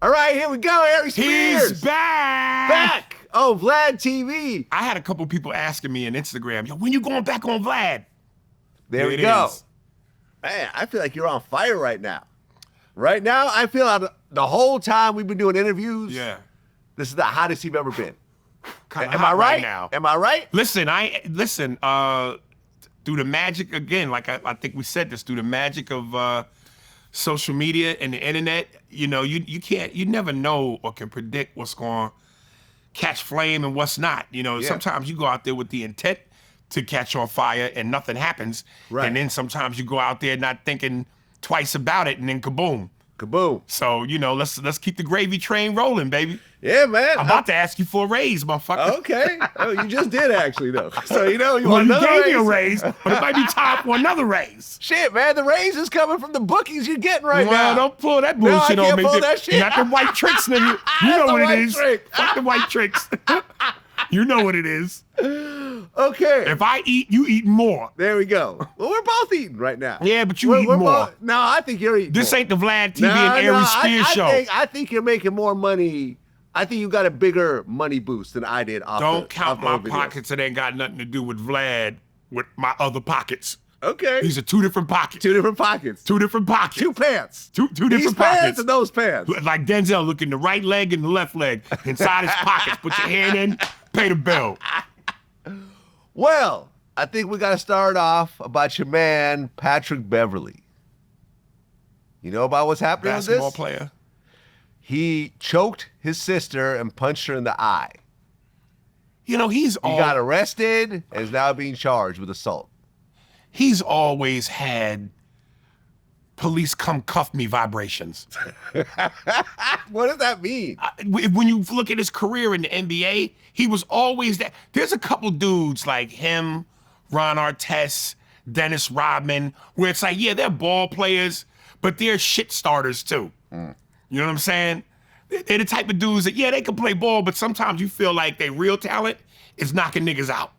All right, here we go. Aries Spears. He's back. Back. Oh, Vlad TV. I had a couple people asking me on Instagram, yo, when you going back on Vlad? There we go. Man, I feel like you're on fire right now. Right now, I feel like the whole time we've been doing interviews, this is the hottest you've ever been. Am I right now? Am I right? Listen, through the magic, again, like I think we said this, through the magic of social media and the internet, you know, you never know or can predict what's going to catch flame and what's not. You know, sometimes you go out there with the intent to catch on fire and nothing happens. Right. And then sometimes you go out there not thinking twice about it and then kaboom. Kaboom. So, you know, let's keep the gravy train rolling, baby. Yeah, man. I'm about to ask you for a raise, motherfucker. Okay. Oh, you just did actually, though. So, you know, you want another raise? You gave me a raise, but it might be time for another raise. Shit, man. The raise is coming from the bookies you're getting right now. Don't pull that bullshit on me. Pull that shit. Not the white tricks, nigga. You know what it is. Fuck the white tricks. You know what it is. Okay. If I eat, you eat more. There we go. Well, we're both eating right now. Yeah, but you eat more. No, I think you're eating This more. ain't the Vlad TV and Aries Spears show. I think you're making more money. I think you got a bigger money boost than I did. Don't count my pockets. It ain't got nothing to do with Vlad, with my other pockets. Okay. These are two different pockets. Two different pockets. Two different pockets. Two pants. Two different These pockets. pants and those pants. Like Denzel, look in the right leg and the left leg. Inside his pockets. Put your hand in, pay the bill. Well, I think we got to start off about your man, Patrick Beverley. You know about what's happening with this? Basketball player. He choked his sister and punched her in the eye. You know, he got arrested and is now being charged with assault. He's always had police come cuff me vibrations. What does that mean? When you look at his career in the NBA, he was always that. There's a couple dudes like him, Ron Artest, Dennis Rodman, where it's like, yeah, they're ball players, but they're shit starters too. You know what I'm saying? They're the type of dudes that, yeah, they can play ball, but sometimes you feel like their real talent is knocking niggas out.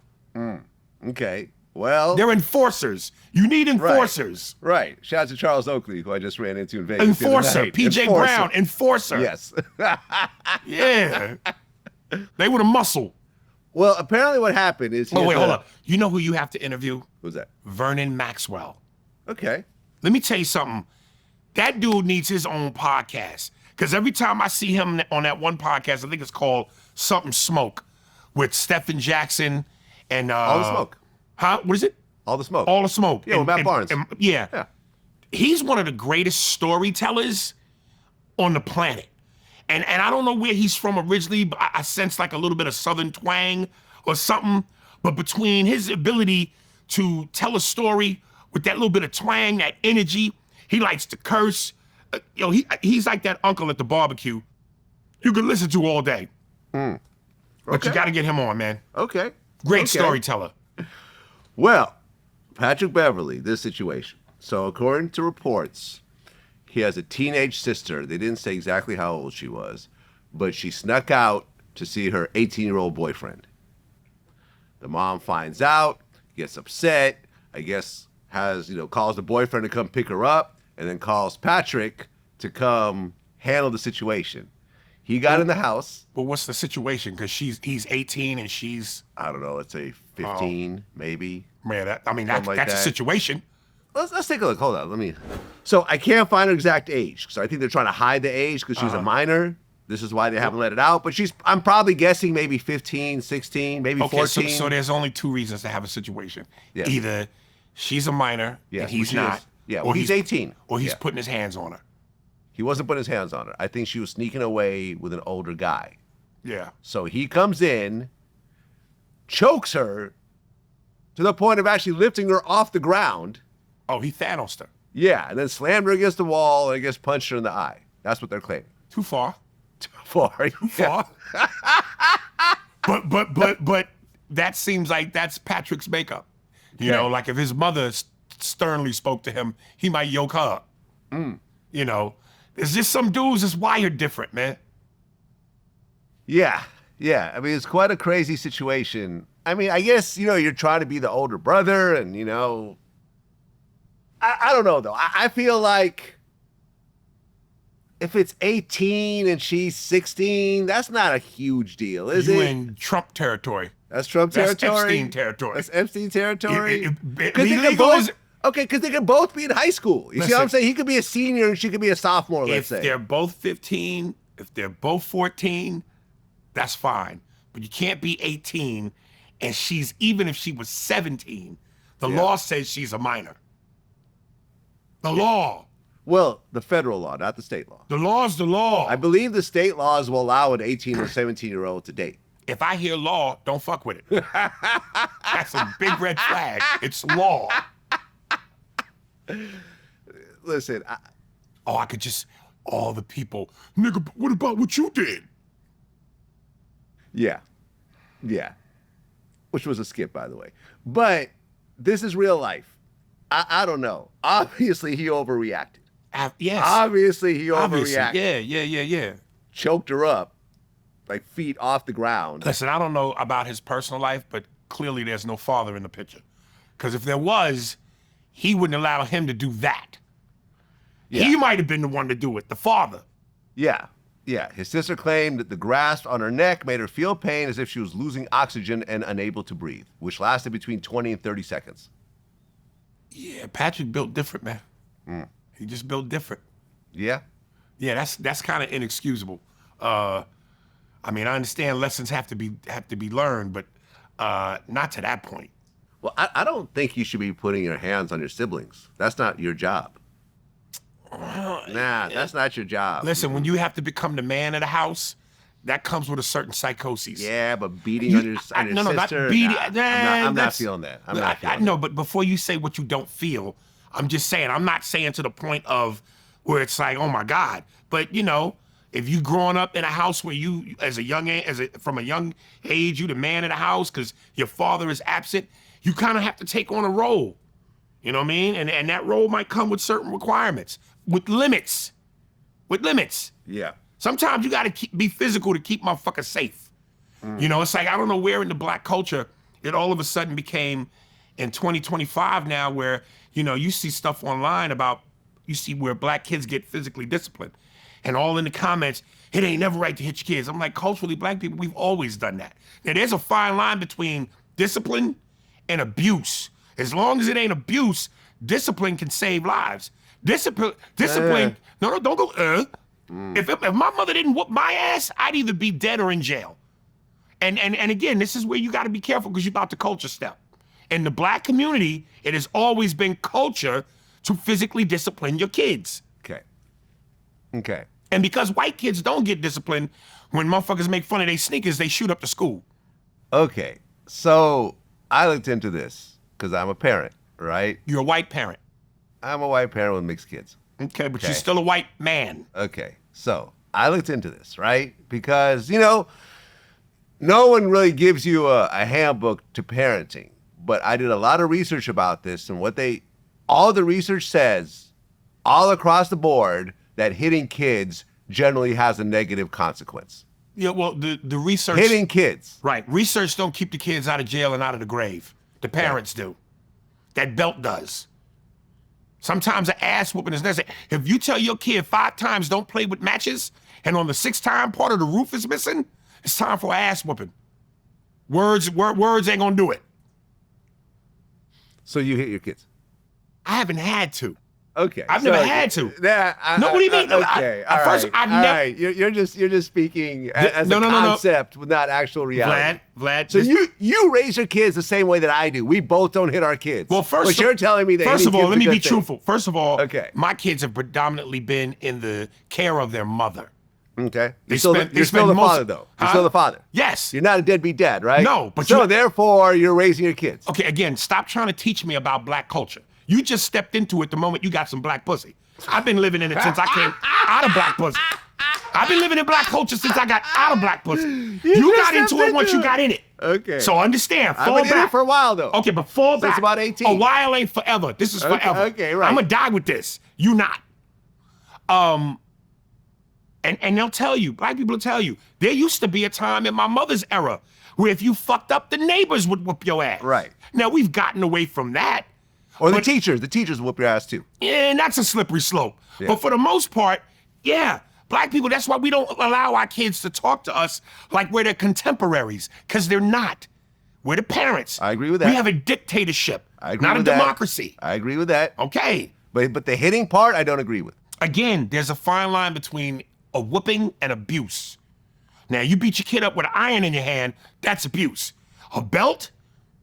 Okay. Well, they're enforcers. You need enforcers. Right. Shout out to Charles Oakley, who I just ran into in Vegas. Enforcer. PJ Brown, enforcer. Yes. Yeah. They were the muscle. Well, apparently what happened is... hold up. You know who you have to interview? Who's that? Vernon Maxwell. Okay. Let me tell you something. That dude needs his own podcast. Because every time I see him on that one podcast, I think it's called Something Smoke, with Stephen Jackson and... All the Smoke. Huh? What is it? All the Smoke. All the Smoke. Yeah, with Matt Barnes. Yeah. He's one of the greatest storytellers on the planet. And I don't know where he's from originally, but I sense like a little bit of Southern twang or something. But between his ability to tell a story with that little bit of twang, that energy, he likes to curse. He's like that uncle at the barbecue you can listen to all day. But you got to get him on, man. Okay. Great storyteller. Well, Patrick Beverley, this situation. So according to reports, he has a teenage sister. They didn't say exactly how old she was, but she snuck out to see her 18-year-old boyfriend. The mom finds out, gets upset, I guess calls the boyfriend to come pick her up, and then calls Patrick to come handle the situation. He got in the house. But what's the situation? Because he's 18 and she's... I don't know, let's say 15, maybe. Man, that's like a situation. Let's take a look. Hold on, So I can't find her exact age. So I think they're trying to hide the age because she's a minor. This is why they haven't let it out. But I'm probably guessing maybe 15, 16, maybe 14. So there's only two reasons to have a situation. Yeah. Either she's a minor and he's not. Or he's 18. Or he's putting his hands on her. He wasn't putting his hands on her. I think she was sneaking away with an older guy. Yeah. So he comes in, chokes her to the point of actually lifting her off the ground. Oh, he Thanos'd her. Yeah, and then slammed her against the wall and I guess punched her in the eye. That's what they're claiming. Too far. Too far. Too far. But that seems like that's Patrick's makeup. You know, like if his mother sternly spoke to him, he might yoke her up. You know, there's just some dudes that's wired different, man. Yeah. I mean, it's quite a crazy situation. I mean, I guess, you're trying to be the older brother and, I don't know, though. I feel like if it's 18 and she's 16, that's not a huge deal, is You it? in Trump territory. That's Trump That's territory. Epstein territory. That's Epstein territory. Because Legally, they could both. Okay, because they could both be in high school. You see what I'm saying? He could be a senior and she could be a sophomore. Let's say if they're both 15, if they're both 14, that's fine. But you can't be 18, and even if she was 17, the law says she's a minor. The law. Well, the federal law, not the state law. The law's the law. I believe the state laws will allow an 18 or 17-year-old to date. If I hear law, don't fuck with it. That's a big red flag. It's law. Listen, I could just, all the people, nigga, what about what you did? yeah, which was a skip, by the way. But this is real life. I don't know. Obviously, he overreacted. Yes. Obviously, he overreacted. Yeah. Choked her up, like feet off the ground. Listen, I don't know about his personal life, but clearly there's no father in the picture. Because if there was, he wouldn't allow him to do that. Yeah. He might have been the one to do it, the father. Yeah. His sister claimed that the grasp on her neck made her feel pain as if she was losing oxygen and unable to breathe, which lasted between 20 and 30 seconds. Yeah, Patrick built different, man. He just built different. Yeah. Yeah, that's kind of inexcusable. I mean, I understand lessons have to be learned, but not to that point. Well, I don't think you should be putting your hands on your siblings. That's not your job. Nah, that's not your job. Listen, when you have to become the man of the house, that comes with a certain psychosis. Yeah, but beating on your sister. Not beating. I'm not feeling that. I'm not feeling that. No, but before you say what you don't feel, I'm just saying, I'm not saying to the point of where it's like, oh my God. But you know, if you growing up in a house where you, from a young age, you the man of the house because your father is absent, you kind of have to take on a role. You know what I mean? And that role might come with certain requirements, with limits. Yeah. Sometimes you got to be physical to keep motherfuckers safe. You know, it's like, I don't know where in the black culture it all of a sudden became in 2025 now where, you know, you see stuff online about, you see where black kids get physically disciplined. And all in the comments, it ain't never right to hit your kids. I'm like, culturally, black people, we've always done that. Now, there's a fine line between discipline and abuse. As long as it ain't abuse, discipline can save lives. Discipline, no, don't go, If my mother didn't whoop my ass, I'd either be dead or in jail. And again, this is where you got to be careful because you're about to culture step. In the black community, it has always been culture to physically discipline your kids. Okay. And because white kids don't get disciplined, when motherfuckers make fun of their sneakers, they shoot up the school. Okay. So I looked into this because I'm a parent, right? You're a white parent. I'm a white parent with mixed kids. Okay, but you're still a white man. Okay. So I looked into this, right? Because, you know, no one really gives you a handbook to parenting. But I did a lot of research about this, and all the research says, all across the board, that hitting kids generally has a negative consequence. Yeah, well, the research... Hitting kids. Right. Research don't keep the kids out of jail and out of the grave. The parents do. That belt does. Sometimes an ass whooping is necessary. If you tell your kid 5 times don't play with matches, and on the 6th time part of the roof is missing, it's time for an ass whooping. Words ain't gonna do it. So you hit your kids? I haven't had to. Okay. I've never had to. No, what do you mean? Okay. All right. You're just speaking as a concept with not actual reality. Vlad. So you raise your kids the same way that I do. We both don't hit our kids. Well, but you're telling me that. First of all, let me be truthful. First of all, my kids have predominantly been in the care of their mother. Okay. You're still the father, though. You're still the father. Yes. You're not a deadbeat dad, right? No, but so therefore you're raising your kids. Okay. Again, stop trying to teach me about black culture. You just stepped into it the moment you got some black pussy. I've been living in it since I came out of black pussy. I've been living in black culture since I got out of black pussy. You got into it once you got in it. Okay. So understand, fall I've been back. in it for a while, though. Okay, but fall back. Since about 18. A while ain't forever. This is forever. Okay, right. I'm gonna die with this. You not. And they'll tell you, black people will tell you, there used to be a time in my mother's era where if you fucked up, the neighbors would whoop your ass. Right. Now, we've gotten away from that. Or the teachers whoop your ass too. And that's a slippery slope. Yeah. But for the most part, yeah, Black people, that's why we don't allow our kids to talk to us like we're their contemporaries, because they're not. We're the parents. I agree with that. We have a dictatorship, I agree not a with that. democracy. I agree with that. Okay. But the hitting part, I don't agree with. Again, there's a fine line between a whooping and abuse. Now, you beat your kid up with an iron in your hand, that's abuse. A belt,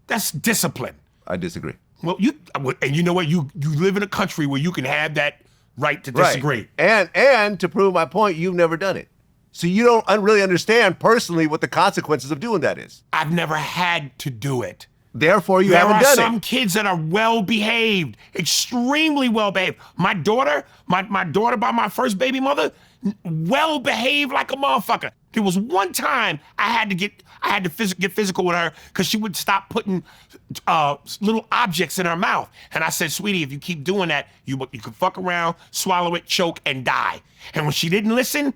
that's discipline. I disagree. Well, and you know what? You live in a country where you can have that right to disagree. Right. And to prove my point, you've never done it. So you don't really understand personally what the consequences of doing that is. I've never had to do it. Therefore, you There haven't are done some it. kids that are well behaved, extremely well behaved. My daughter, my daughter by my first baby mother, well behaved like a motherfucker. There was one time I had to get physical with her because she would stop putting little objects in her mouth. And I said, sweetie, if you keep doing that, you can fuck around, swallow it, choke, and die. And when she didn't listen,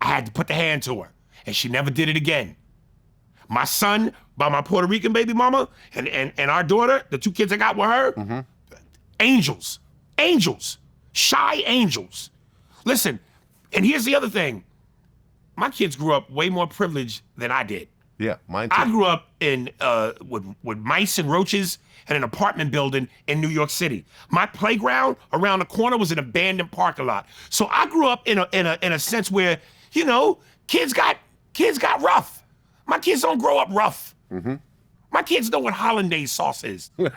I had to put the hand to her. And she never did it again. My son, by my Puerto Rican baby mama, and our daughter, the two kids I got with her, angels, shy angels. Listen, and here's the other thing. My kids grew up way more privileged than I did. Yeah, mine too. I grew up in with mice and roaches in an apartment building in New York City. My playground around the corner was an abandoned parking lot. So I grew up in a sense where, you know, kids got rough. My kids don't grow up rough. My kids know what hollandaise sauce is. They've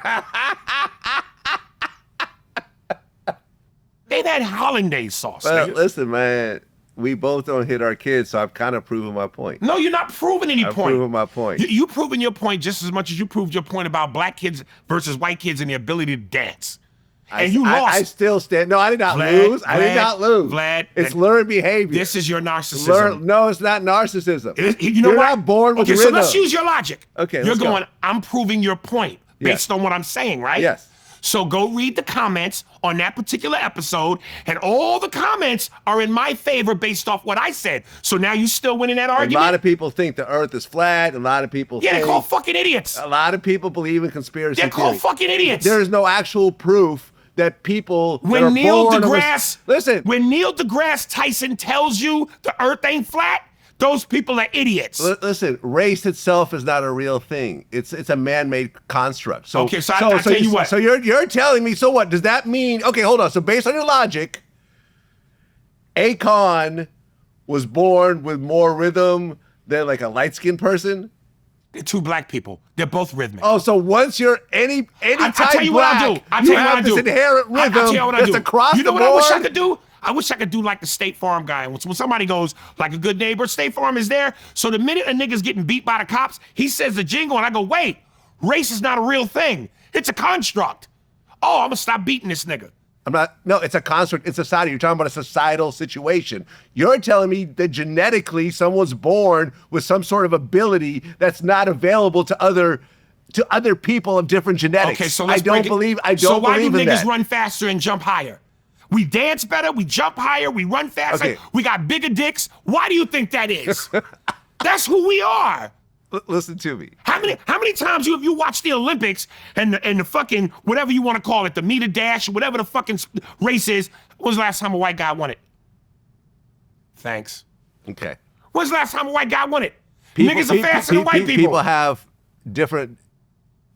had hollandaise sauce. Well, nigga. listen, man, we both don't hit our kids, so I've kind of proven my point. No, you're not proving any I've point. proven my point. You proving your point just as much as you proved your point about black kids versus white kids and the ability to dance. And you lost. I still stand. No, I did not Vlad, lose. I did not lose. Vlad, it's learned behavior. This is your narcissism. No, it's not narcissism. You know You're what? not born with okay, rhythm. so let's use your logic. Okay, You're let's go. going, I'm proving your point based on what I'm saying, right? Yes. So go read the comments on that particular episode, and all the comments are in my favor based off what I said. So now you still winning that A argument? lot of people think the earth is flat. A lot of people Yeah, think... they're called fucking idiots. A lot of people believe in conspiracy They're called theories. fucking idiots. There is no actual proof that people that are When Neil born deGrasse, listen, when Neil deGrasse Tyson tells you the earth ain't flat, those people are idiots. listen, race itself is not a real thing. It's a man-made construct. So Okay, so I'll tell you what. So you're telling me, so what? Does that mean, okay, hold on. So based on your logic, Akon was born with more rhythm than like a light-skinned person? They're two black people. They're both rhythmic. Oh, so once you're any I'll type tell you what black, I'll do. I'll you tell you what have I'll this do. inherent rhythm I'll tell you what I'll that's do. across You know the what board. I wish I could do? I wish I could do like the State Farm guy. When somebody goes, like a good neighbor, State Farm is there. So the minute a nigga's getting beat by the cops, he says the jingle, and I go, wait, race is not a real thing. It's a construct. Oh, I'm gonna stop beating this nigga. No, it's a construct, it's society. You're talking about a societal situation. You're telling me that genetically someone's born with some sort of ability that's not available to other people of different genetics. Okay, so I don't believe in So why do that. niggas run faster and jump higher? We dance better, we jump higher, we run faster, Okay. we got bigger dicks. Why do you think that is? That's who we are. Listen to me. How many times have you watched the Olympics and the fucking whatever you want to call it, the meter dash, whatever the fucking race is? When was the last time a white guy won it? Thanks. Okay. When's the last time a white guy won it? Niggas are faster than white people. People have different.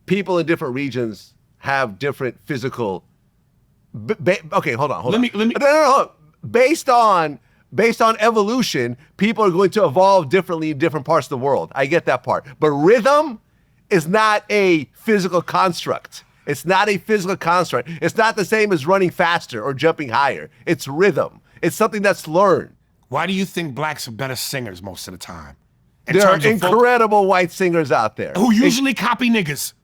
People in different regions have different physical. Okay, hold on. Let me- No. Based on evolution, people are going to evolve differently in different parts of the world. I get that part. But rhythm is not a physical construct. It's not a physical construct. It's not the same as running faster or jumping higher. It's rhythm. It's something that's learned. Why do you think blacks are better singers most of the time? In There are terms of incredible white singers out there. who usually copy niggas.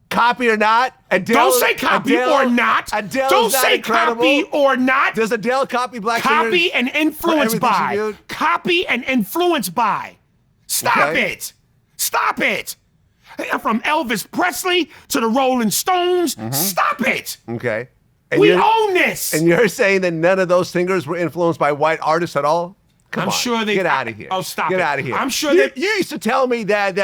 Copy or not, Adele. Don't say copy or not. Adele Don't is not say incredible. copy or not. Does Adele copy black singers? Copy and influence everything she by. did? Copy and influence by. Stop Okay. it. Stop it. From Elvis Presley to the Rolling Stones. Stop it. Okay. And We you're- own this. And you're saying that none of those singers were influenced by white artists at all? Come I'm on, sure they- get out of here. Oh, stop Get it. out of here. I'm sure you, that- you used to tell me that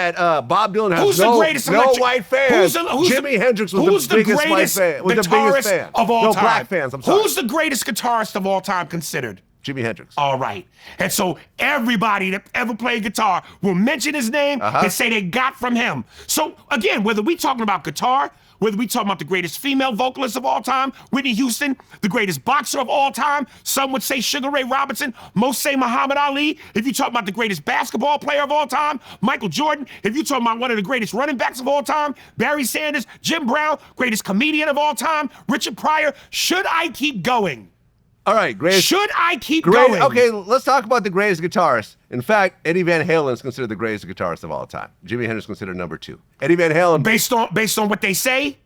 Bob Dylan has Who's the greatest no electric- white fans. who's the- Jimi Hendrix was who's the biggest white greatest fan. Was the guitarist biggest fan of all no time? black fans. I'm sorry. Who's the greatest guitarist of all time considered? Jimi Hendrix. All right. And so everybody that ever played guitar will mention his name and say they got from him. So again, whether we talking about guitar, whether we talking about the greatest female vocalist of all time, Whitney Houston, the greatest boxer of all time, some would say Sugar Ray Robinson, most say Muhammad Ali. If you talk about the greatest basketball player of all time, Michael Jordan. If you talking about one of the greatest running backs of all time, Barry Sanders, Jim Brown, greatest comedian of all time, Richard Pryor. Should I keep going? All right, greatest. Should I keep going? Okay, let's talk about the greatest guitarist. In fact, Eddie Van Halen is considered the greatest guitarist of all time. Jimi Hendrix is considered number 2. Eddie Van Halen, Based on what they say?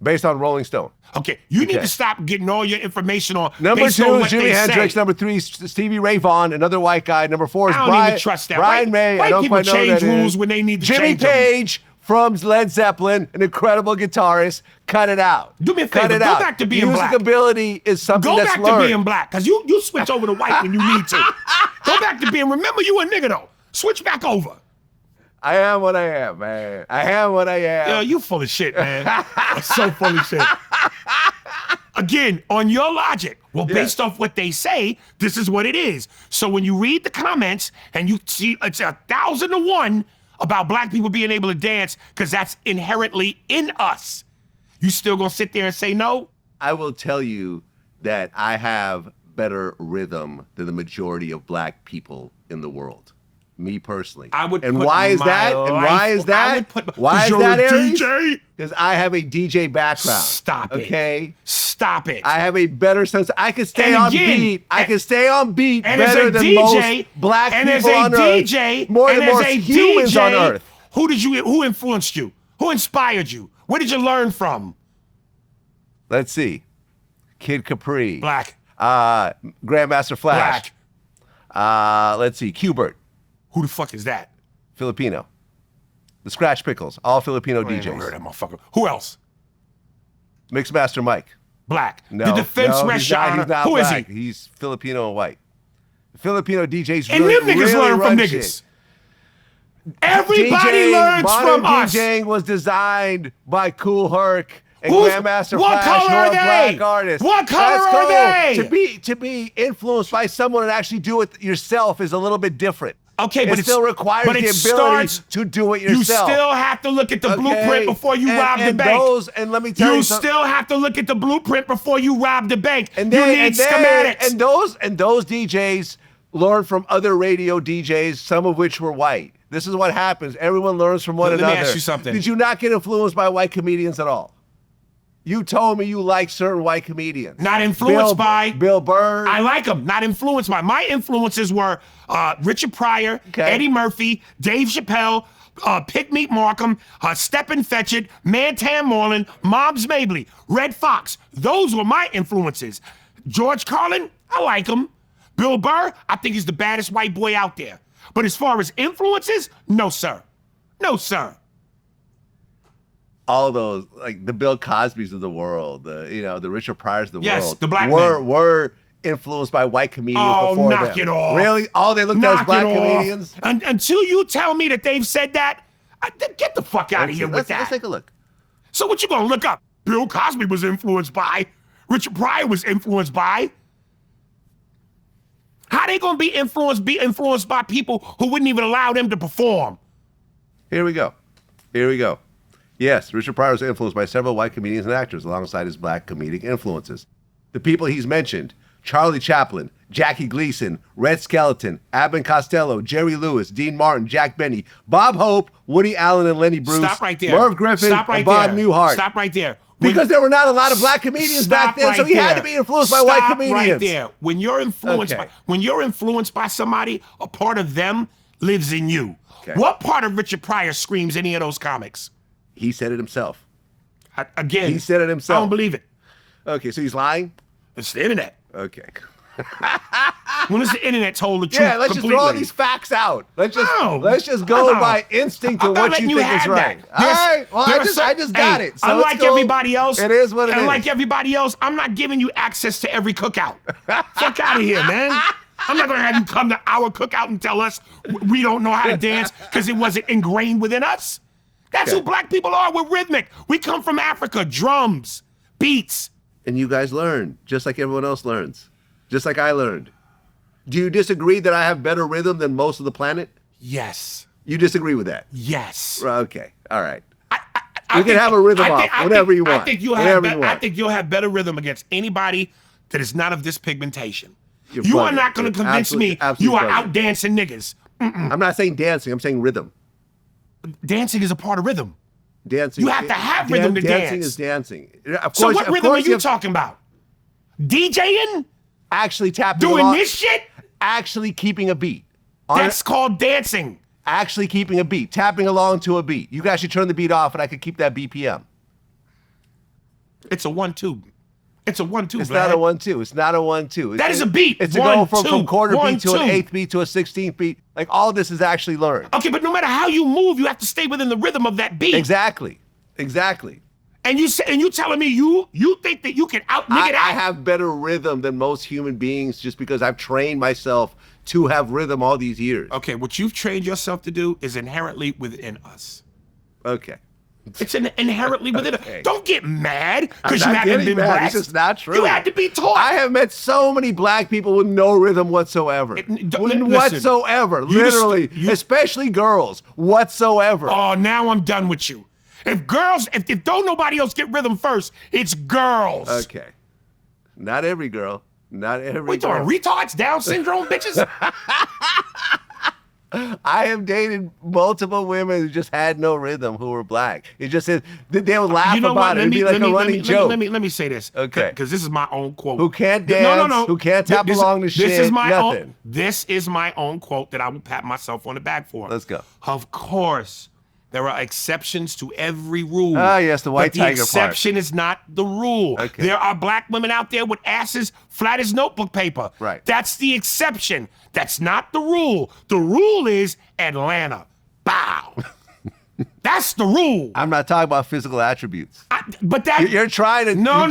based on Rolling Stone. Okay, you need to stop getting all your information on Number based 2 on is what Jimi they Hendrix. say. Number 3 is Stevie Ray Vaughan, another white guy. Number 4 is I don't even trust that. Brian May. White I don't people quite know who change that is. rules when they need to Jimmy change them. Page from Led Zeppelin, an incredible guitarist. Cut it out. Do me a Cut favor, it go out. back to being Music black. ability is something Go that's back learned. to being black, because you switch over to white when you need to. Go back to being, remember you a nigga though. Switch back over. I am what I am, man. I am what I am. Yo, you full of shit, man. You're so full of shit. Again, on your logic, well, based off what they say, this is what it is. So when you read the comments and you see it's 1,000 to 1 about black people being able to dance, because that's inherently in us, you still gonna sit there and say no? I will tell you that I have better rhythm than the majority of black people in the world. Me personally. I would. And put why is my that? And life- why is I that? would put, Why is you're that, a Aries? DJ? Because I have a DJ background. Stop it. Okay. Stop it. I have a better sense. I can stay And on again, beat. I can stay on beat and as better a than DJ, most black and as people a on DJ, earth. More and than as most a humans DJ, on earth. Who influenced you? Who inspired you? Where did you learn from? Let's see. Kid Capri. Black. Grandmaster Flash. Black. Let's see. Qbert. Who the fuck is that? Filipino. The Scratch Pickles. All Filipino I ain't never DJs. heard that motherfucker. Who else? Mixmaster Mike. Black. No, The defense no, rest he's your not, honor. he's not Who is black. he? He's Filipino and white. Filipino DJs And really, them niggas really learn from run niggas. shit. Everybody learns modern from us. DJing was designed by Kool Herc and Who's- Grandmaster what Flash, color who are are they? black artists. What color That's are cool. they? To be influenced by someone and actually do it yourself is a little bit different. Okay, but it still requires but the it ability starts, to do it You yourself. still have to look at the blueprint before you rob the bank. And let me tell you, You something. still have to look at the blueprint before you rob the bank. And you then, need and then- schematics. and those DJs learn from other radio DJs, some of which were white. This is what happens. Everyone learns from one Let me another. ask you something. Did you not get influenced by white comedians at all? You told me you like certain white comedians. Not influenced by Bill Burr. I like them. Not influenced by. My influences were Richard Pryor, Okay. Eddie Murphy, Dave Chappelle, Pick Meat Markham, Stepin Fetchit, Mantan Moreland, Mobs Mabley, Red Fox. Those were my influences. George Carlin, I like him. Bill Burr, I think he's the baddest white boy out there. But as far as influences, no sir. No sir. All those, like the Bill Cosbys of the world, the Richard Pryors of the Yes, world, the black were influenced by white comedians Oh, before knock them. it off. Really? All they looked at was Knock black it off. comedians? Until you tell me that they've said that, get the fuck out of here with Let's that. take a look. So what you gonna look up? Bill Cosby was influenced by, Richard Pryor was influenced by. How they gonna be influenced by people who wouldn't even allow them to perform? Here we go. Yes, Richard Pryor was influenced by several white comedians and actors alongside his black comedic influences. The people he's mentioned: Charlie Chaplin, Jackie Gleason, Red Skelton, Abbott and Costello, Jerry Lewis, Dean Martin, Jack Benny, Bob Hope, Woody Allen and Lenny Bruce, Stop right there. Merv Griffin, Stop right and Bob there. Newhart. Stop right there. Because there were not a lot of black comedians back then, so he had to be influenced by white comedians. Right there. When you're influenced Okay. by somebody, a part of them lives in you. Okay. What part of Richard Pryor screams any of those comics? He said it himself. Again, He said it himself. I don't believe it. Okay, so he's lying? It's the internet. Okay. When has the internet told the truth Yeah, let's just completely? throw all these facts out. Let's just go No. by instinct to I'm not what letting you think is have right. that. All right. Well, I just got it. So unlike let's go. everybody else, It is what it is. Unlike everybody else, I'm not giving you access to every cookout. Fuck out of here, man. I'm not gonna have you come to our cookout and tell us we don't know how to dance because it wasn't ingrained within us. That's Okay. who black people are. We're rhythmic. We come from Africa. Drums, beats. And you guys learn, just like everyone else learns. Just like I learned. Do you disagree that I have better rhythm than most of the planet? Yes. You disagree with that? Yes. Okay. All right. I You can have a rhythm off whenever you want. I think you'll have better rhythm against anybody that is not of this pigmentation. You are not going to convince me you are out dancing niggas. I'm not saying dancing. I'm saying rhythm. Dancing is a part of rhythm. Dancing. You have to have rhythm to dance. Dancing is dancing. Of So course, what rhythm are you talking about? DJing? Actually tapping Doing along, this shit? Actually keeping a beat. That's called dancing. Actually keeping a beat. Tapping along to a beat. You guys should turn the beat off and I could keep that BPM. It's a 1-2. It's a 1-2. It's not a 1-2. It's not a 1-2. That is a beat. It's to go from quarter beat to an eighth beat to a 16th beat. Like all of this is actually learned. Okay, but no matter how you move, you have to stay within the rhythm of that beat. Exactly. Exactly. And you telling me you think that you can out nigga that? I have better rhythm than most human beings just because I've trained myself to have rhythm all these years. Okay, what you've trained yourself to do is inherently within us. Okay. It's inherently within us. Don't get mad because you I'm not haven't getting been mad. blessed. It's just not true. You had to be taught. I have met so many black people with no rhythm whatsoever. Whatsoever. Literally. Especially girls. Whatsoever. Oh, now I'm done with you. If don't nobody else get rhythm first, it's girls. Okay. Not every girl. Not every We girl. doing retards, Down syndrome bitches? I have dated multiple women who just had no rhythm who were black. It just said they would laugh about it. It'd be like a running joke. Let me say this. Okay. Because this is my own quote. Who can't dance, who can't tap along the shit, nothing. This is my own quote that I will pat myself on the back for. Let's go. Of course, there are exceptions to every rule. Ah, yes, the white tiger part. The exception is not the rule. Okay. There are black women out there with asses flat as notebook paper. Right. That's the exception. That's not the rule. The rule is Atlanta. Bow. That's the rule. I'm not talking about physical attributes. But that you're trying to no.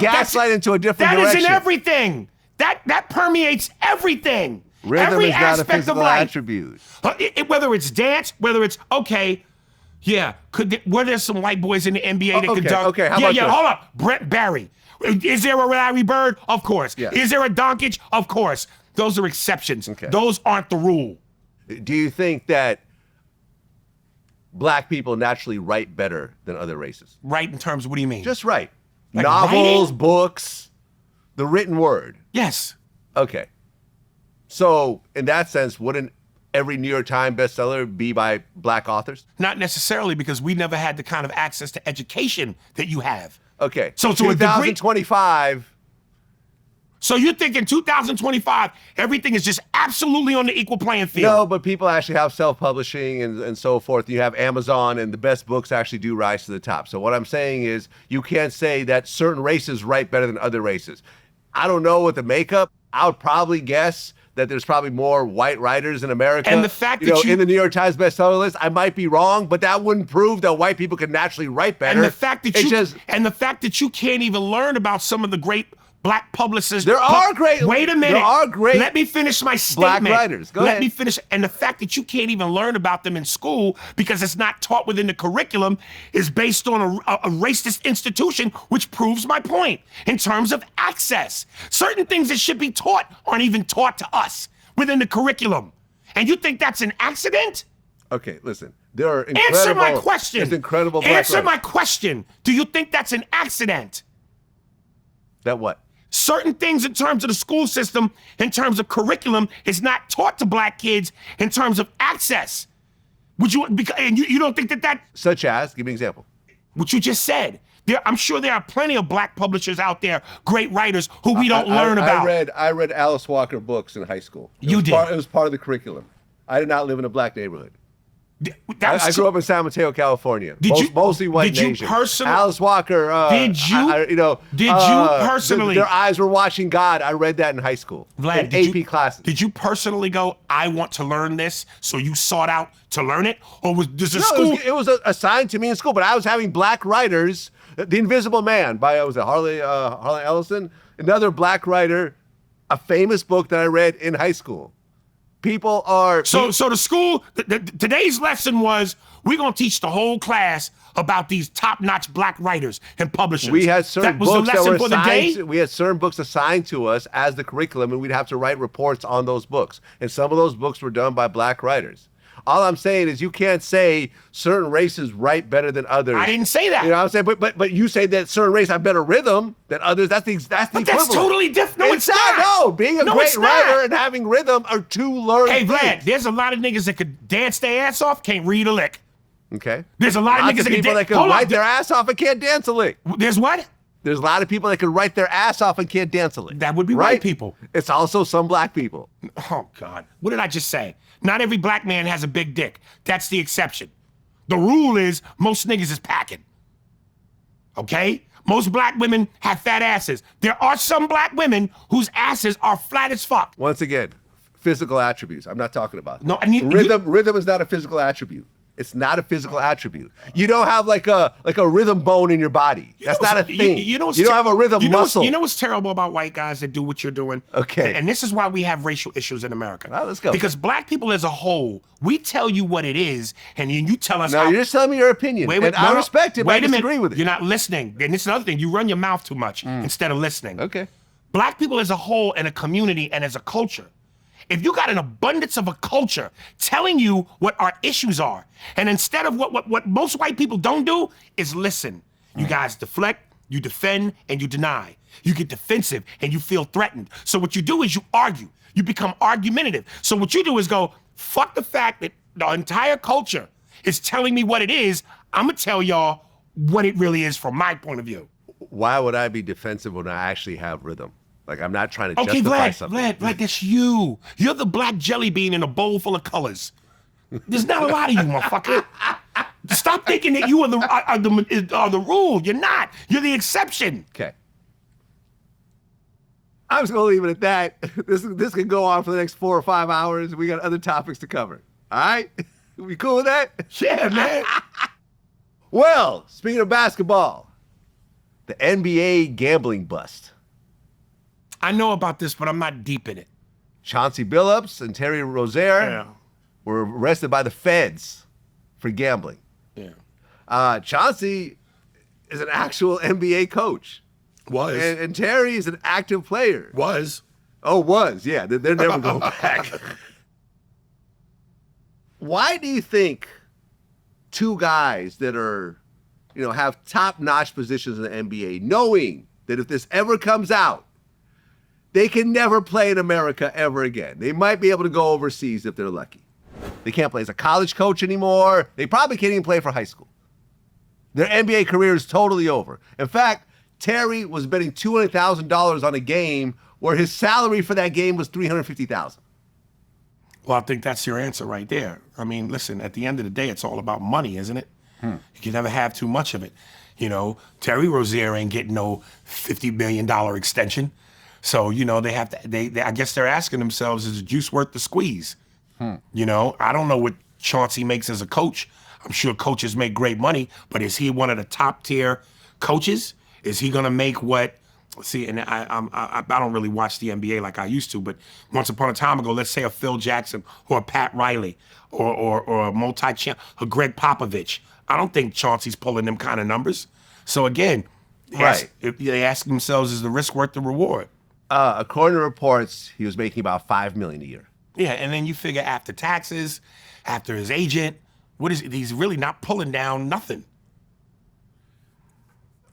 gaslight into a different direction. That is in everything. That permeates everything. Rhythm Every is not a aspect physical of life. attribute. Whether it's dance, whether it's okay. Yeah, were there some white boys in the NBA that could dunk? Okay, how about this? Hold up. Brett Barry. Is there a Larry Bird? Of course. Yeah. Is there a Doncic? Of course. Those are exceptions. Okay. Those aren't the rule. Do you think that black people naturally write better than other races? Right in terms of what do you mean? Just write. Like novels, writing? books, the written word. Yes. Okay. So, in that sense, wouldn't every New York Times bestseller be by black authors? Not necessarily, because we never had the kind of access to education that you have. Okay. So to a degree, 2025. so you think in 2025, everything is just absolutely on the equal playing field? No, but people actually have self-publishing and so forth. You have Amazon, and the best books actually do rise to the top. So what I'm saying is you can't say that certain races write better than other races. I don't know what the makeup. I would probably guess that there's probably more white writers in America. And the fact that in the New York Times bestseller list, I might be wrong, but that wouldn't prove that white people can naturally write better. And the fact that you can't even learn about some of the great black publicists. There are great. Wait a minute. There are great. Let me finish my statement. Black writers. Go ahead. Let me finish. And the fact that you can't even learn about them in school because it's not taught within the curriculum is based on a racist institution, which proves my point in terms of access. Certain things that should be taught aren't even taught to us within the curriculum. And you think that's an accident? Okay, listen. There are incredible. Answer my question. There's incredible black Answer writers. my question. Do you think that's an accident? That what? Certain things in terms of the school system, in terms of curriculum, is not taught to black kids in terms of access. And you don't think that Such as? Give me an example. what you just said. I'm sure there are plenty of black publishers out there, great writers, who we don't learn about. I read Alice Walker books in high school. You did? It was part of the curriculum. I did not live in a black neighborhood. I grew true. up in San Mateo, California. Did you- mostly white did you Asian. personally- Alice Walker. Did you personally- Their eyes were watching God. I read that in high school. Vlad, in AP classes. Did you personally go, I want to learn this, so you sought out to learn it? Or was the No, school? it was assigned to me in school, but I was having black writers. The Invisible Man by Harley Ellison, another black writer, a famous book that I read in high school. People are So the school, today's lesson was we're gonna teach the whole class about these top-notch black writers and publishers. we had certain that was books the that lesson were for the day. assigned. We had certain books assigned to us as the curriculum, and we'd have to write reports on those books. And some of those books were done by black writers. All I'm saying is you can't say certain races write better than others. I didn't say that. You know what I'm saying? But you say that certain races have better rhythm than others. That's the equivalent. That's totally different. No, it's not. No, being a great writer and having rhythm are two learned Hey, things. Vlad, there's a lot of niggas that could dance their ass off, can't read a lick. Okay. There's a lot of niggas people that can write their ass off and can't dance a lick. There's what? There's a lot of people that can write their ass off and can't dance a lick. That would be white people. It's also some black people. Oh, God. What did I just say? Not every black man has a big dick. That's the exception. The rule is most niggas is packing. Okay? Most black women have fat asses. There are some black women whose asses are flat as fuck. Once again, physical attributes. I'm not talking about that. No, I mean, rhythm is not a physical attribute. It's not a physical attribute. You don't have like a rhythm bone in your body. That's not a thing. You don't have a rhythm muscle. You know what's terrible about white guys that do what you're doing? Okay. And this is why we have racial issues in America. Well, let's go. Because black people as a whole, we tell you what it is, and you tell us No, how. you're just telling me your opinion. I respect it, but I disagree with it. You're not listening. And this is another thing. You run your mouth too much instead of listening. Okay. Black people as a whole and a community and as a culture, if you got an abundance of a culture telling you what our issues are, and instead of what most white people don't do is listen. You guys deflect, you defend, and you deny. You get defensive and you feel threatened. So what you do is you argue. You become argumentative. So what you do is go, fuck the fact that the entire culture is telling me what it is. I'm gonna tell y'all what it really is from my point of view. Why would I be defensive when I actually have rhythm? Like, I'm not trying to justify something. Vlad, that's you. You're the black jelly bean in a bowl full of colors. There's not a lot of you, motherfucker. Stop thinking that you are the rule. You're not. You're the exception. Okay. I'm just gonna leave it at that. This can go on for the next 4 or 5 hours. We got other topics to cover. All right? We cool with that? Yeah, man. Well, speaking of basketball, the NBA gambling bust. I know about this, but I'm not deep in it. Chauncey Billups and Terry Rozier were arrested by the feds for gambling. Yeah. Chauncey is an actual NBA coach. Was. And Terry is an active player. Was. Oh, was. Yeah, they're never going back. Why do you think two guys that are, have top-notch positions in the NBA, knowing that if this ever comes out, they can never play in America ever again? They might be able to go overseas if they're lucky. They can't play as a college coach anymore. They probably can't even play for high school. Their NBA career is totally over. In fact, Terry was betting $200,000 on a game where his salary for that game was $350,000. Well, I think that's your answer right there. I mean, listen, at the end of the day, it's all about money, isn't it? You can never have too much of it. Terry Rozier ain't getting no $50 million extension. So, they have to, I guess they're asking themselves, is the juice worth the squeeze? I don't know what Chauncey makes as a coach. I'm sure coaches make great money, but is he one of the top tier coaches? Is he gonna make what, see, and I don't really watch the NBA like I used to, but once upon a time ago, let's say a Phil Jackson or a Pat Riley or a multi-champ, a Greg Popovich. I don't think Chauncey's pulling them kind of numbers. So again, if they ask themselves, is the risk worth the reward? According to reports, he was making about $5 million a year. Yeah, and then you figure after taxes, after his agent, he's really not pulling down nothing.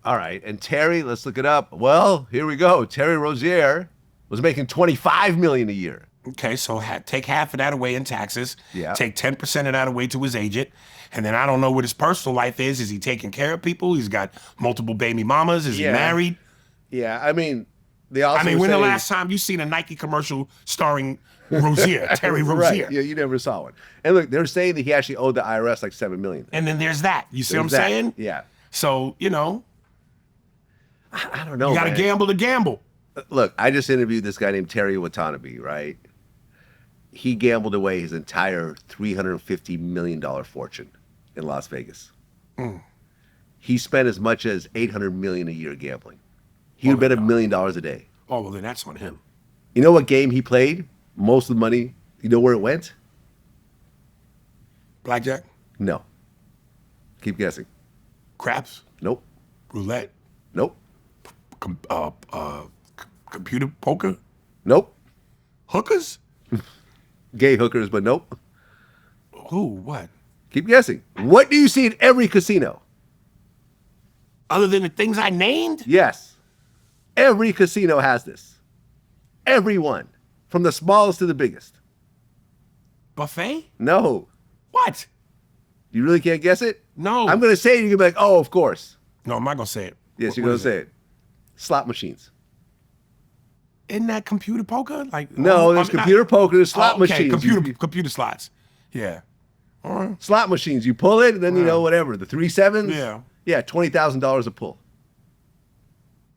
All right, and Terry, let's look it up. Well, here we go. Terry Rozier was making $25 million a year. Okay, so take half of that away in taxes. Yeah. Take 10% of that away to his agent. And then I don't know what his personal life is. Is he taking care of people? He's got multiple baby mamas. Is he married? Yeah, I mean, they also when the last time you seen a Nike commercial starring Rozier, Terry Rozier? Right. Yeah, you never saw one. And look, they're saying that he actually owed the IRS like $7 million. And then there's that. You see what I'm saying? Yeah. So, I don't know, you got to man. gamble to gamble. Look, I just interviewed this guy named Terry Watanabe, right? He gambled away his entire $350 million fortune in Las Vegas. He spent as much as $800 million a year gambling. He would bet $1 million a day. Oh, well, then that's on him. You know what game he played? Most of the money You know where it went? Blackjack? No. Keep guessing. Craps? Nope. Roulette? Nope. Com- uh, uh, Computer poker? Nope. Hookers? Gay hookers, but nope. Who? What? Keep guessing. What do you see in every casino? Other than the things I named? Yes. Every casino has this. Every one. From the smallest to the biggest. Buffet? No. What? You really can't guess it? No. I'm going to say it. You're going to be like, oh, of course. No, I'm not gonna say it. Yes, you're going to say it. Slot machines. Isn't that computer poker? Like No, there's computer poker, there's slot machines. Computer slots. Yeah. All right. Slot machines. You pull it, and then, you know, whatever. The 3 sevens? Yeah. Yeah, $20,000 a pull.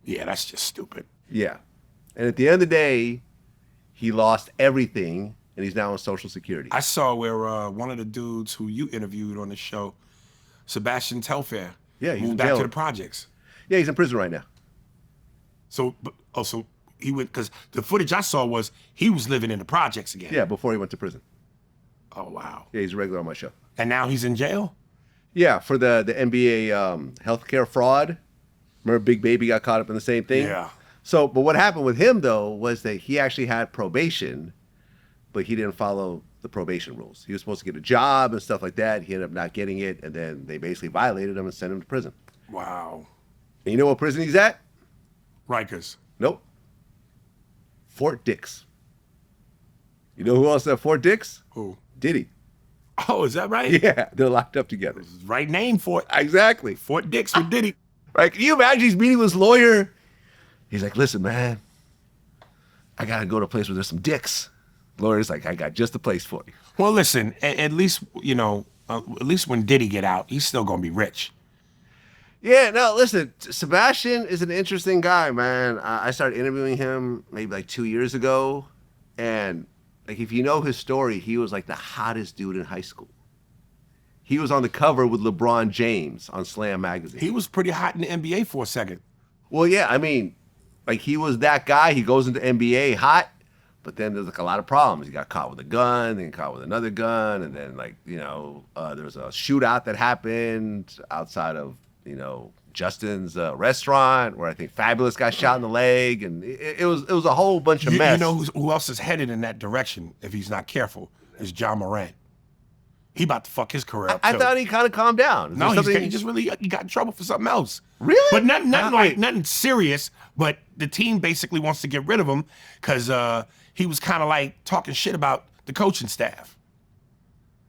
Yeah, that's just stupid. Yeah. And at the end of the day, he lost everything, and he's now on Social Security. I saw where one of the dudes who you interviewed on the show, Sebastian Telfair, Yeah, he's in moved back jail. to the projects. Yeah, he's in prison right now. So, but also he went, because the footage I saw was he was living in the projects again. Yeah, before he went to prison. Oh wow. Yeah, he's a regular on my show. And now he's in jail. Yeah, for the NBA healthcare fraud. Remember Big Baby got caught up in the same thing? Yeah. So, but what happened with him, though, was that he actually had probation, but he didn't follow the probation rules. He was supposed to get a job and stuff like that. He ended up not getting it, and then they basically violated him and sent him to prison. Wow. And you know what prison he's at? Rikers. Nope. Fort Dix. You know who else is at Fort Dix? Who? Diddy. Oh, is that right? Yeah, they're locked up together. Right name for it. Exactly. Fort Dix with Diddy. Right? Can you imagine he's meeting with his lawyer? He's like, listen, man, I got to go to a place where there's some dicks. Lawyer's like, I got just the place for you. Well, listen, at least, you know, at least when Diddy get out, he's still going to be rich. Yeah, no, listen, Sebastian is an interesting guy, man. I started interviewing him maybe like 2 years ago. And like, if you know his story, he was like the hottest dude in high school. He was on the cover with LeBron James on Slam magazine. He was pretty hot in the NBA for a second. Well, yeah, I mean, like he was that guy. He goes into NBA hot, but then there's like a lot of problems. He got caught with a gun, then caught with another gun, and then like, you know, there was a shootout that happened outside of, you know, Justin's restaurant where I think Fabulous got shot in the leg, and it was a whole bunch of mess. You know who else is headed in that direction if he's not careful is John Morant. He about to fuck his career up I too. thought he kind of calmed down. Is No, there he just really he got in trouble for something else. Really? But nothing serious. But the team basically wants to get rid of him because he was kind of like talking shit about the coaching staff.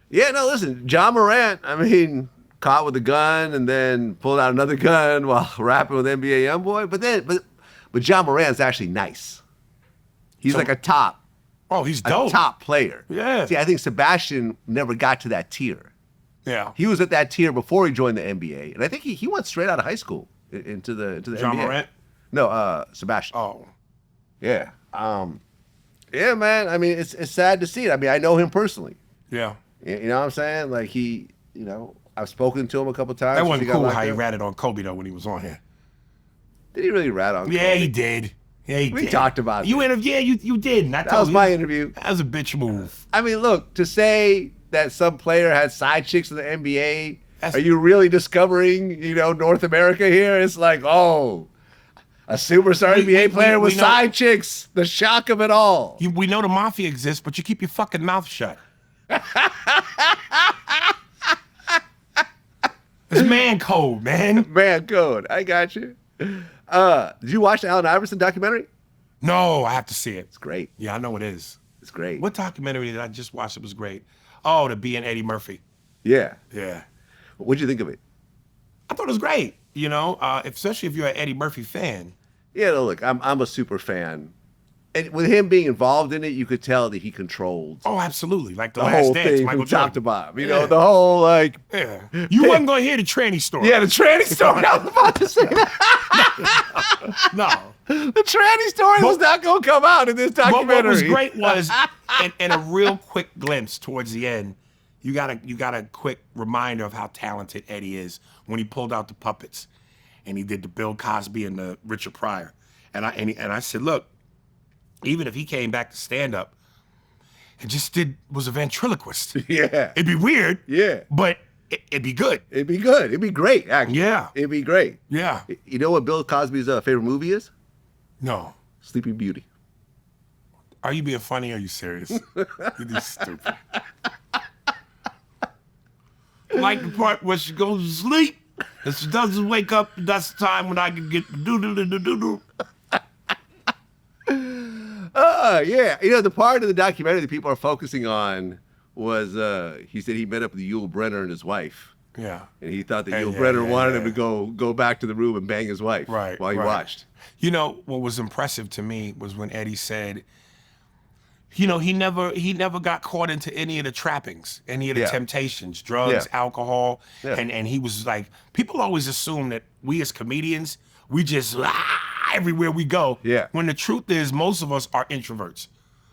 Yeah, no, listen, John Morant, I mean, caught with a gun and then pulled out another gun while rapping with NBA YoungBoy. But John Morant's actually nice. He's like a top player. Yeah. See, I think Sebastian never got to that tier. Yeah. He was at that tier before he joined the NBA, and I think he went straight out of high school into the John NBA. Morant? No, Sebastian. Oh. Yeah. Yeah, man. I mean, it's sad to see it. I mean, I know him personally. Yeah. You know what I'm saying? Like you know, I've spoken to him a couple times. That since wasn't he got cool locked how he up. ratted on Kobe though when he was on here. Did he really rat on? Yeah, Kobe? he did. Yeah, he We did. talked about it. You did. And I That told was you, my interview. That was a bitch move. I mean, look, to say that some player had side chicks in the NBA, That's- are you really discovering, you know, North America here? It's like, oh, a superstar NBA player with we know- side chicks. The shock of it all. We know the mafia exists, but you keep your fucking mouth shut. It's man code, man. Man code. I got you. Did you watch the Allen Iverson documentary? No, I have to see it. It's great. Yeah, I know it is. It's great. What documentary did I just watch that was great? Oh, the B and Eddie Murphy. Yeah. Yeah. What'd you think of it? I thought it was great, you know, especially if you're an Eddie Murphy fan. Yeah, no, look, I'm a super fan. And with him being involved in it, you could tell that he controlled Oh, absolutely. Like the the last whole dance, thing Michael from top Jordan. to bottom. You Yeah. know, the whole, like... Yeah. You wasn't going to hear the tranny story. Yeah, the tranny story. I was about to say that. No. The tranny story was not going to come out in this But documentary. what was great was, in a real quick glimpse towards the end, you got a quick reminder of how talented Eddie is when he pulled out the puppets and he did the Bill Cosby and the Richard Pryor. And I said, look, even if he came back to stand up, and just was a ventriloquist. Yeah. It'd be weird. Yeah. But it'd be good. It'd be good. It'd be great, actually. Yeah. It'd be great. Yeah. You know what Bill Cosby's favorite movie is? No. Sleeping Beauty. Are you being funny or are you serious? You're just stupid. Like the part where she goes to sleep and she doesn't wake up, that's the time when I can get the doo-doo-doo-doo-doo. Yeah. You know, the part of the documentary that people are focusing on was he said he met up with Yul Brynner and his wife. Yeah. And he thought that Yeah, Yul yeah, Brynner yeah, wanted yeah. him to go back to the room and bang his wife while he watched. You know, what was impressive to me was when Eddie said, you know, he never got caught into any of the trappings, any of the Yeah. temptations, drugs, alcohol. Yeah. And he was like, people always assume that we as comedians, we just everywhere we go. Yeah. When the truth is, most of us are introverts.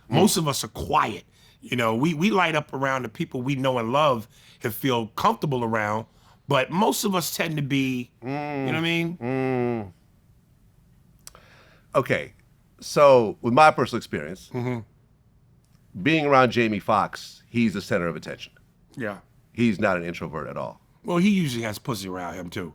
Most of us are quiet. You know, we light up around the people we know and love and feel comfortable around, but most of us tend to be, you know what I mean? Okay. So, with my personal experience, being around Jamie Foxx, he's the center of attention. Yeah. He's not an introvert at all. Well, he usually has pussy around him too.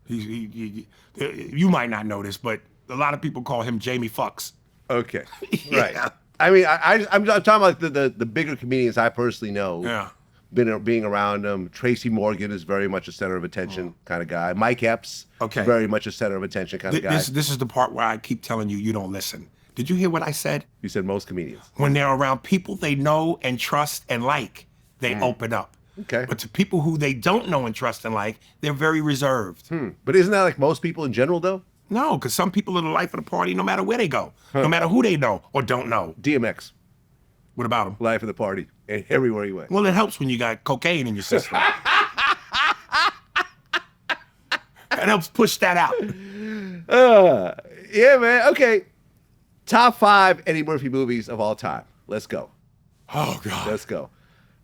You might not know this, but a lot of people call him Jamie Foxx. Okay. Yeah. Right. I mean, I'm talking about the bigger comedians I personally know. Yeah. Being around them. Tracy Morgan is very much a center of attention kind of guy. Mike Epps, Okay. very much a center of attention kind of guy. This is the part where I keep telling you don't listen. Did you hear what I said? You said most comedians. When they're around people they know and trust and like, they open up. Okay. But to people who they don't know and trust and like, they're very reserved. But isn't that like most people in general, though? No, because some people are the life of the party no matter where they go, no matter who they know or don't know. DMX, What about them? life of the party, and everywhere he went. Well, it helps when you got cocaine in your system. That helps push that out. Yeah, man. Okay. Top 5 Eddie Murphy movies of all time. Let's go. Oh, God. Let's go.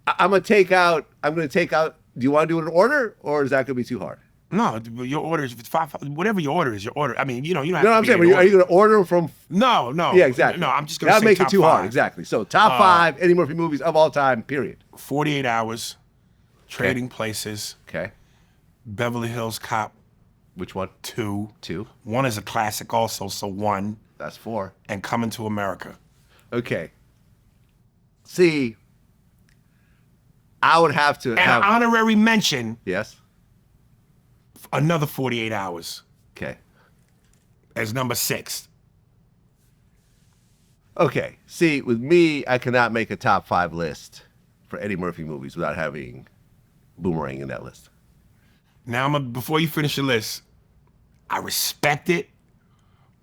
I'm gonna take out. Do you want to do it in order, or is that gonna be too hard? No, your order is five, whatever your order is, your order. I mean, you don't have No, to I'm be saying, in are you gonna order from? No. Yeah, exactly. No, I'm just going to That'll say make top it too 5. hard. Exactly. So top 5 Eddie Murphy movies of all time. Period. 48 Hours, Trading Places, Okay. Beverly Hills Cop Which one? 2. 2. 1 is a classic also, so 1. That's 4. And Coming to America. Okay. See, I would have to And have. an honorary mention, Yes. another 48 Hours Okay. as number 6. Okay. See, with me, I cannot make a top 5 list for Eddie Murphy movies without having Boomerang in that list. Now, before you finish your list, I respect it,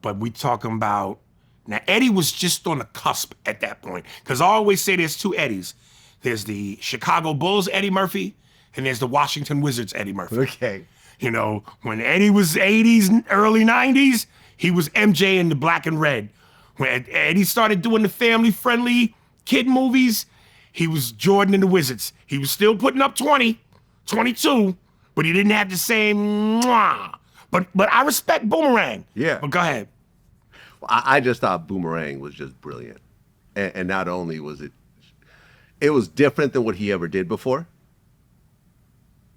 but we talking about, now Eddie was just on the cusp at that point, because I always say there's 2 Eddies. There's the Chicago Bulls Eddie Murphy, and there's the Washington Wizards Eddie Murphy. Okay. You know, when Eddie was 80s, early 90s, he was MJ in the black and red. When Eddie started doing the family-friendly kid movies, he was Jordan in the Wizards. He was still putting up 20, 22, but he didn't have the same mwah. But I respect Boomerang. Yeah. But go ahead. I just thought Boomerang was just brilliant. And not only was it was different than what he ever did before.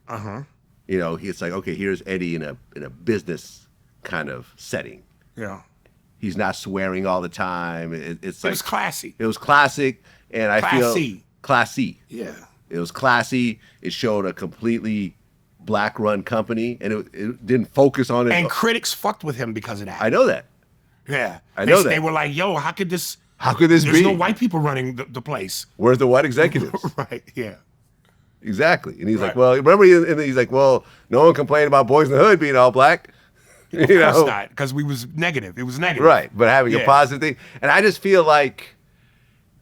Uh-huh. You know, it's like, okay, here's Eddie in a business kind of setting. Yeah. He's not swearing all the time. It's It like was classy. It was classic, and I feel classy. Yeah. It was classy. It showed a completely black-run company, and it didn't focus on it. And critics fucked with him because of that. I know that. Yeah. I know They that. were like, yo, how could this There's There's be? no white people running the place. Where's the white executives? Right, yeah. Exactly. And he's like, Right. well, remember, and he's like, well, no one complained about Boys in the Hood being all black. Of course not, because we was negative. It was negative. Right, but having a Yeah. positive thing. And I just feel like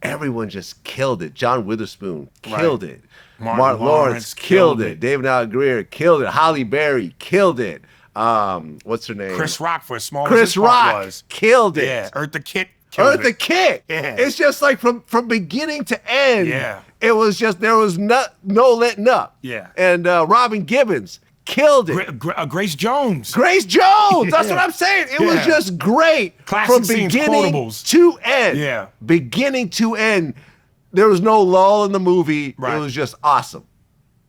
everyone just killed it. John Witherspoon killed it. Martin Lawrence killed it. David Allen Greer killed it. Holly Berry killed it. What's her name? Chris Rock, for as small as Chris his part Rock was. killed it. Yeah, Eartha Kitt killed Eartha Kitt. Yeah. It's just like from beginning to end. Yeah. It was just, there was no letting up. Yeah. And Robin Gibbons killed it. Grace Jones. Grace Jones. That's Yeah. what I'm saying. It was Yeah. just great Classic from scenes, beginning quotables. to end. Yeah. Beginning to end. There was no lull in the movie. Right. It was just awesome.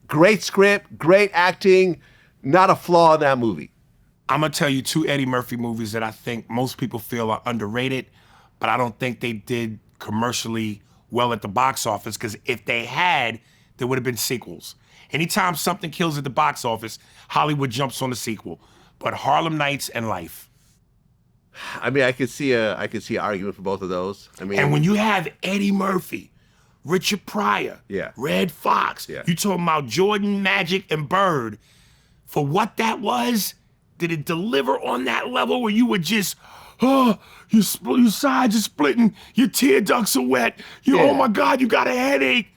Great script, great acting, not a flaw in that movie. I'm gonna tell you 2 Eddie Murphy movies that I think most people feel are underrated, but I don't think they did commercially well at the box office, because if they had, there would have been sequels. Anytime something kills at the box office, Hollywood jumps on the sequel. But Harlem Nights and Life. I mean, I could see an argument for both of those. I mean, And when you have Eddie Murphy, Richard Pryor, Yeah. Red Fox, Yeah. you talking about Jordan, Magic, and Bird, for what that was, did it deliver on that level where you were just, oh, your sides are splitting, your tear ducts are wet, Yeah. oh my God, you got a headache.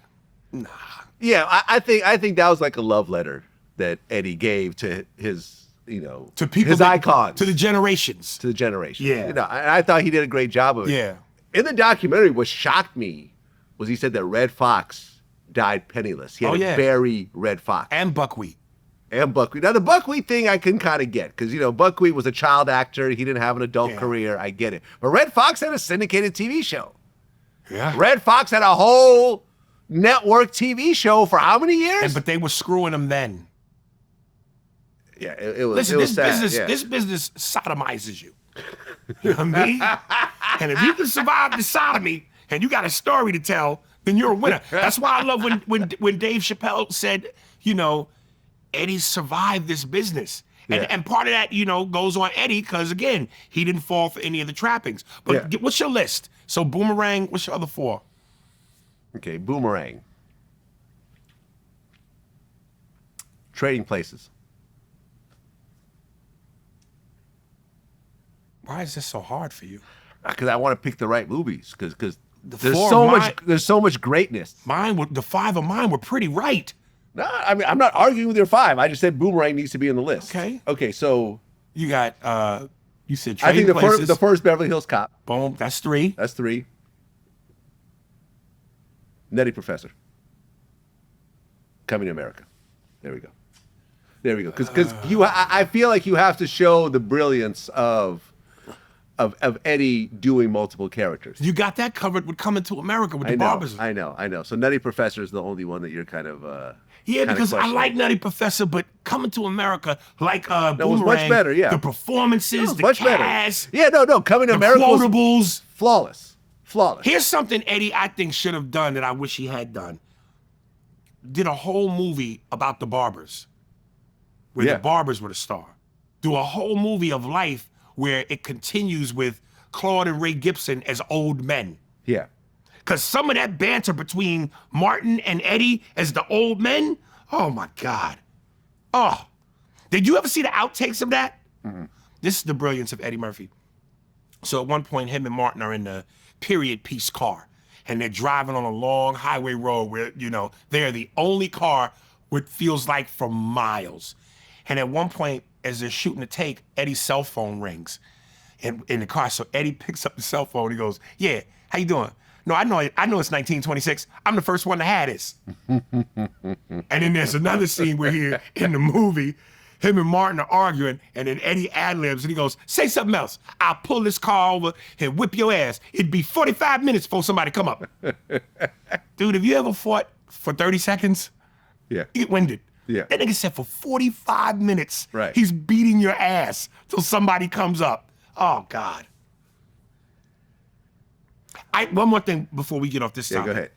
yeah, I think that was like a love letter that Eddie gave to his, To people, his icons, to the generations. to the generation. Yeah. and I thought he did a great job of it. Yeah. In the documentary, what shocked me was he said that Red Fox died penniless. He had Oh, to yeah. bury Red Fox And Buckwheat. and Buckwheat. Now the Buckwheat thing I can kind of get, because Buckwheat was a child actor. He didn't have an adult Yeah. career. I get it. But Red Fox had a syndicated TV show. Yeah. Red Fox had a whole network TV show for how many years? But they were screwing him then. Yeah, it was. Listen, it was sad. this business sodomizes you. You know what I mean? And if you can survive the sodomy and you got a story to tell, then you're a winner. That's why I love when Dave Chappelle said, Eddie survived this business. And part of that, goes on Eddie, because again, he didn't fall for any of the trappings. But Yeah. what's your list? So Boomerang, what's your other 4? Okay, Boomerang. Trading Places. Why is this so hard for you? Because I want to pick the right movies. Because there's four so of much. There's so much greatness. The 5 of mine were pretty right. No, I mean I'm not arguing with your 5. I just said Boomerang needs to be in the list. Okay. Okay, so You got, you said I think Trading Places. the first Beverly Hills Cop. Boom, that's 3. That's 3. Nutty Professor. Coming to America. There we go. There we go. Because I feel like you have to show the brilliance of Eddie doing multiple characters. You got that covered with Coming to America with the barbers. I know. So Nutty Professor is the only one that you're kind of Yeah, kinda because I questioning. like Nutty Professor, but Coming to America, like was Boomerang, much better, yeah. the performances, It was the much cast, better. Yeah, no. Coming to the America was quotables. flawless. Here's something Eddie, I think, should have done that I wish he had done. Did a whole movie about the barbers, where Yeah. the barbers were the star. Do a whole movie of life where it continues with Claude and Ray Gibson as old men. Yeah. Because some of that banter between Martin and Eddie as the old men, oh my God. Oh, did you ever see the outtakes of that? Mm-hmm. This is the brilliance of Eddie Murphy. So at one point, him and Martin are in the period piece car, and they're driving on a long highway road where, they're the only car what feels like for miles. And at one point, as they're shooting the take, Eddie's cell phone rings in the car. So Eddie picks up the cell phone. He goes, "Yeah, how you doing? No, I know it's 1926. I'm the first one to have this." And then there's another scene where here in the movie, him and Martin are arguing, and then Eddie ad-libs, and he goes, "Say something else. I'll pull this car over and whip your ass. It'd be 45 minutes before somebody come up." Dude, have you ever fought for 30 seconds? Yeah. You get winded. Yeah. That nigga said for 45 minutes, Right. he's beating your ass till somebody comes up. Oh, God. One more thing before we get off this Yeah, topic. go ahead.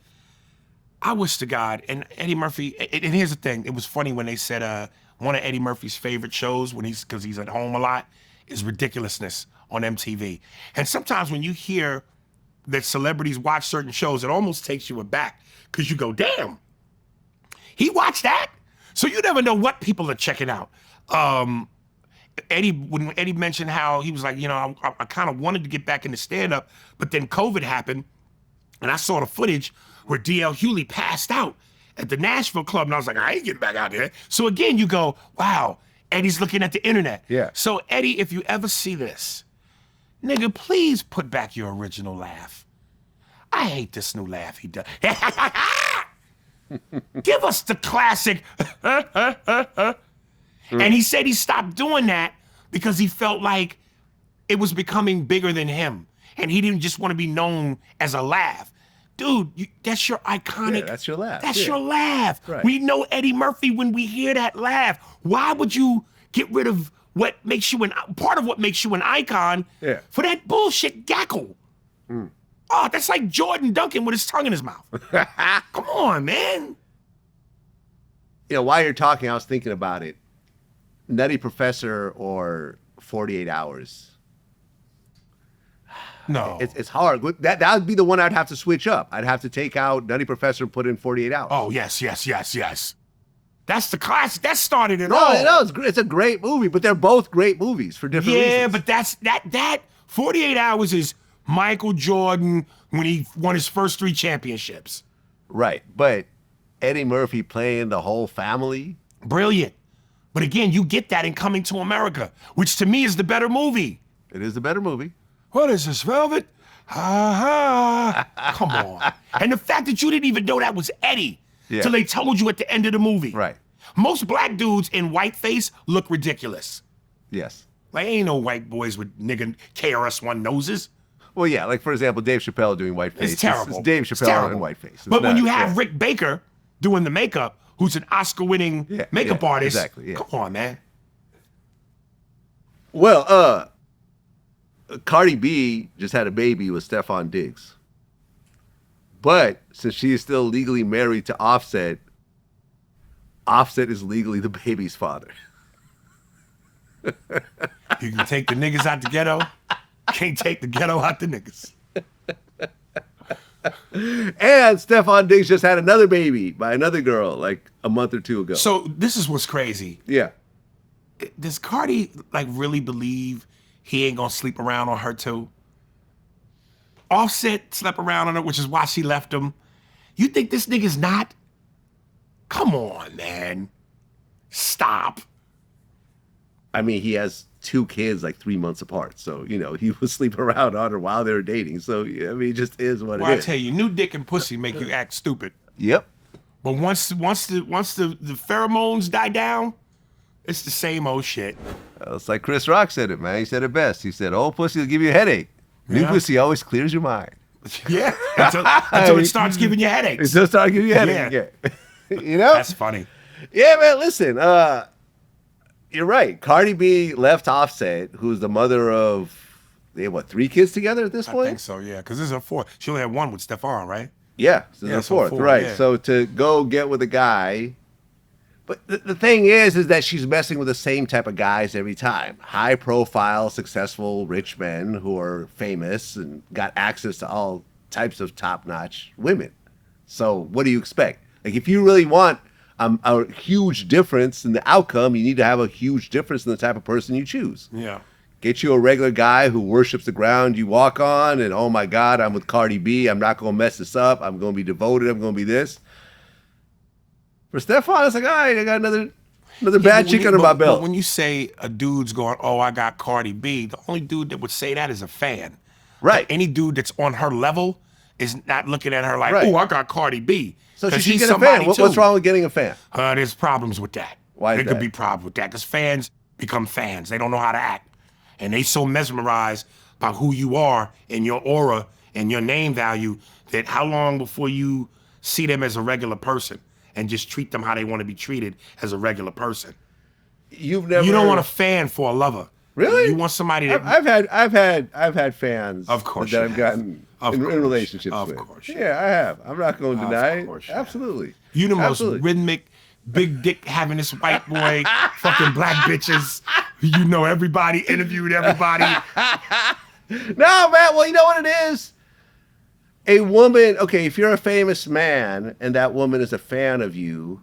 I wish to God, and Eddie Murphy, and here's the thing, it was funny when they said one of Eddie Murphy's favorite shows, because he's at home a lot, is Ridiculousness on MTV. And sometimes when you hear that celebrities watch certain shows, it almost takes you aback, because you go, damn, he watched that? So you never know what people are checking out. When Eddie mentioned how he was like, I kind of wanted to get back into stand-up, but then COVID happened, and I saw the footage where D.L. Hewley passed out at the Nashville club, and I was like, I ain't getting back out there. So again, you go, wow, Eddie's looking at the internet. Yeah. So Eddie, if you ever see this, nigga, please put back your original laugh. I hate this new laugh he does. Give us the classic. And he said he stopped doing that because he felt like it was becoming bigger than him. And he didn't just want to be known as a laugh. dude, that's your iconic. Yeah, that's your laugh. That's Yeah. your laugh. Right. We know Eddie Murphy when we hear that laugh. Why would you get rid of what makes you part of what makes you an icon Yeah. for that bullshit gackle? Oh, that's like Jordan Duncan with his tongue in his mouth. Come on, man. You know, while you're talking, I was thinking about it. Nutty Professor or 48 Hours. No. It's hard. That would be the one I'd have to switch up. I'd have to take out Nutty Professor and put in 48 Hours. Oh, yes. That's the classic. That started it No, all. no, it's a great movie, but they're both great movies for different reasons. Yeah, but that 48 Hours is Michael Jordan when he won his first 3 championships. Right, but Eddie Murphy playing the whole family. Brilliant. But again, you get that in Coming to America, which to me is the better movie. It is a better movie. What is this, Velvet? Ha ha. Come on. And the fact that you didn't even know that was Eddie till they told you at the end of the movie. Right. Most black dudes in whiteface look ridiculous. Yes. Like, ain't no white boys with nigga KRS-One noses. Well, yeah, like for example, Dave Chappelle doing whiteface. It's terrible. It's Dave It's Chappelle terrible. in whiteface. It's But when not- you have Rick Baker doing the makeup, who's an Oscar-winning makeup artist, exactly, yeah. come on, man. Well, Cardi B just had a baby with Stefan Diggs. But since she is still legally married to Offset, Offset is legally the baby's father. You can take the niggas out the ghetto, can't take the ghetto out the niggas. And Stefan Diggs just had another baby by another girl like a month or two ago. So this is what's crazy. Yeah. Does Cardi like really believe he ain't gonna sleep around on her too? Offset slept around on her, which is why she left him. You think this nigga's not? Come on, man. Stop. I mean, he has 2 kids like 3 months apart. So, you know, he was sleeping around on her while they were dating. So, I mean, it just is what Well, it I is. tell you, new dick and pussy make you act stupid. Yep. But once the pheromones die down, it's the same old shit. It's like Chris Rock said it, man. He said it best. He said, old pussy will give you a headache. New Yeah. pussy always clears your mind. Yeah, until it starts giving you headaches. It just started giving you a headache again. You know? That's funny. Yeah, man, listen. You're right. Cardi B left Offset, who's the mother of, they have, what, 3 kids together at this I point? think so, yeah. Because this is her 4th. She only had 1 with Stefan, right? Yeah, this is Yeah, the so 4th, 4, right. yeah. So to go get with a guy, but the thing is that she's messing with the same type of guys every time. High profile, successful, rich men who are famous and got access to all types of top-notch women. So what do you expect? Like, if you really want a huge difference in the outcome, you need to have a huge difference in the type of person you choose. Yeah. Get you a regular guy who worships the ground you walk on, and oh my God, I'm with Cardi B. I'm not going to mess this up. I'm going to be devoted. I'm going to be this. For Stefan, it's like, all right, I got another bad chick under my belt. But when you say a dude's going, oh, I got Cardi B, the only dude that would say that is a fan. Right. Any dude that's on her level is not looking at her like, Right. oh, I got Cardi B. So she 'Cause should he's get a somebody fan. too. What's wrong with getting a fan? There's problems with that. Why is there could that? be problems with that because fans become fans. They don't know how to act. And they so mesmerized by who you are and your aura and your name value that how long before you see them as a regular person and just treat them how they want to be treated as a regular person? You've never. You don't want a fan for a lover. Really? You want somebody that I've had fans. Of course that you I've have. gotten Of in course. relationships Of with. course you Yeah, I have. I'm not going to deny Of it. course you have. Absolutely. You the most Absolutely. rhythmic, big dick having this white boy, fucking black bitches. You know everybody, interviewed everybody. No, man. Well, you know what it is? A woman, okay, if you're a famous man and that woman is a fan of you,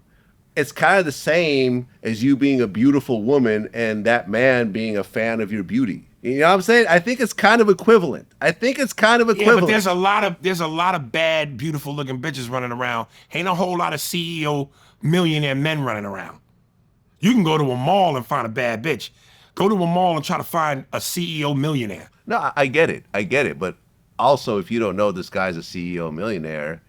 it's kind of the same as you being a beautiful woman and that man being a fan of your beauty. You know what I'm saying? I think it's kind of equivalent. Yeah, Equivalent. but there's a lot of bad, beautiful looking bitches running around. Ain't a whole lot of CEO millionaire men running around. You can go to a mall and find a bad bitch. Go to a mall and try to find a CEO millionaire. No, I get it. But also, if you don't know this guy's a CEO millionaire,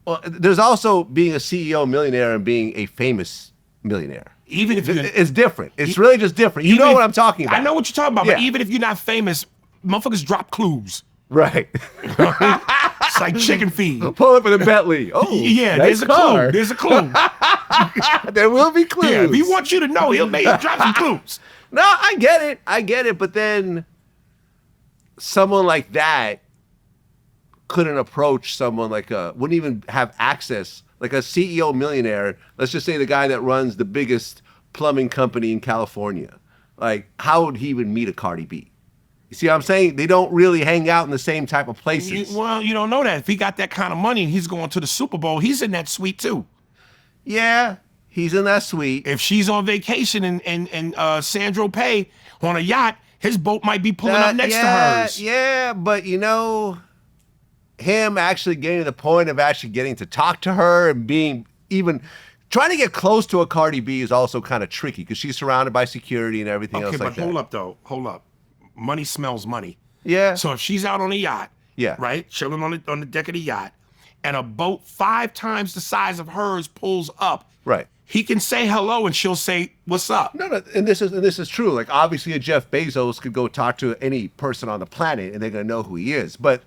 well, there's also being a CEO millionaire and being a famous millionaire. Even if you're It's different. It's really just different. You know what I'm talking about. I know what you're talking about, but Yeah. even if you're not famous, motherfuckers drop clues. Right. It's like chicken feed. Pull up in a Bentley. Oh, Yeah, nice there's a car. clue. There's a clue. There will be clues. Yeah, if he wants you to know, he'll drop some clues. No, I get it. But then someone like that couldn't approach someone wouldn't even have access, like a CEO millionaire. Let's just say the guy that runs the biggest plumbing company in California. Like, how would he even meet a Cardi B? You see what I'm saying? They don't really hang out in the same type of places. Well, you don't know that. If he got that kind of money and he's going to the Super Bowl, he's in that suite too. Yeah, he's in that suite. If she's on vacation and Sandro Pay on a yacht, his boat might be pulling up next to hers. Yeah, but him actually getting to the point of actually getting to talk to her and being even trying to get close to a Cardi B is also kind of tricky because she's surrounded by security and everything else like that. Okay, but hold up. Money smells money. Yeah. So if she's out on a yacht, yeah, right, chilling on the deck of the yacht, and a boat 5 times the size of hers pulls up, right, he can say hello and she'll say, "What's up?" No, and this is true. Like, obviously, a Jeff Bezos could go talk to any person on the planet and they're gonna know who he is. But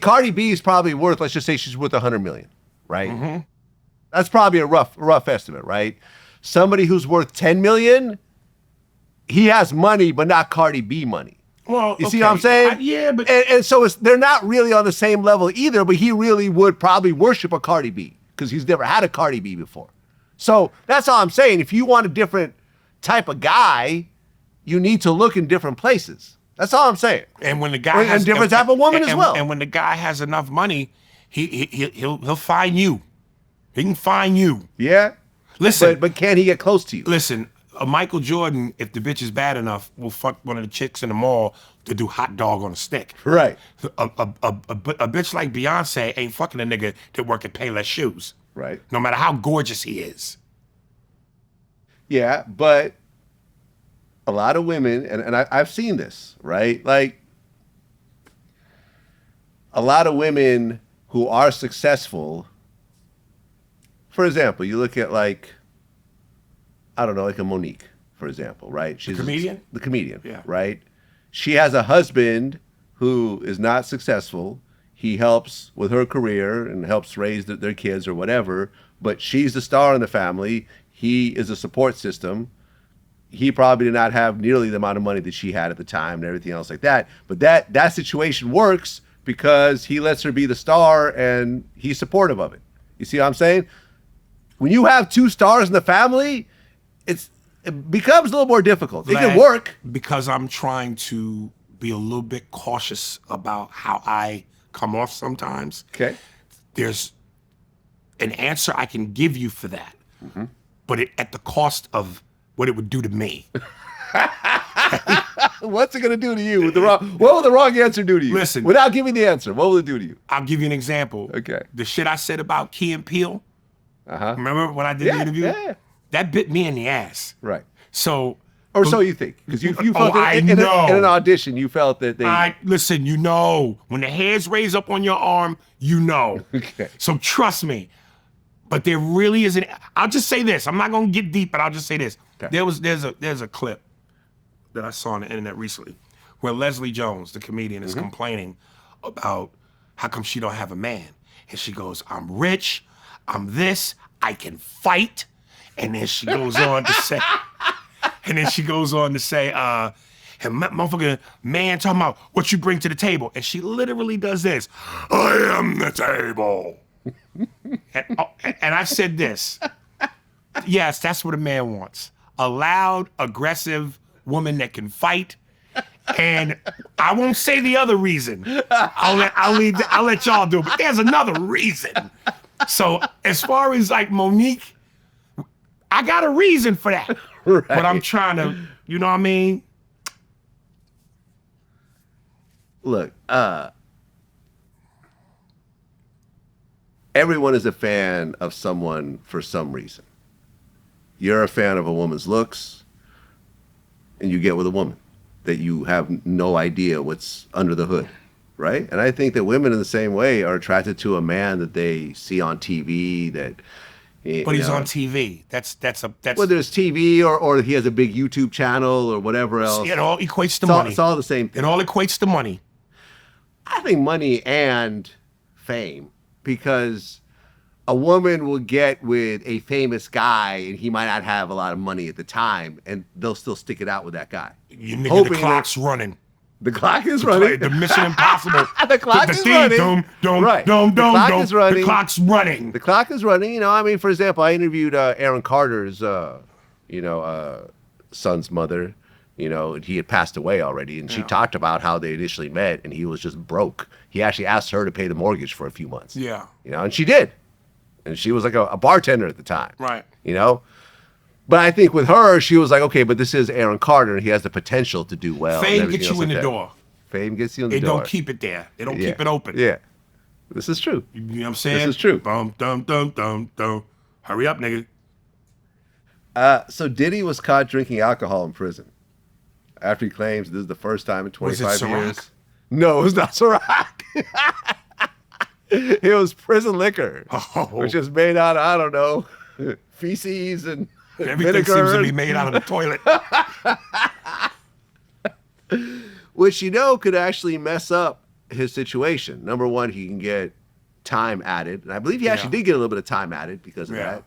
Cardi B is probably worth, let's just say she's worth $100 million, right? Mm-hmm. That's probably a rough estimate, right? Somebody who's worth $10 million, he has money, but not Cardi B money. Well, you see what I'm saying? Yeah, but and so they're not really on the same level either. But he really would probably worship a Cardi B because he's never had a Cardi B before. So that's all I'm saying. If you want a different type of guy, you need to look in different places. That's all I'm saying. And when the guy has a different type of woman as well. And when the guy has enough money, he'll find you. He can find you. Yeah. Listen, but can he get close to you? Listen, a Michael Jordan, if the bitch is bad enough, will fuck one of the chicks in the mall to do hot dog on a stick. Right. A bitch like Beyonce ain't fucking a nigga that work at Payless Shoes. Right. No matter how gorgeous he is. Yeah, but a lot of women, and I've seen this, right? Like, a lot of women who are successful, for example, you look at like a Monique, for example, right? She's the comedian? The comedian, yeah. Right? She has a husband who is not successful. He helps with her career and helps raise their kids or whatever, but she's the star in the family. He is a support system. He probably did not have nearly the amount of money that she had at the time and everything else like that. But that situation works because he lets her be the star and he's supportive of it. You see what I'm saying? When you have 2 stars in the family, it becomes a little more difficult. It can work. Because I'm trying to be a little bit cautious about how I come off sometimes. Okay. There's an answer I can give you for that, but at the cost of what it would do to me. What's it gonna do to you? What will the wrong answer do to you? Listen. Without giving the answer, what will it do to you? I'll give you an example. Okay. The shit I said about Key and Peele. Uh-huh. Remember when I did the interview? Yeah. That bit me in the ass. Right. So. Or so you think, because you felt in an audition, you felt that they. Listen, when the hairs raise up on your arm, Okay. So trust me. But there really isn't. I'll just say this. I'm not gonna get deep, but I'll just say this. Okay. There's a clip that I saw on the internet recently where Leslie Jones, the comedian, is complaining about how come she don't have a man, and she goes, "I'm rich, I'm this, I can fight," and then she goes on to say. And then she goes on to say, and motherfucking man talking about what you bring to the table. And she literally does this. I am the table. and I said this. Yes, that's what a man wants. A loud, aggressive woman that can fight. And I won't say the other reason. I'll let y'all do it. But there's another reason. So as far as like Monique, I got a reason for that. Right. But I'm trying to, you know what I mean? Look, everyone is a fan of someone for some reason. You're a fan of a woman's looks, and you get with a woman that you have no idea what's under the hood, right? And I think that women in the same way are attracted to a man that they see on TV that... But he's on TV. That's. Whether it's TV or he has a big YouTube channel or whatever else. It all equates to money. It's all the same thing. It all equates to money. I think money and fame because a woman will get with a famous guy and he might not have a lot of money at the time and they'll still stick it out with that guy. You nigga, Hoping the clock's running. The clock is running. The Mission Impossible. The clock is running. Right. The clock is running. The clock's running. The clock is running. You know, I mean, for example, I interviewed Aaron Carter's, son's mother. You know, he had passed away already, and she talked about how they initially met, and he was just broke. He actually asked her to pay the mortgage for a few months. Yeah. You know, and she did. And she was like a bartender at the time. Right. You know? But I think with her, she was like, okay, but this is Aaron Carter, and he has the potential to do well. Fame gets you in the door. Fame gets you in the door. They don't keep it there. They don't keep it open. Yeah. This is true. You know what I'm saying? This is true. Dum, dum, dum, dum, dum. Hurry up, nigga. So Diddy was caught drinking alcohol in prison after he claims this is the first time in 25 years. No, it was not Ciroc. It was prison liquor, which is made out of, I don't know, feces and everything vinegar. seems to be made out of the toilet. Which, you know, could actually mess up his situation. Number one, he can get time added. And I believe he actually did get a little bit of time added because of that.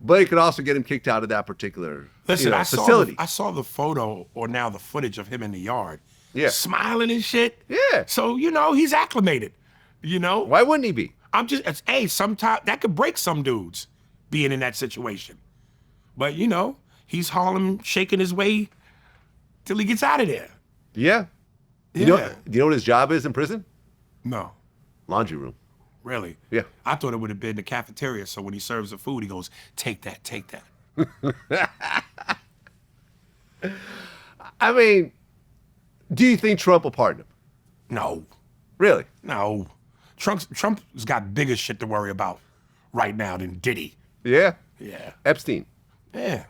But it could also get him kicked out of that particular facility. I saw the photo or now the footage of him in the yard. Yeah. Smiling and shit. Yeah. So, you know, he's acclimated. You know? Why wouldn't he be? Sometimes that could break some dudes being in that situation. But, you know, he's Harlem shaking his way till he gets out of there. Yeah. Do you know what his job is in prison? No. Laundry room. Really? Yeah. I thought it would have been the cafeteria. So when he serves the food, he goes, take that, take that. I mean, do you think Trump will pardon him? No. Really? No. Trump's got bigger shit to worry about right now than Diddy. Yeah? Yeah. Epstein. Yeah.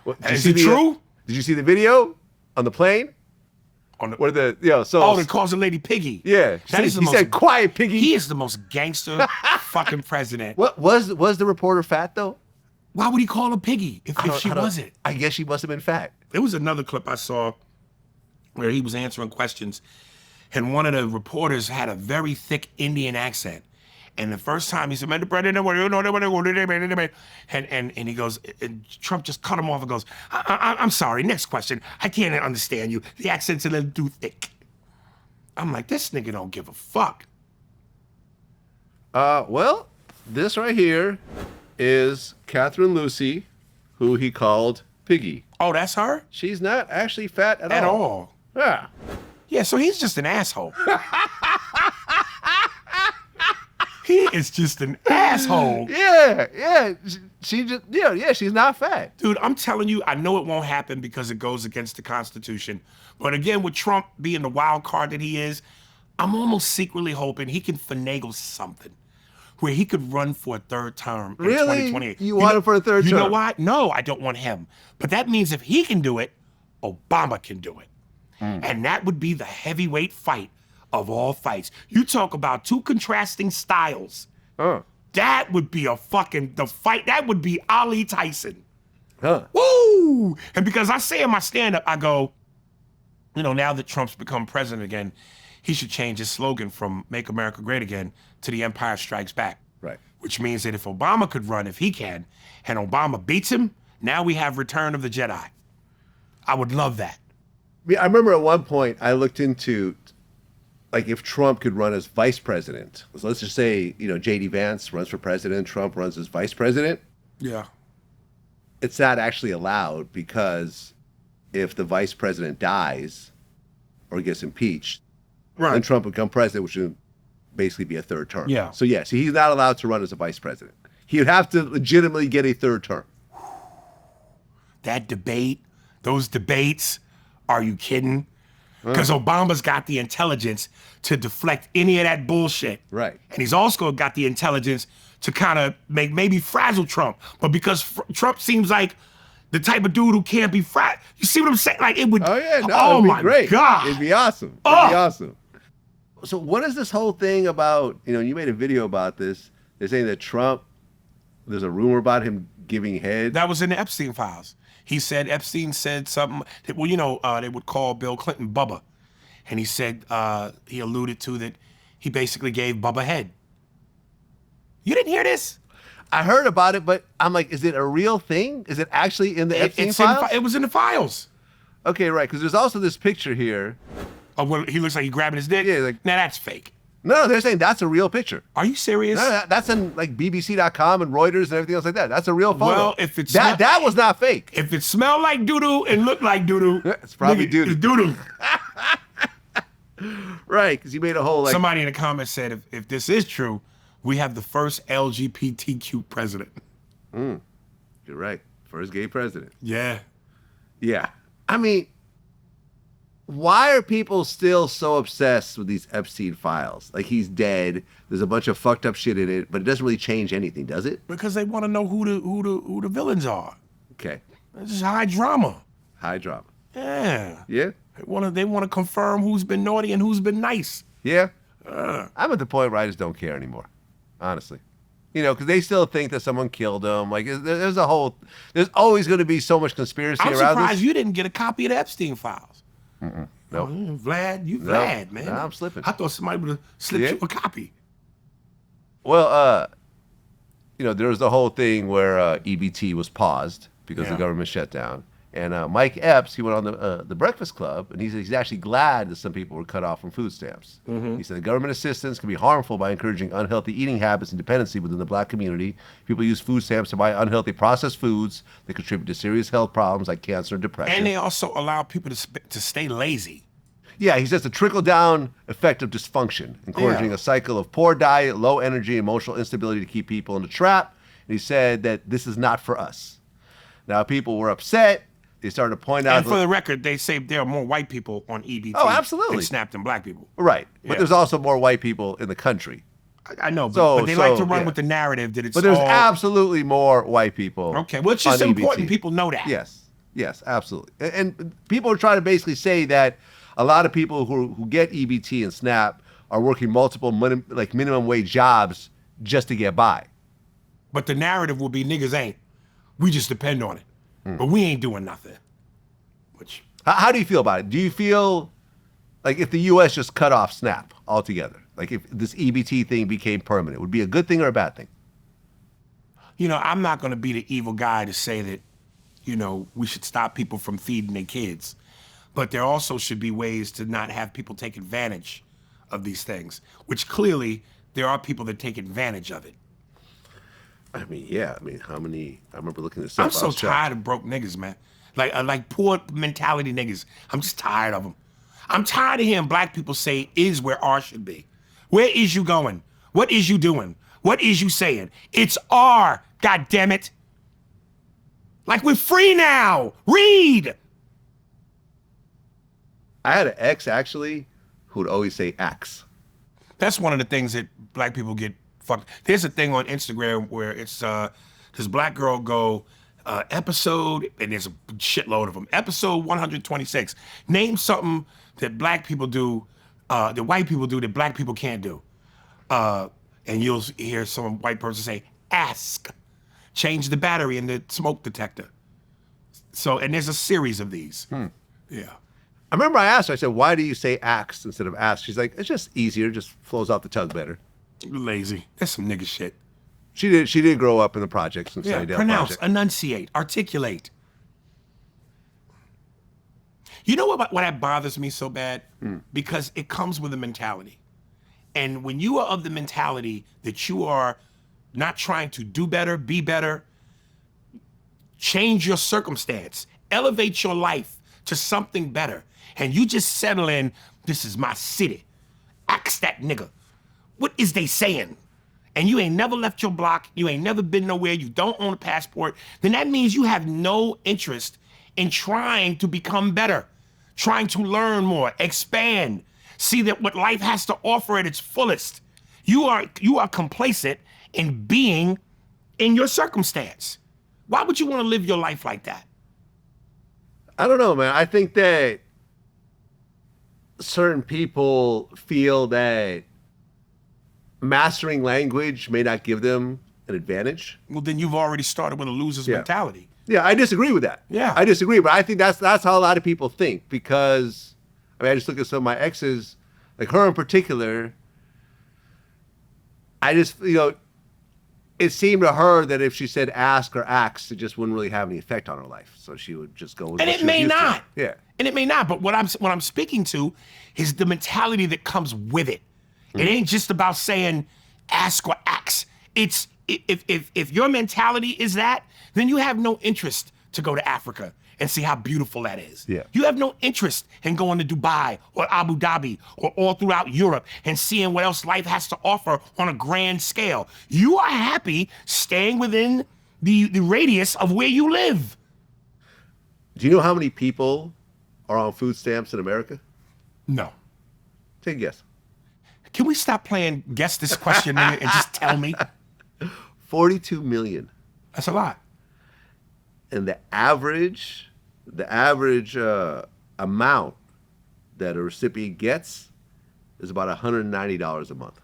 Well, is it true? Did you see the video on the plane? Where that calls the lady Piggy. Yeah. He said, quiet, Piggy. He is the most gangster fucking president. What was the reporter fat, though? Why would he call her Piggy if she wasn't? I guess she must have been fat. There was another clip I saw where he was answering questions, and one of the reporters had a very thick Indian accent. And the first time he said, and he goes, and Trump just cut him off and goes, I'm sorry, next question. I can't understand you. The accent's a little too thick. I'm like, this nigga don't give a fuck. Well, this right here is Catherine Lucy, who he called Piggy. Oh, that's her? She's not actually fat at all. Yeah. Yeah, so he's just an asshole. He is just an asshole. Yeah. She's not fat. Dude, I'm telling you, I know it won't happen because it goes against the Constitution. But again, with Trump being the wild card that he is, I'm almost secretly hoping he can finagle something where he could run for a third term in 2028. You want him for a third term? You know why? No, I don't want him. But that means if he can do it, Obama can do it. And that would be the heavyweight fight of all fights. You talk about two contrasting styles. That would be the fight. That would be Ali Tyson. Woo! And because I say in my stand-up, I go, you know, now that Trump's become president again, he should change his slogan from Make America Great Again to The Empire Strikes Back. Right. Which means that if Obama could run, if he can, and Obama beats him, now we have Return of the Jedi. I would love that. I remember at one point I looked into, like, if Trump could run as vice president. So let's just say, you know, J.D. Vance runs for president, Trump runs as vice president. Yeah. It's not actually allowed because if the vice president dies or gets impeached, then Trump would become president, which would basically be a third term. Yeah. So yes, he's not allowed to run as a vice president. He would have to legitimately get a third term. That debate, those debates, are you kidding? Because Obama's got the intelligence to deflect any of that bullshit. Right. And he's also got the intelligence to kind of maybe frazzle Trump. But because Trump seems like the type of dude who can't be frazzled. You see what I'm saying? Like it would. Oh yeah, no, oh it'd be my great. God. It'd be awesome. It'd be awesome. So what is this whole thing about? You know, you made a video about this. They're saying that Trump, there's a rumor about him giving head. That was in the Epstein files. He said Epstein said something. Well, you know, they would call Bill Clinton Bubba, and he said he alluded to that he basically gave Bubba head. You didn't hear this? I heard about it, but I'm like, is it a real thing? Is it actually in the Epstein files? It was in the files. Okay, right, because there's also this picture here. Oh, well, he looks like he's grabbing his dick? Yeah, like, now that's fake. No, they're saying that's a real picture. Are you serious? No, that's in like BBC.com and Reuters and everything else like that. That's a real photo. Well, if it's that was not fake. If it smelled like doo-doo and looked like doo-doo, it's probably doo-doo. It's doo-doo. Right, because you made a whole like. Somebody in the comments said, if this is true, we have the first LGBTQ president. You're right. First gay president. Yeah. Yeah. I mean, why are people still so obsessed with these Epstein files? Like, he's dead. There's a bunch of fucked up shit in it, but it doesn't really change anything, does it? Because they want to know who the villains are. Okay. This is high drama. High drama. Yeah. Yeah. They want to confirm who's been naughty and who's been nice. Yeah. I'm at the point where I just don't care anymore, honestly. You know, because they still think that someone killed him. Like, there's always going to be so much conspiracy around this. I'm surprised you didn't get a copy of the Epstein files. No. Oh, Vlad, Vlad, man. No, I'm slipping. I thought somebody would have slipped you a copy. Well, you know, there was the whole thing where EBT was paused because the government shut down. And Mike Epps, he went on the Breakfast Club, and he said he's actually glad that some people were cut off from food stamps. He said the government assistance can be harmful by encouraging unhealthy eating habits and dependency within the black community. People use food stamps to buy unhealthy processed foods that contribute to serious health problems like cancer and depression. And they also allow people to stay lazy. Yeah, he says the trickle-down effect of dysfunction, encouraging a cycle of poor diet, low energy, emotional instability to keep people in the trap. And he said that this is not for us. Now, people were upset. They started to point out. And for the record, they say there are more white people on EBT. Oh, absolutely. Than SNAP than black people. Right. Yeah. But there's also more white people in the country. I know, but they like to run with the narrative that it's But there's absolutely more white people. Okay, well, it's just on important EBT. people know that. Yes, absolutely. And people are trying to basically say that a lot of people who get EBT and SNAP are working multiple minimum wage jobs just to get by. But the narrative will be niggas ain't. We just depend on it. But we ain't doing nothing. Which How do you feel about it? Do you feel like if the U.S. just cut off SNAP altogether, like if this EBT thing became permanent, would it be a good thing or a bad thing? You know, I'm not going to be the evil guy to say that, you know, we should stop people from feeding their kids. But there also should be ways to not have people take advantage of these things, which clearly there are people that take advantage of it. I mean, yeah. I mean, how many? I remember looking this up. I'm so tired of broke niggas, man. Like poor mentality niggas. I'm just tired of them. I'm tired of hearing black people say is where R should be. Where is you going? What is you doing? What is you saying? It's R, God damn it. Like we're free now. Read. I had an ex actually who would always say axe. That's one of the things that black people get fucked. There's a thing on Instagram where it's this black girl go episode, and there's a shitload of them. Episode 126. Name something that black people do, that white people do that black people can't do. And you'll hear some white person say, ask. Change the battery in the smoke detector. So, and there's a series of these. Yeah. I remember I asked her, I said, why do you say axe instead of ask? She's like, it's just easier, just flows off the tongue better. Lazy. That's some nigga shit. She did grow up in the projects in Sunnydale pronounce, Project. enunciate, articulate. You know what that bothers me so bad? Because it comes with a mentality. And when you are of the mentality that you are not trying to do better, be better, change your circumstance, elevate your life to something better, and you just settle in, this is my city. Ask that nigga. What is they saying? And you ain't never left your block, you ain't never been nowhere, you don't own a passport, then that means you have no interest in trying to become better, trying to learn more, expand, see that what life has to offer at its fullest. You are complacent in being in your circumstance. Why would you want to live your life like that? I don't know, man. I think that certain people feel that mastering language may not give them an advantage. Well, then you've already started with a loser's mentality. Yeah, I disagree with that. Yeah. I disagree, but I think that's how a lot of people think, because I mean, I just look at some of my exes, like her in particular. I just, it seemed to her that if she said ask or ax, it just wouldn't really have any effect on her life. So she would just go with And what it she was may used to. not. Yeah. And it may not. But what I'm speaking to is the mentality that comes with it. It ain't just about saying ask or ax. It's if your mentality is that, then you have no interest to go to Africa and see how beautiful that is. Yeah. You have no interest in going to Dubai or Abu Dhabi or all throughout Europe and seeing what else life has to offer on a grand scale. You are happy staying within the radius of where you live. Do you know how many people are on food stamps in America? No. Take a guess. Can we stop playing guess this question nigga, and just tell me? 42 million. That's a lot. And the average amount that a recipient gets is about $190 a month.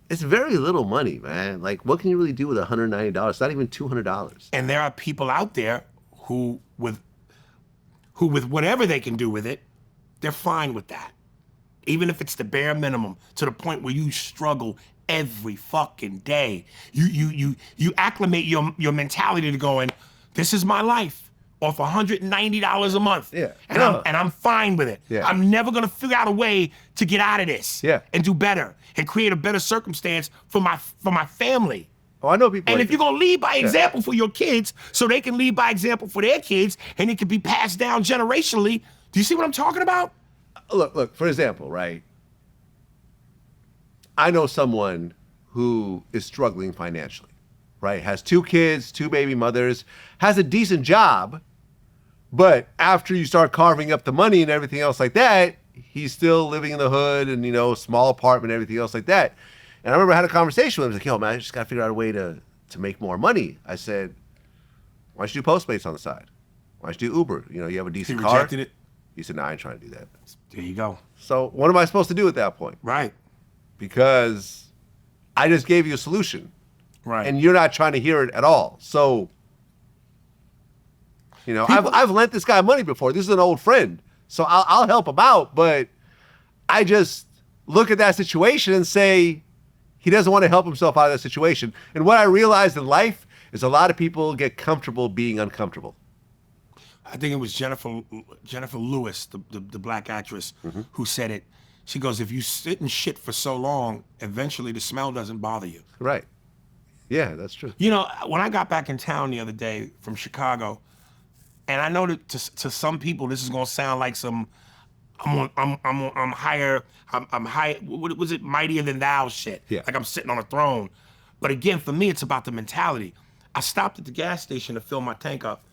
It's very little money, man. Like, what can you really do with $190? It's not even $200. And there are people out there who with whatever they can do with it, they're fine with that. Even if it's the bare minimum, to the point where you struggle every fucking day. You acclimate your mentality to going, this is my life, off $190 a month. Yeah. And I'm fine with it. Yeah. I'm never gonna figure out a way to get out of this. Yeah. And do better and create a better circumstance for my family. Oh, I know people. And like if you're gonna lead by example for your kids, so they can lead by example for their kids, and it can be passed down generationally, do you see what I'm talking about? Look, for example, right? I know someone who is struggling financially, right? Has 2 kids, 2 baby mothers, has a decent job, but after you start carving up the money and everything else like that, he's still living in the hood and, small apartment, everything else like that. And I remember I had a conversation with him. He's like, yo, man, I just got to figure out a way to make more money. I said, why don't you do Postmates on the side? Why don't you do Uber? You have a decent car. He rejected it. He said, no, I ain't trying to do that. There you go. So what am I supposed to do at that point? Right. Because I just gave you a solution. Right. And you're not trying to hear it at all. So, I've lent this guy money before. This is an old friend. So I'll help him out. But I just look at that situation and say, he doesn't want to help himself out of that situation. And what I realized in life is a lot of people get comfortable being uncomfortable. I think it was Jennifer Lewis, the black actress, who said it. She goes, if you sit in shit for so long, eventually the smell doesn't bother you. Right. Yeah, that's true. When I got back in town the other day from Chicago, and I know that to some people this is gonna sound like some I'm higher, I'm high. What was it, mightier than thou shit? Yeah. Like I'm sitting on a throne. But again, for me, it's about the mentality. I stopped at the gas station to fill my tank up,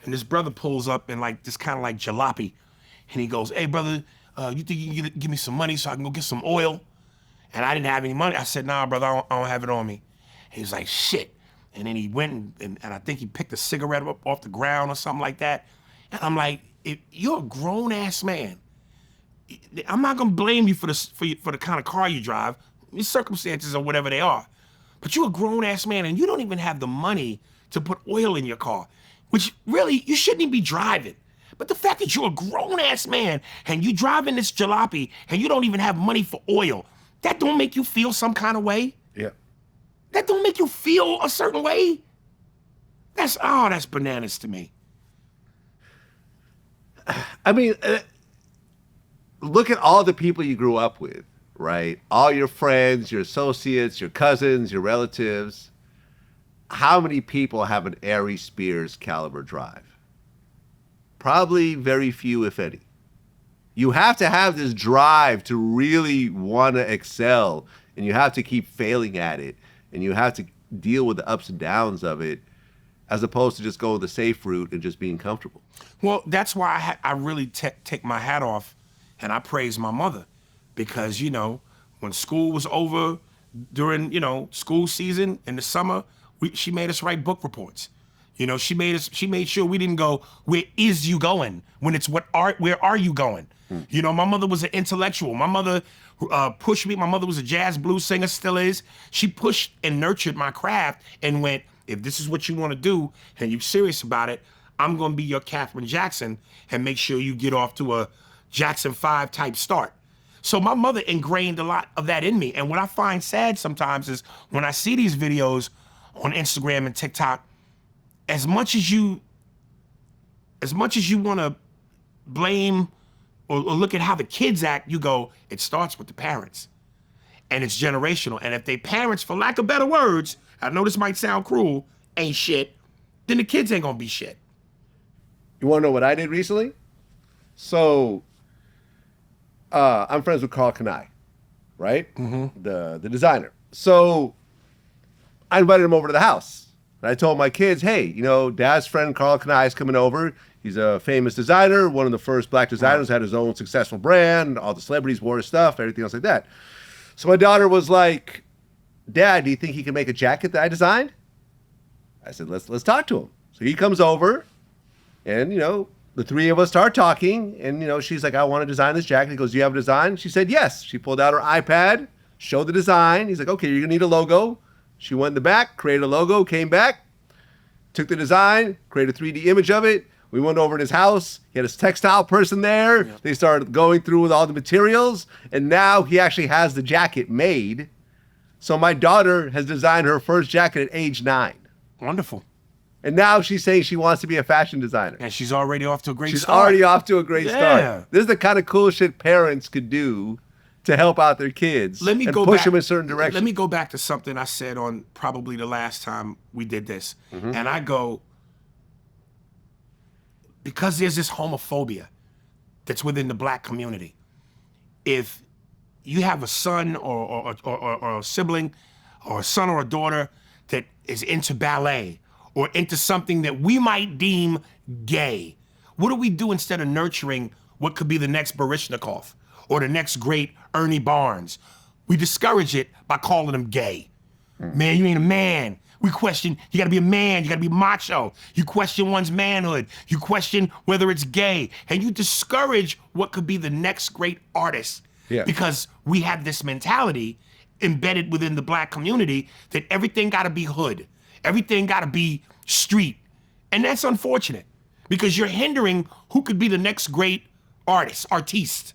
and this brother pulls up in like this kind of like jalopy, and he goes, "Hey, brother, you think you can give me some money so I can go get some oil?" And I didn't have any money. I said, "Nah, brother, I don't have it on me." He was like, "Shit." And then he went and I think he picked a cigarette up off the ground or something like that. And I'm like, if you're a grown ass man, I'm not gonna blame you for the kind of car you drive, your circumstances or whatever they are. But you're a grown ass man and you don't even have the money to put oil in your car, which really you shouldn't even be driving. But the fact that you're a grown ass man and you driving this jalopy and you don't even have money for oil, that don't make you feel some kind of way? Yeah. That don't make you feel a certain way? That's bananas to me. I mean, look at all the people you grew up with, right? All your friends, your associates, your cousins, your relatives. How many people have an Aries Spears caliber drive? Probably very few, if any. You have to have this drive to really want to excel, and you have to keep failing at it, and you have to deal with the ups and downs of it, as opposed to just going the safe route and just being comfortable. Well, that's why I really take my hat off and I praise my mother, because, when school was over during, school season in the summer, she made us write book reports. She made sure we didn't go, where is you going? When it's where are you going? My mother was an intellectual. My mother pushed me. My mother was a jazz blues singer, still is. She pushed and nurtured my craft and went, if this is what you want to do and you're serious about it, I'm going to be your Catherine Jackson and make sure you get off to a Jackson 5 type start. So my mother ingrained a lot of that in me. And what I find sad sometimes is when I see these videos on Instagram and TikTok, as much as you want to blame or look at how the kids act, you go, it starts with the parents. And it's generational. And if they parents, for lack of better words, I know this might sound cruel, ain't shit, then the kids ain't gonna be shit. You want to know what I did recently? So, I'm friends with Carl Kanai, right? Mm-hmm. The designer. So, I invited him over to the house. And I told my kids, hey, you know, Dad's friend Carl Kanai is coming over. He's a famous designer, one of the first black designers, had his own successful brand. All the celebrities wore his stuff, everything else like that. So my daughter was like, Dad, do you think he can make a jacket that I designed? I said, let's talk to him. So he comes over, and, you know, the three of us start talking, and, you know, she's like, I want to design this jacket. He goes, do you have a design? She said, yes. She pulled out her iPad, showed the design. He's like, okay, you're going to need a logo. She went in the back, created a logo, came back, took the design, created a 3D image of it. We went over to his house. He had his textile person there. Yeah. They started going through with all the materials, and now he actually has the jacket made. So my daughter has designed her first jacket at age 9. Wonderful. And now she's saying she wants to be a fashion designer. And she's already off to a great start. She's already off to a great start. This is the kind of cool shit parents could do to help out their kids and push them in a certain direction. Let me go back to something I said on probably the last time we did this. Mm-hmm. And I go, because there's this homophobia that's within the black community. If you have a son or a sibling or a son or a daughter that is into ballet or into something that we might deem gay, what do we do instead of nurturing what could be the next Baryshnikov or the next great Ernie Barnes? We discourage it by calling them gay. Man, you ain't a man. We question, you gotta be a man, you gotta be macho. You question one's manhood. You question whether it's gay. And you discourage what could be the next great artist. Yeah. Because we have this mentality embedded within the black community that everything gotta be hood. Everything gotta be street. And that's unfortunate because you're hindering who could be the next great artiste.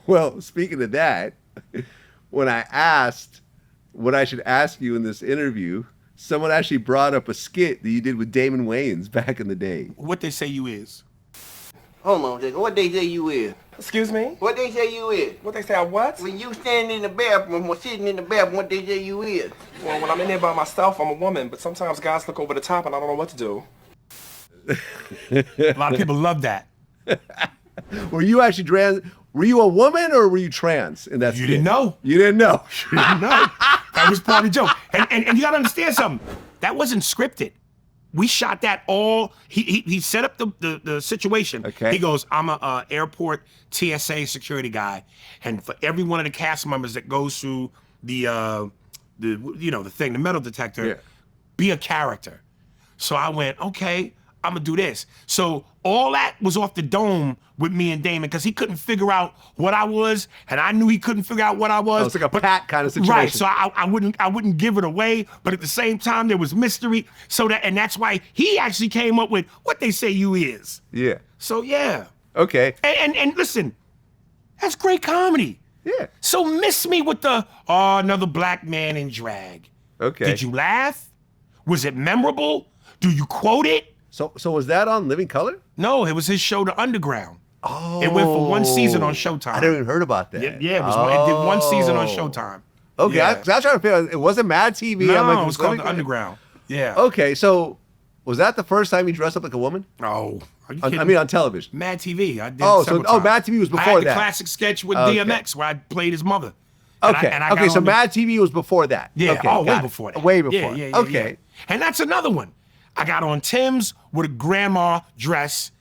Well, speaking of that, when I asked what I should ask you in this interview, someone actually brought up a skit that you did with Damon Wayans back in the day. What they say you is. Hold on a second. What they say you is? Excuse me? What they say you is? What they say I what? When you standing in the bathroom or sitting in the bathroom, what they say you is? Well, when I'm in there by myself, I'm a woman, but sometimes guys look over the top and I don't know what to do. A lot of people love that. Were you actually were you a woman or were you trans in that skit? You didn't know. You didn't know. You didn't know. That was part of the joke. And you gotta understand something. That wasn't scripted. We shot that all. He set up the situation. Okay. He goes, I'm a airport TSA security guy, and for every one of the cast members that goes through the thing, the metal detector, be a character. So I went, okay, I'm gonna do this. So all that was off the dome with me and Damon because he couldn't figure out what I was, and I knew he couldn't figure out what I was. Oh, it's like a Pat kind of situation. Right. So I wouldn't give it away, but at the same time there was mystery. And that's why he actually came up with what they say you is. Yeah. So yeah. Okay. And listen, that's great comedy. Yeah. So miss me with the another black man in drag. Okay. Did you laugh? Was it memorable? Do you quote it? So was that on Living Color? No, it was his show, The Underground. Oh. It went for one season on Showtime. I never even heard about that. Yeah, it did one season on Showtime. Okay, Yeah. I was trying to figure out, it wasn't Mad TV. No, it was called The Underground. Yeah. Okay, so was that the first time you dressed up like a woman? Oh, are you kidding? On television. Mad TV. I did so times. Mad TV was before I had that. the classic sketch with DMX where I played his mother. Okay, so Mad TV was before that. Yeah, okay, way before that. Way before. Yeah, okay. Yeah. And that's another one. I got on Tim's with a grandma dress,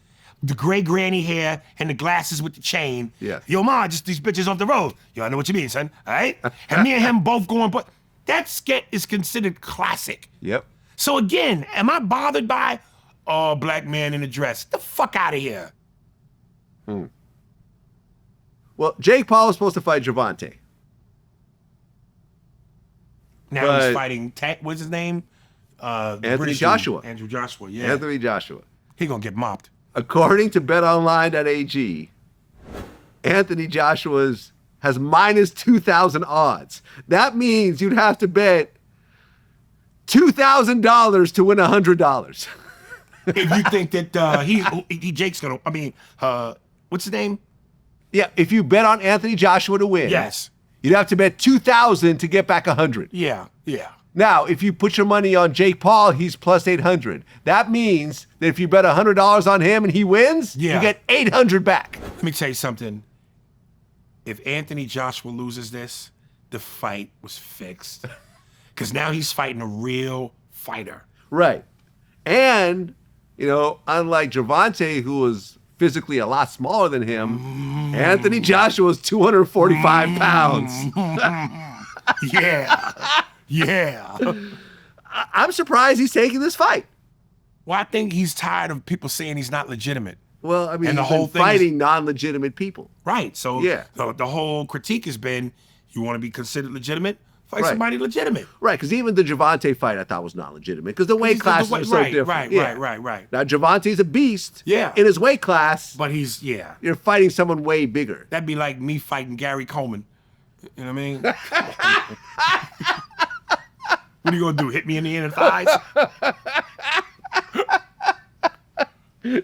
the gray granny hair, and the glasses with the chain. Yeah. Yo, ma, just these bitches off the road. Yo, I know what you mean, son. All right? And me and him both going, but that skit is considered classic. Yep. So again, am I bothered by, black man in a dress? Get the fuck out of here. Well, Jake Paul was supposed to fight Gervonta. Now he's fighting, what's his name? Anthony Joshua. Andrew Joshua, yeah. Anthony Joshua. He gonna get mopped. According to betonline.ag, Anthony Joshua's has minus 2,000 odds. That means you'd have to bet $2,000 to win $100. If you think that Jake's gonna, I mean, what's his name? Yeah, if you bet on Anthony Joshua to win, Yes. you'd have to bet 2,000 to get back 100. Yeah. Now, if you put your money on Jake Paul, he's plus 800. That means that if you bet $100 on him and he wins, Yeah. you get 800 back. Let me tell you something. If Anthony Joshua loses this, the fight was fixed. Because now he's fighting a real fighter. Right. And, unlike Gervonta, who was physically a lot smaller than him, Anthony Joshua was 245 pounds. Yeah. I'm surprised he's taking this fight. Well, I think he's tired of people saying he's not legitimate. Well, I mean, And the he's whole been thing is- fighting non-legitimate people. Right. So Yeah. the whole critique has been, you want to be considered legitimate? Fight Right. somebody legitimate. Right, because even the Gervonta fight I thought was not legitimate because the weight classes are so different. Right. Now, Gervonta's a beast Yeah. in his weight class. But You're fighting someone way bigger. that'd be like me fighting Gary Coleman. You know what I mean? What are you going to do? Hit me in the inner thighs?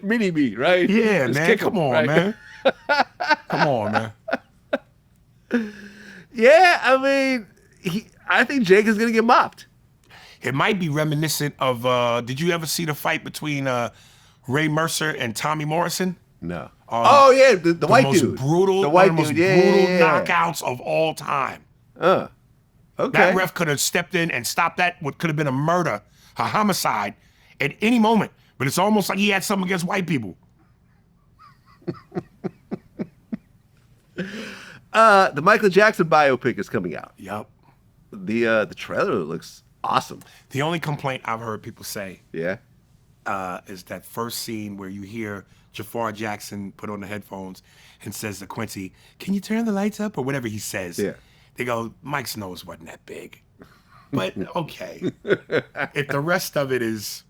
Mini-me, right? Yeah, Just man. kick Come him, on, right? man. Come on, man. Yeah, I mean, I think Jake is going to get mopped. It might be reminiscent of, did you ever see the fight between Ray Mercer and Tommy Morrison? No. Oh, yeah, the white most dude. Brutal, The white one of the most dude, brutal yeah. knockouts of all time. Okay. That ref could have stepped in and stopped that, what could have been a murder, a homicide at any moment. But it's almost like he had something against white people. The Michael Jackson biopic is coming out. Yep. The trailer looks awesome. The only complaint I've heard people say Yeah. is that first scene where you hear Jafar Jackson put on the headphones and says to Quincy, "Can you turn the lights up?" or whatever he says. Yeah. They go, "Mike's nose wasn't that big." But okay. If the rest of it is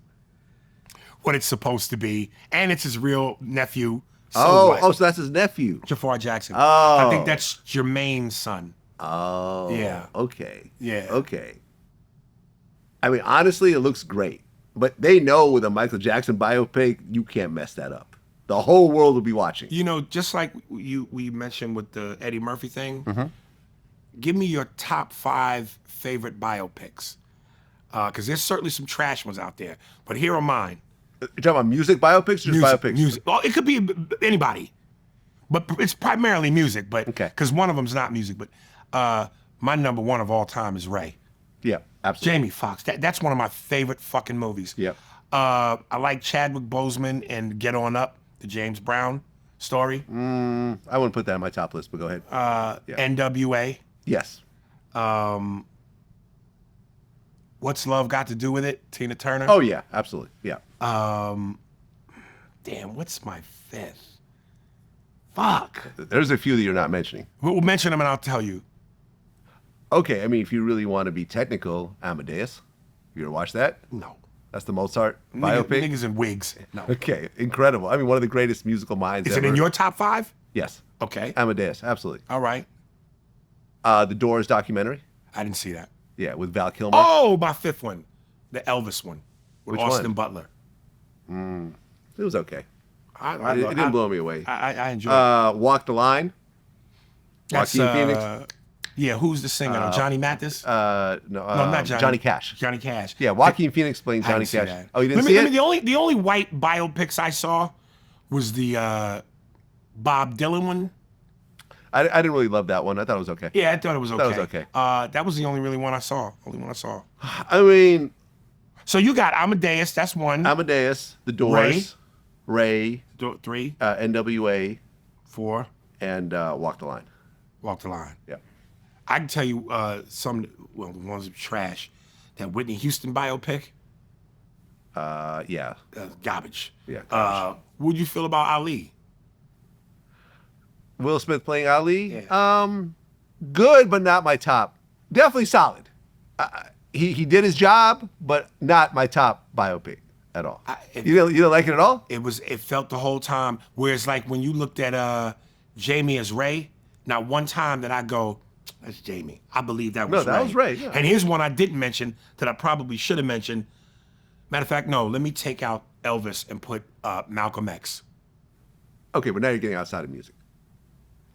what it's supposed to be, and it's his real nephew, so what? So that's his nephew. Jafar Jackson. Oh. I think that's Jermaine's son. Oh. Yeah. Okay. Yeah. Okay. I mean, honestly, it looks great. But they know with a Michael Jackson biopic, you can't mess that up. The whole world will be watching. You know, just like we mentioned with the Eddie Murphy thing, Mm-hmm. give me your top 5 favorite biopics. Because there's certainly some trash ones out there. But here are mine. You're talking about music biopics or just biopics? Music. Well, it could be anybody. But it's primarily music. But Okay. Because one of them's not music. But my number 1 of all time is Ray. Yeah, absolutely. Jamie Foxx. That's one of my favorite fucking movies. Yep. I like Chadwick Boseman and Get On Up, the James Brown story. I wouldn't put that on my top list, but go ahead. NWA. Yes. What's Love Got to Do with It? Tina Turner. Oh, yeah, absolutely. Yeah. Damn, what's my 5th? Fuck. There's a few that you're not mentioning. We'll mention them and I'll tell you. Okay, I mean, if you really want to be technical, Amadeus. You ever watch that? No. That's the Mozart biopic? Niggas in wigs. No. Okay, incredible. I mean, one of the greatest musical minds Is ever. it in your top 5? Yes. Okay. Amadeus, absolutely. All right. The Doors documentary. I didn't see that. Yeah, with Val Kilmer. Oh, my 5th one. The Elvis one. With Which Austin one? Butler. It was okay. I It didn't blow me away. I enjoyed it. Walk the Line. That's, Joaquin Phoenix. Yeah, Johnny singer? Johnny Mathis? No, not Johnny Cash. Johnny Cash. Yeah, Joaquin Phoenix playing I Johnny didn't see Cash. that. Oh, you didn't Let me- see let it? me- The only white biopics I saw was the Bob Dylan one. I didn't really love that one. I thought it was okay. Yeah, I thought it was okay. That was okay. That was the only really one I saw. Only one I saw. I mean, So you got Amadeus. That's one. Amadeus, The Doors, Ray, 3, NWA, 4. and Walk the Line. Walk the Line. Yeah. I can tell you some. Well, the ones of trash. That Whitney Houston biopic. Yeah. Garbage. Yeah, garbage. What do you feel about Ali? Will Smith playing Ali. Yeah. Good, but not my top. Definitely solid. He did his job, but not my top biopic at all. You didn't like it at all? It felt the whole time. Whereas like when you looked at Jamie as Ray, not one time that I go, that's Jamie. I believe that was No, that was Ray, yeah. And here's one I didn't mention that I probably should have mentioned. Matter of fact, no, let me take out Elvis and put Malcolm X. Okay, but now you're getting outside of music.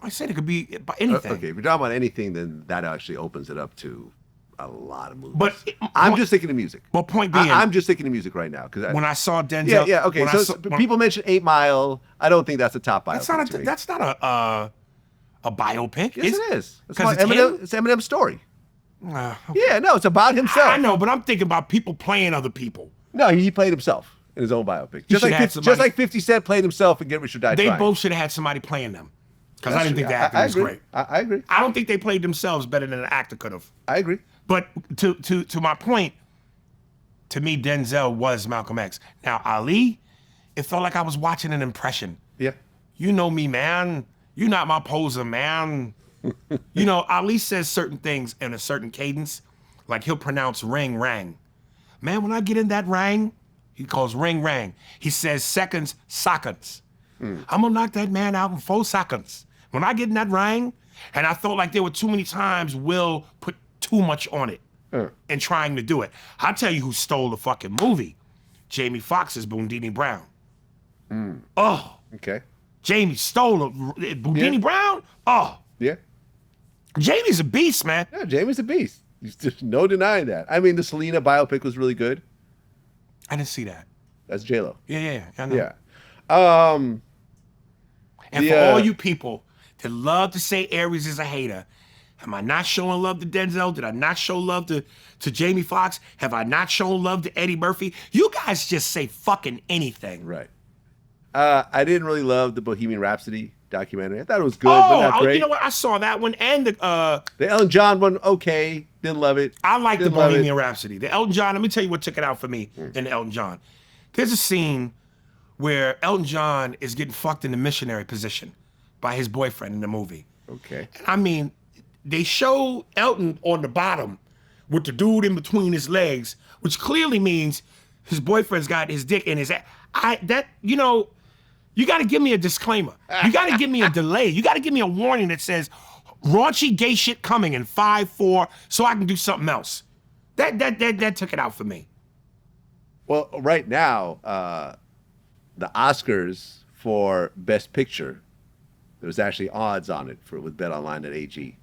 I said it could be by anything. Okay, if you're talking about anything, then that actually opens it up to a lot of movies. But I'm just thinking of music. Well, point being, I'm just thinking of music right now because when I saw Denzel, okay. when I So saw- when- people mention 8 Mile. I don't think that's a top biopic. that's not a biopic. Yes, it is. It's 'cause about it's Eminem, him? it's Eminem's story. Okay. Yeah, no, it's about himself. I know, but I'm thinking about people playing other people. No, he played himself in his own biopic. Just should like, have just like 50 Cent played himself in Get Rich or Die They Trying. both should have had somebody playing them. Because I didn't think the acting was agree. great. I agree. I don't think they played themselves better than an actor could have. I agree. But to my point, to me, Denzel was Malcolm X. Now, Ali, it felt like I was watching an impression. Yeah. You know me, man. You're not my poser, man. You know, Ali says certain things in a certain cadence. Like he'll pronounce ring, rang. Man, when I get in that rang, he calls ring, rang. He says seconds, seconds. I'm gonna knock that man out in 4 seconds. When I get in that rang, and I felt like there were too many times Will put too much on it in trying to do it. I'll tell you who stole the fucking movie. Jamie Foxx's Boondini Brown. Oh, Okay. Jamie stole it. Boondini Yeah. Brown? Oh, Yeah. Jamie's a beast, man. Yeah, Jamie's a beast. There's no denying that. I mean, the Selena biopic was really good. I didn't see that. That's J-Lo. Yeah, I know. Yeah. And for all you people that love to say Aries is a hater, am I not showing love to Denzel? Did I not show love to Jamie Foxx? Have I not shown love to Eddie Murphy? You guys just say fucking anything. Right. I didn't really love the Bohemian Rhapsody documentary. I thought it was good, but not great. You know what? I saw that one and the Elton John one, okay. Didn't love it. I like the Didn't love it. Bohemian Rhapsody. The Elton John, let me tell you what took it out for me in the Elton John. There's a scene where Elton John is getting fucked in the missionary position by his boyfriend in the movie. Okay. And I mean, they show Elton on the bottom with the dude in between his legs, which clearly means his boyfriend's got his dick in his ass. You got to give me a disclaimer. You got to give me a delay. You got to give me a warning that says raunchy gay shit coming in 5-4 so I can do something else. That took it out for me. Well, right now, the Oscars for Best Picture, there's actually odds on it with BetOnline.ag.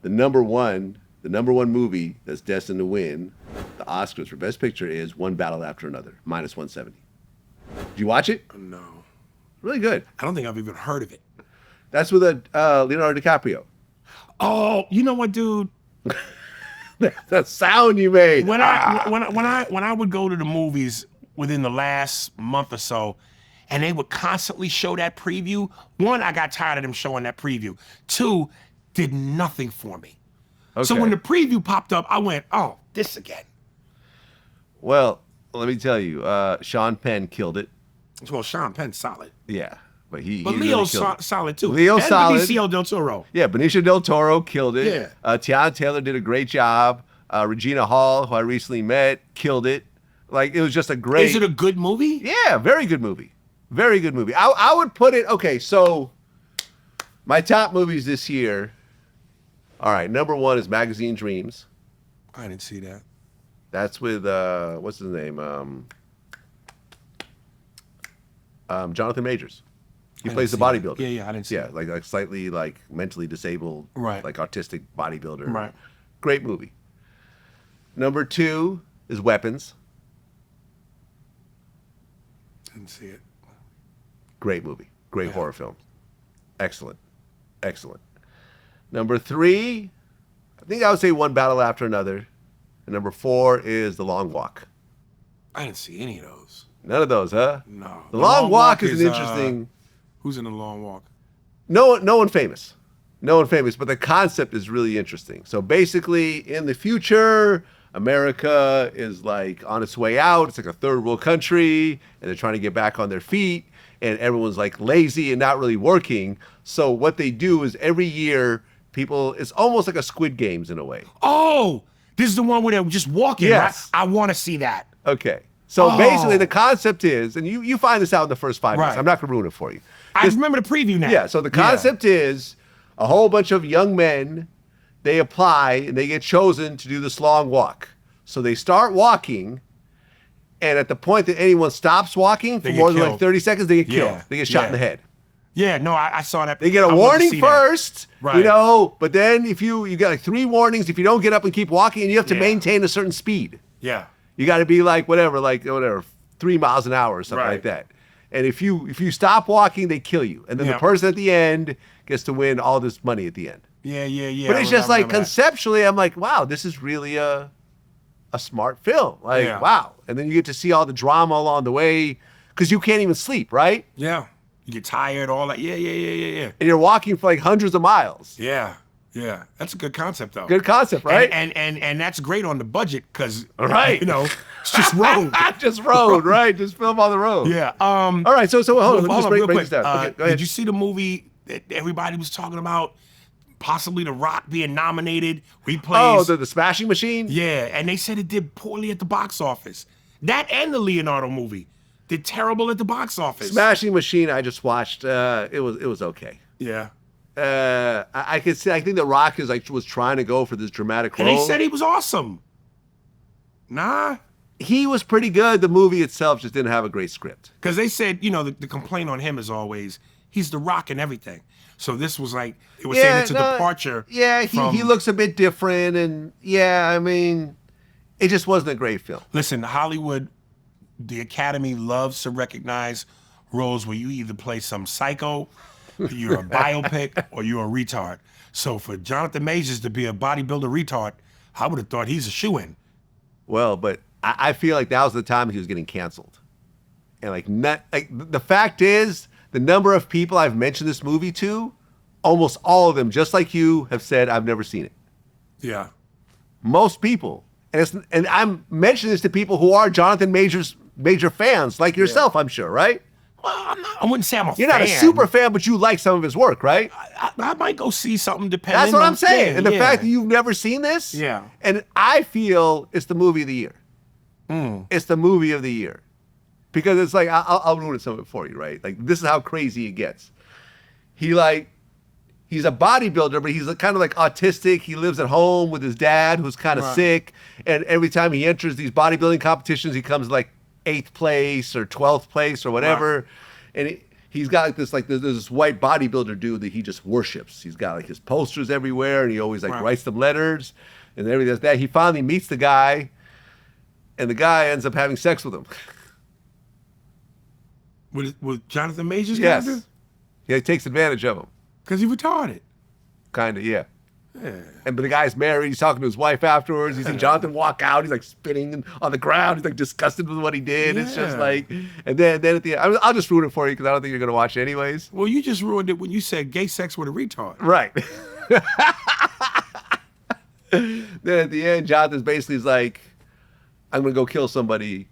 The number one movie that's destined to win the Oscars for Best Picture is One Battle After Another, -170. Did you watch it? No. Really good. I don't think I've even heard of it. That's with Leonardo DiCaprio. Oh, you know what, dude? That sound you made. When I would go to the movies within the last month or so, and they would constantly show that preview. 1, I got tired of them showing that preview. 2, did nothing for me. So Okay. when the preview popped up, I went, "Oh, this again." Well, let me tell you, Sean Penn killed it. Well, Sean Penn's solid, Yeah, but he but really Leo's killed it. solid too. Leo's and solid. Benicio del Toro. Yeah, Benicio del Toro killed it. Yeah. Tiana Taylor did a great job. Regina Hall, who I recently met, killed it. Like, it was just a great... Is it a good movie? Yeah, very good movie. Very good movie. I would put it... Okay, so my top movies this year... All right, number 1 is Magazine Dreams. I didn't see that. That's with, what's his name? Jonathan Majors. He plays the didn't see bodybuilder. that. Yeah, I didn't see Yeah, that. like slightly like mentally disabled, Right. like autistic bodybuilder. Right. Great movie. Number 2 is Weapons. Didn't see it. Great movie. Great horror film. Excellent. Excellent. Number 3, I think I would say One Battle After Another. And number 4 is The Long Walk. I didn't see any of those. None of those, huh? No. The Long Walk is an interesting... Who's in The Long Walk? No one famous. No one famous, but the concept is really interesting. So basically, in the future, America is like on its way out. It's like a third world country, and they're trying to get back on their feet, and everyone's like lazy and not really working. So what they do is every year, it's almost like a Squid Games in a way. Oh, this is the one where they're just walking, Yes. right? I want to see that. Okay. So basically, the concept is, and you find this out in the first 5 minutes. Right. I'm not going to ruin it for you. I remember the preview now. Yeah, so the concept is a whole bunch of young men, they apply and they get chosen to do this long walk. So they start walking, and at the point that anyone stops walking for They get more than like killed. 30 seconds, they get Yeah, killed. They get shot in the yeah. head. Yeah, no, I saw that. They get I a wanted to warning see that. first, Right. you know, but then if you get like 3 warnings, if you don't get up and keep walking, and you have to Yeah. maintain a certain speed. Yeah. You got to be like whatever, 3 miles an hour or something Right. like that. And if you stop walking, they kill you. And then the Yeah. person at the end gets to win all this money at the end. Yeah. But it's just I like remember that. conceptually, I'm like, wow, this is really a smart film. Like, Yeah. wow. And then you get to see all the drama along the way because you can't even sleep, right? Yeah. You get tired, all that. Yeah. And you're walking for like hundreds of miles. Yeah. That's a good concept, though. Good concept, right? And that's great on the budget because, Right. you know, it's just road. Just road, right? Just film on the road. Yeah. All right, so hold on. Let me just real break quick. this down. Okay, go ahead. Did you see the movie that everybody was talking about? Possibly The Rock being nominated, replays. Oh, the Smashing Machine? Yeah, and they said it did poorly at the box office. That and the Leonardo movie did terrible at the box office. Smashing Machine, I just watched. It was okay. Yeah. I could see. I think The Rock was trying to go for this dramatic And role. they said he was awesome. Nah. He was pretty good. The movie itself just didn't have a great script. Because they said, you know, the complaint on him is always, he's The Rock and everything. So this was like, it was saying it's a departure. Yeah, from, he looks a bit different, and yeah, I mean, it just wasn't a great film. Listen, Hollywood, the Academy loves to recognize roles where you either play some psycho, you're a biopic, or you're a retard. So for Jonathan Majors to be a bodybuilder retard, I would have thought he's a shoo-in. Well, but I feel like that was the time he was getting canceled, and the fact is, the number of people I've mentioned this movie to, almost all of them, just like you, have said I've never seen it. Yeah. Most people, and I'm mentioning this to people who are Jonathan Major fans, like yourself, I'm sure, right? Well, I wouldn't say I'm a You're fan. not a super fan, but you like some of his work, right? I might go see something depending. That's what on- I'm saying. Yeah, And the yeah. fact that you've never seen this, Yeah. and I feel it's the movie of the year. It's the movie of the year. Because it's like, I'll ruin some of it for you, right? Like, this is how crazy it gets. He's a bodybuilder, but he's kind of like autistic. He lives at home with his dad, who's kind of sick. And every time he enters these bodybuilding competitions, he comes like 8th place or 12th place or whatever. And he's got there's this white bodybuilder dude that he just worships. He's got like his posters everywhere, and he always writes them letters and everything like that. He finally meets the guy, and the guy ends up having sex with him. With Jonathan Majors' Yes. character? Yeah, he takes advantage of him. Because he retarded. Kind of, yeah. But the guy's married. He's talking to his wife afterwards. He's seen Jonathan walk out. He's like spinning on the ground. He's like disgusted with what he did. It's just Yeah. like, and then at the end, I'll just ruin it for you because I don't think you're going to watch it anyways. Well, you just ruined it when you said gay sex with a retard. Right. Then at the end, Jonathan's basically like, I'm going to go kill somebody.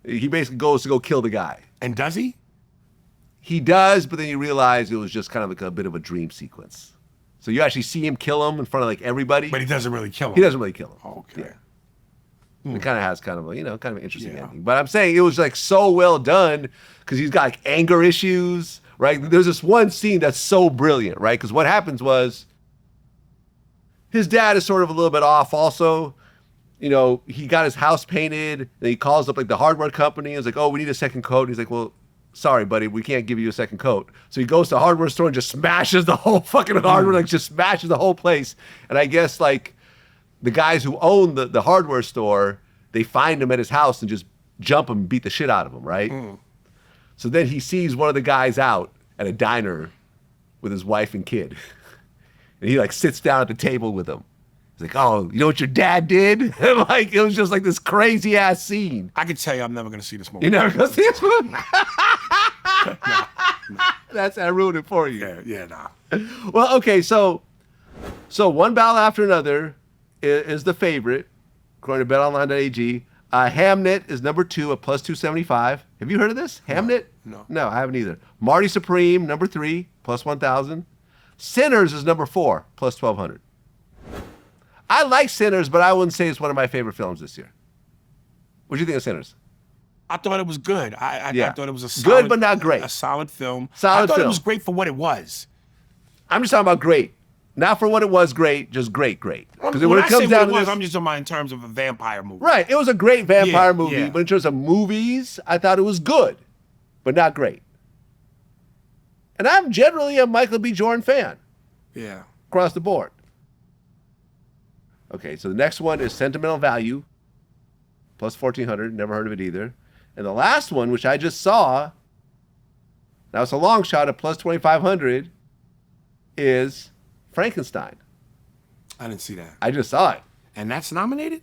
He basically goes to go kill the guy. And does he? He does, but then you realize it was just kind of like a bit of a dream sequence. So you actually see him kill him in front of like everybody. But he doesn't really kill him. He doesn't really kill him. Okay. Yeah. It kind of has kind of an interesting Yeah. ending. But I'm saying it was like so well done because he's got like anger issues, right? There's this one scene that's so brilliant, right? Because what happens was his dad is sort of a little bit off also. You know, he got his house painted and he calls up like the hardware company and is like, oh, we need a second coat. And he's like, well, sorry, buddy, we can't give you a second coat. So he goes to the hardware store and just smashes the whole fucking hardware, like just smashes the whole place. And I guess like the guys who own the hardware store, they find him at his house and just jump him and beat the shit out of him, right? So then he sees one of the guys out at a diner with his wife and kid. And he like sits down at the table with them. He's like, oh, you know what your dad did? And like, it was just like this crazy ass scene. I can tell you I'm never going to see this movie. You never go see this one? I ruined it for you. Nah. Well, okay, so One Battle After Another is the favorite, according to BetOnline.ag. Hamnet is number 2 at plus 275. Have you heard of this? Hamnet? No, I haven't either. Marty Supreme, number 3, plus 1,000. Sinners is number 4, plus 1,200. I like Sinners, but I wouldn't say it's one of my favorite films this year. What do you think of Sinners? I thought it was good. I Yeah. thought it was a Good, solid, but not great. A solid film. Solid I thought film. it was great for what it was. I'm just talking about great. Not for what it was great, just great. Because When when I it say comes what down it to was, this, I'm just talking about in terms of a vampire movie. right, it was a great vampire movie, yeah. but in terms of movies, I thought it was good, but not great. And I'm generally a Michael B. Jordan fan Yeah. across the board. Okay, so the next one is Sentimental Value, plus 1400. Never heard of it either. And the last one, which I just saw, now it's a long shot at plus 2500, is Frankenstein. I didn't see that. I just saw it. And that's nominated?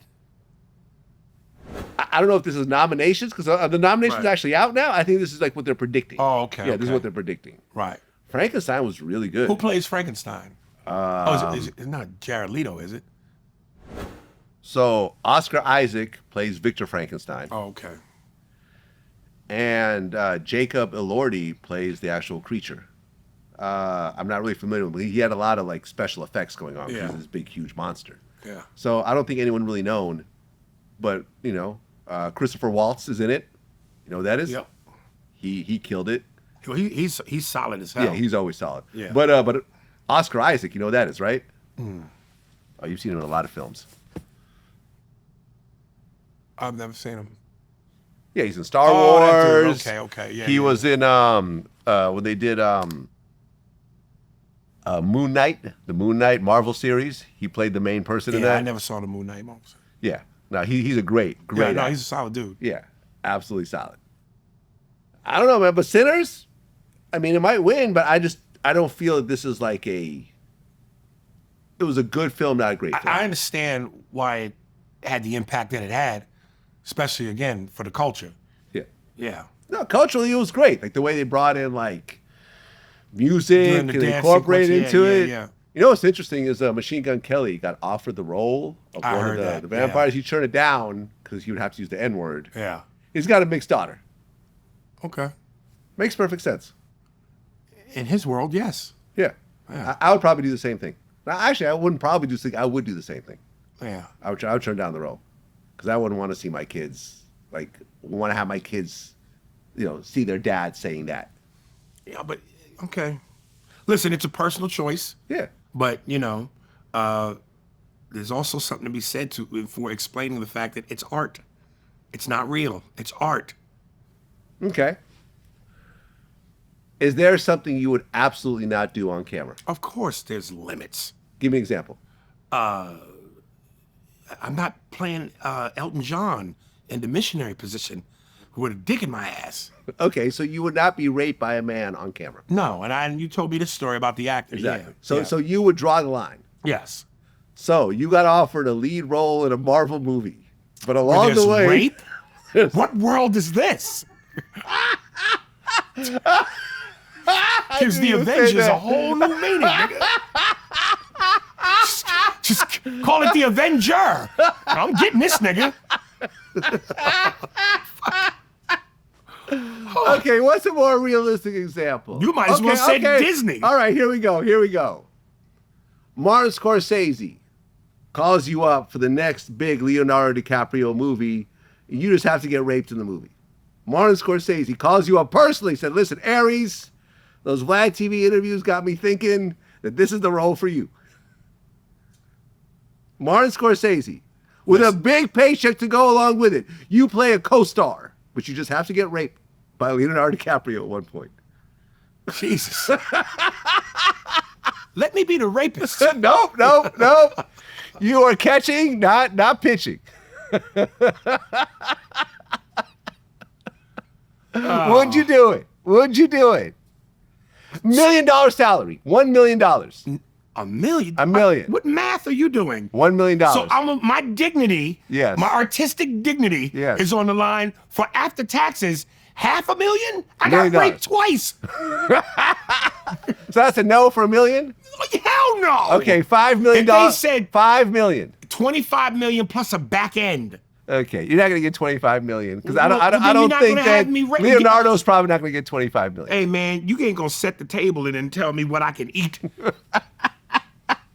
I don't know if this is nominations, because the nomination's Right. actually out now. I think this is like what they're predicting. Oh, okay. Yeah, this is okay. what they're predicting. Right. Frankenstein was really good. Who plays Frankenstein? It's not Jared Leto, is it? So Oscar Isaac plays Victor Frankenstein. Oh, okay. And Jacob Elordi plays the actual creature. I'm not really familiar with him. He had a lot of like special effects going on because Yeah. he's this big, huge monster. Yeah. So I don't think anyone really known, but you know, Christopher Waltz is in it. You know who that is? Yep. He killed it. Well, he's solid as hell. Yeah, he's always solid. Yeah. But Oscar Isaac, you know who that is, right? Oh, you've seen him in a lot of films. I've never seen him. Yeah, he's in Star Oh, that dude. Wars. Okay. Yeah. He yeah. was in when they did Moon Knight, the Moon Knight Marvel series. He played the main person in Yeah, that. I never saw the Moon Knight movies. Yeah. No, he's a great Yeah, no, actor. he's a solid dude. Yeah, absolutely solid. I don't know, man, but Sinners, I mean, it might win, but I don't feel that this is like it was a good film, not a great film. I understand why it had the impact that it had, especially again for the culture. Yeah. Yeah. No, culturally it was great. Like the way they brought in like music Doing and the dance incorporated sequence, into yeah, it. yeah. You know what's interesting is Machine Gun Kelly got offered the role of I one of heard that, the vampires. He turned it down because he would have to use the N-word. Yeah. He's got a mixed daughter. Okay. Makes perfect sense. In his world, yes. Yeah. Yeah. I would probably do the same thing. Now, actually, I wouldn't probably do I would do the same thing. Yeah. I would turn down the role because I wouldn't want to see my kids, want to have my kids, see their dad saying that. Yeah, but okay. Listen, it's a personal choice, Yeah. but there's also something to be said for explaining the fact that it's art. It's not real. It's art. Okay. Is there something you would absolutely not do on camera? Of course, there's limits. Give me an example. I'm not playing Elton John in the missionary position with a dick in my ass. Okay, so you would not be raped by a man on camera. No, and you told me this story about the actor. Exactly. Yeah. So you would draw the line. Yes. So you got offered a lead role in a Marvel movie, but Where along there's the way, rape? What world is this? Gives the knew you would say Avengers a that. whole new meaning, nigga. Just call it the Avenger. I'm getting this nigga. Okay, what's a more realistic example? You might as well say Disney. All right, here we go. Martin Scorsese calls you up for the next big Leonardo DiCaprio movie, and you just have to get raped in the movie. Martin Scorsese calls you up personally, said, listen, Aries, those Vlad TV interviews got me thinking that this is the role for you. Martin Scorsese, with a big paycheck to go along with it. You play a co-star, but you just have to get raped by Leonardo DiCaprio at one point. Jesus. Let me be the rapist. Nope. You are catching, not pitching. Would you do it? $1 million salary. $1 million. A million? $1 million. What math are you doing? $1 million. So my dignity, Yes. my artistic dignity Yes. is on the line for after taxes. $500,000? I $1 million. got raped twice. So that's a no for $1 million? Hell no. Okay, $5 million. If they said $5 million. $25 million plus a back end. Okay, you're not gonna get $25 million because I Well, don't then you're not think gonna that have me Leonardo's probably not gonna get $25 million. Hey man, you ain't gonna set the table and then tell me what I can eat. You know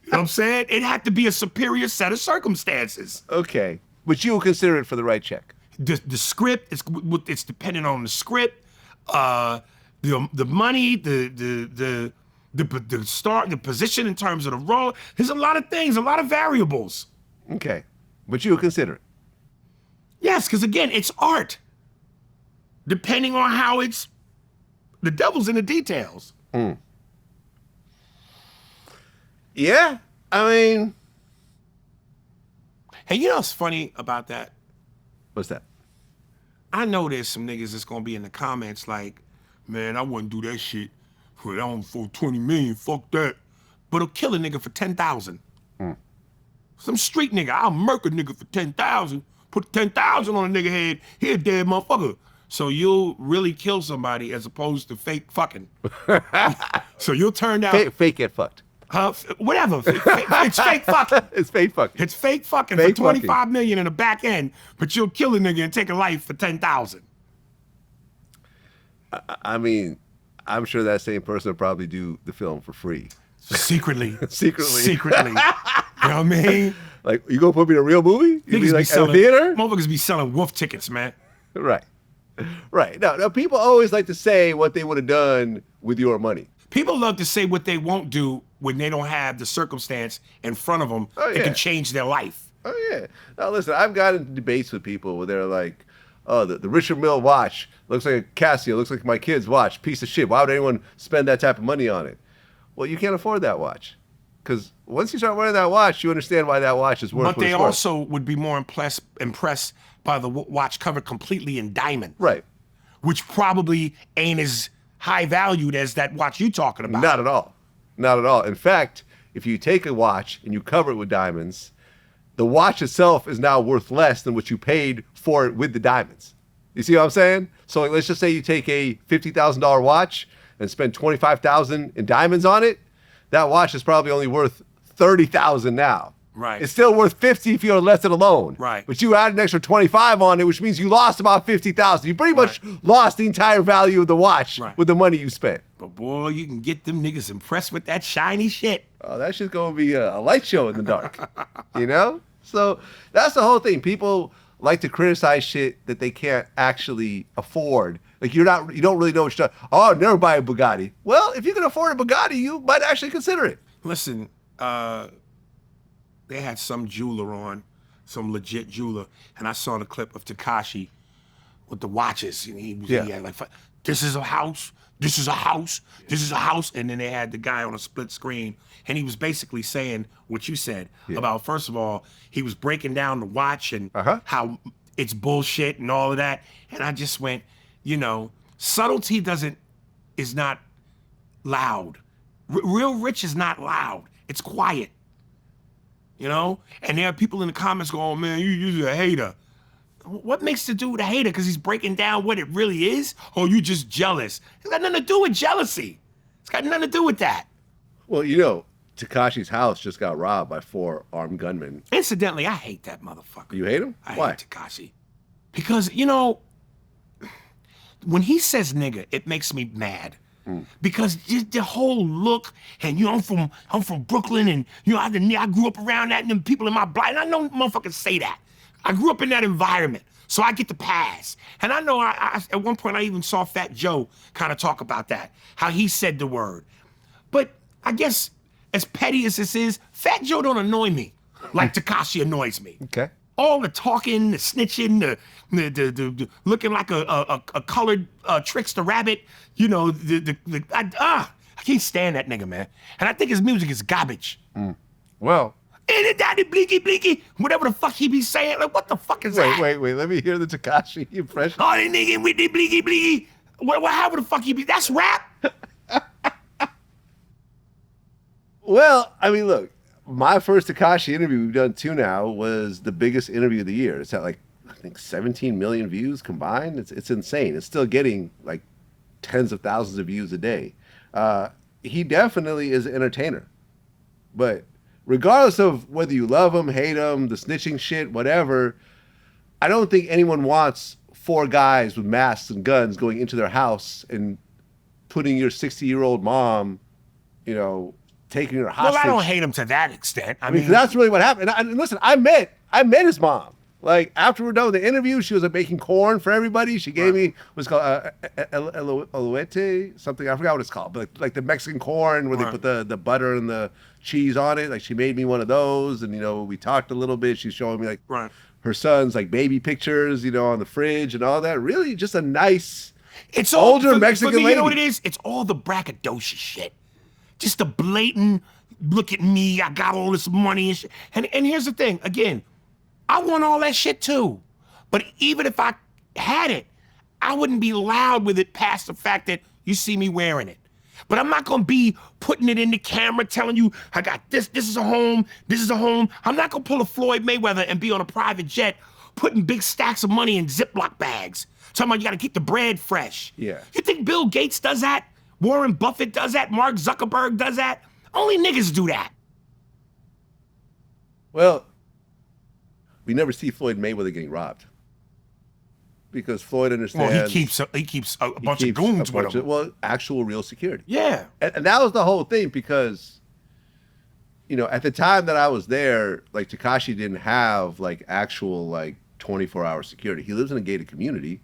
what I'm saying? It had to be a superior set of circumstances. Okay, but you will consider it for the right check. The script, it's dependent on the script, the money, the the position in terms of the role. There's a lot of things, a lot of variables. Okay. But you would consider it. Yes, because again, it's art. Depending on how it's, the devil's in the details. Yeah. I mean, Hey, you know what's funny about that? what's that? I know there's some niggas that's gonna be in the comments like, man, I wouldn't do that shit for 20 million, fuck that. But it'll kill a nigga for 10,000. Some street nigga, I'll murk a nigga for 10,000, put 10,000 on a nigga head, he a dead motherfucker. So you'll really kill somebody as opposed to fake fucking. So you'll turn down, Fake get fucked. whatever, it's fake fucking. It's fake fucking. It's fake fucking Fake for 25 million in the back end, but you'll kill a nigga and take a life for 10,000. I mean, I'm sure that same person will probably do the film for free. Secretly. Secretly. You know what I mean? Like, you gonna put me in a real movie? You be Niggas like at a selling, theater? motherfuckers be selling wolf tickets, man. Right. Right. No, people always like to say what they would have done with your money. People love to say what they won't do when they don't have the circumstance in front of them Oh, that yeah. can change their life. Oh, yeah. Now, listen, I've gotten into debates with people where they're like, oh, the Richard Mille watch looks like a Casio, looks like my kid's watch, piece of shit. Why would anyone spend that type of money on it? Well, you can't afford that watch. Because once you start wearing that watch, you understand why that watch is worth But what they it's worth. also would be more impressed by the watch covered completely in diamond, Right. which probably ain't as high valued as that watch you talking about. Not at all. Not at all. In fact, if you take a watch and you cover it with diamonds, the watch itself is now worth less than what you paid for it with the diamonds. You see what I'm saying? So like, let's just say you take a $50,000 watch and spend $25,000 in diamonds on it. That watch is probably only worth $30,000 now. Right. It's still worth $50 if you left it alone. Right. But you add an extra $25 on it, which means you lost about $50,000. You pretty much lost the entire value of the watch Right. with the money you spent. But boy, you can get them niggas impressed with that shiny shit. Oh, that shit's gonna be a light show in the dark, you know? So that's the whole thing. People like to criticize shit that they can't actually afford. Like you don't really know what you're talking. Oh, I'll never buy a Bugatti. Well, if you can afford a Bugatti, you might actually consider it. Listen, they had some jeweler on, some legit jeweler, and I saw the clip of Tekashi with the watches, and he had like, this is a house, this is a house, this is a house, and then they had the guy on a split screen, and he was basically saying what you said about, first of all, he was breaking down the watch and how it's bullshit and all of that, and I just went, you know, subtlety is not loud. Real rich is not loud. It's quiet. You know? And there are people in the comments going, oh, man, you're a hater. What makes the dude a hater? Because he's breaking down what it really is? Or you just jealous? It's got nothing to do with jealousy. It's got nothing to do with that. Well, you know, Tekashi's house just got robbed by 4 armed gunmen. Incidentally, I hate that motherfucker. You hate him? I Why? hate Tekashi. Because, you know, when he says nigga, it makes me mad. Because just the whole look, and you know, I'm from Brooklyn, and you know, I grew up around that, and them people in my block, and I know motherfuckers say that. I grew up in that environment, so I get the pass. And I know I at one point I even saw Fat Joe kind of talk about that, how he said the word. But I guess as petty as this is, Fat Joe don't annoy me like Tekashi annoys me. Okay. All the talking, the snitching, the looking like a colored trickster rabbit, you know, I can't stand that nigga, man. And I think his music is garbage. Well, And it daddy bleaky bleaky, whatever the fuck he be saying, like what the fuck is that? wait. Let me hear the Tekashi impression. Oh, that nigga with the bleaky bleaky. How the fuck he be? That's rap? Well, I mean, look, my first Tekashi interview, we've done 2 now, was the biggest interview of the year. It's at like, I think 17 million views combined. It's insane. It's still getting like tens of thousands of views a day. He definitely is an entertainer. But regardless of whether you love him, hate him, the snitching shit, whatever, I don't think anyone wants 4 guys with masks and guns going into their house and putting your 60-year-old mom, you know, taking her hostage. Well, I don't hate him to that extent. I I mean, mean, that's really what happened. And listen, I met his mom. Like after we're done with the interview, she was like making corn for everybody. She gave me what's called elote, something, I forgot what it's called, but like the Mexican corn where they put the butter and the cheese on it. Like she made me one of those, and we talked a little bit. She's showing me like her son's like baby pictures, on the fridge and all that. Really, just a nice, it's all, older Mexican lady. You know lady. what it is? It's all the braggadocious shit. Just the blatant, look at me, I got all this money and shit. And here's the thing, again, I want all that shit too. But even if I had it, I wouldn't be loud with it past the fact that you see me wearing it. But I'm not gonna be putting it in the camera telling you, I got this is a home, this is a home. I'm not gonna pull a Floyd Mayweather and be on a private jet putting big stacks of money in Ziploc bags. Talking about you gotta keep the bread fresh. Yeah. You think Bill Gates does that? Warren Buffett does that? Mark Zuckerberg does that? Only niggas do that. Well, we never see Floyd Mayweather getting robbed. Because Floyd understands. Well, he keeps a bunch of goons with him. Well, actual real security. Yeah. And that was the whole thing because, at the time that I was there, like Tekashi didn't have like actual like 24-hour security. He lives in a gated community.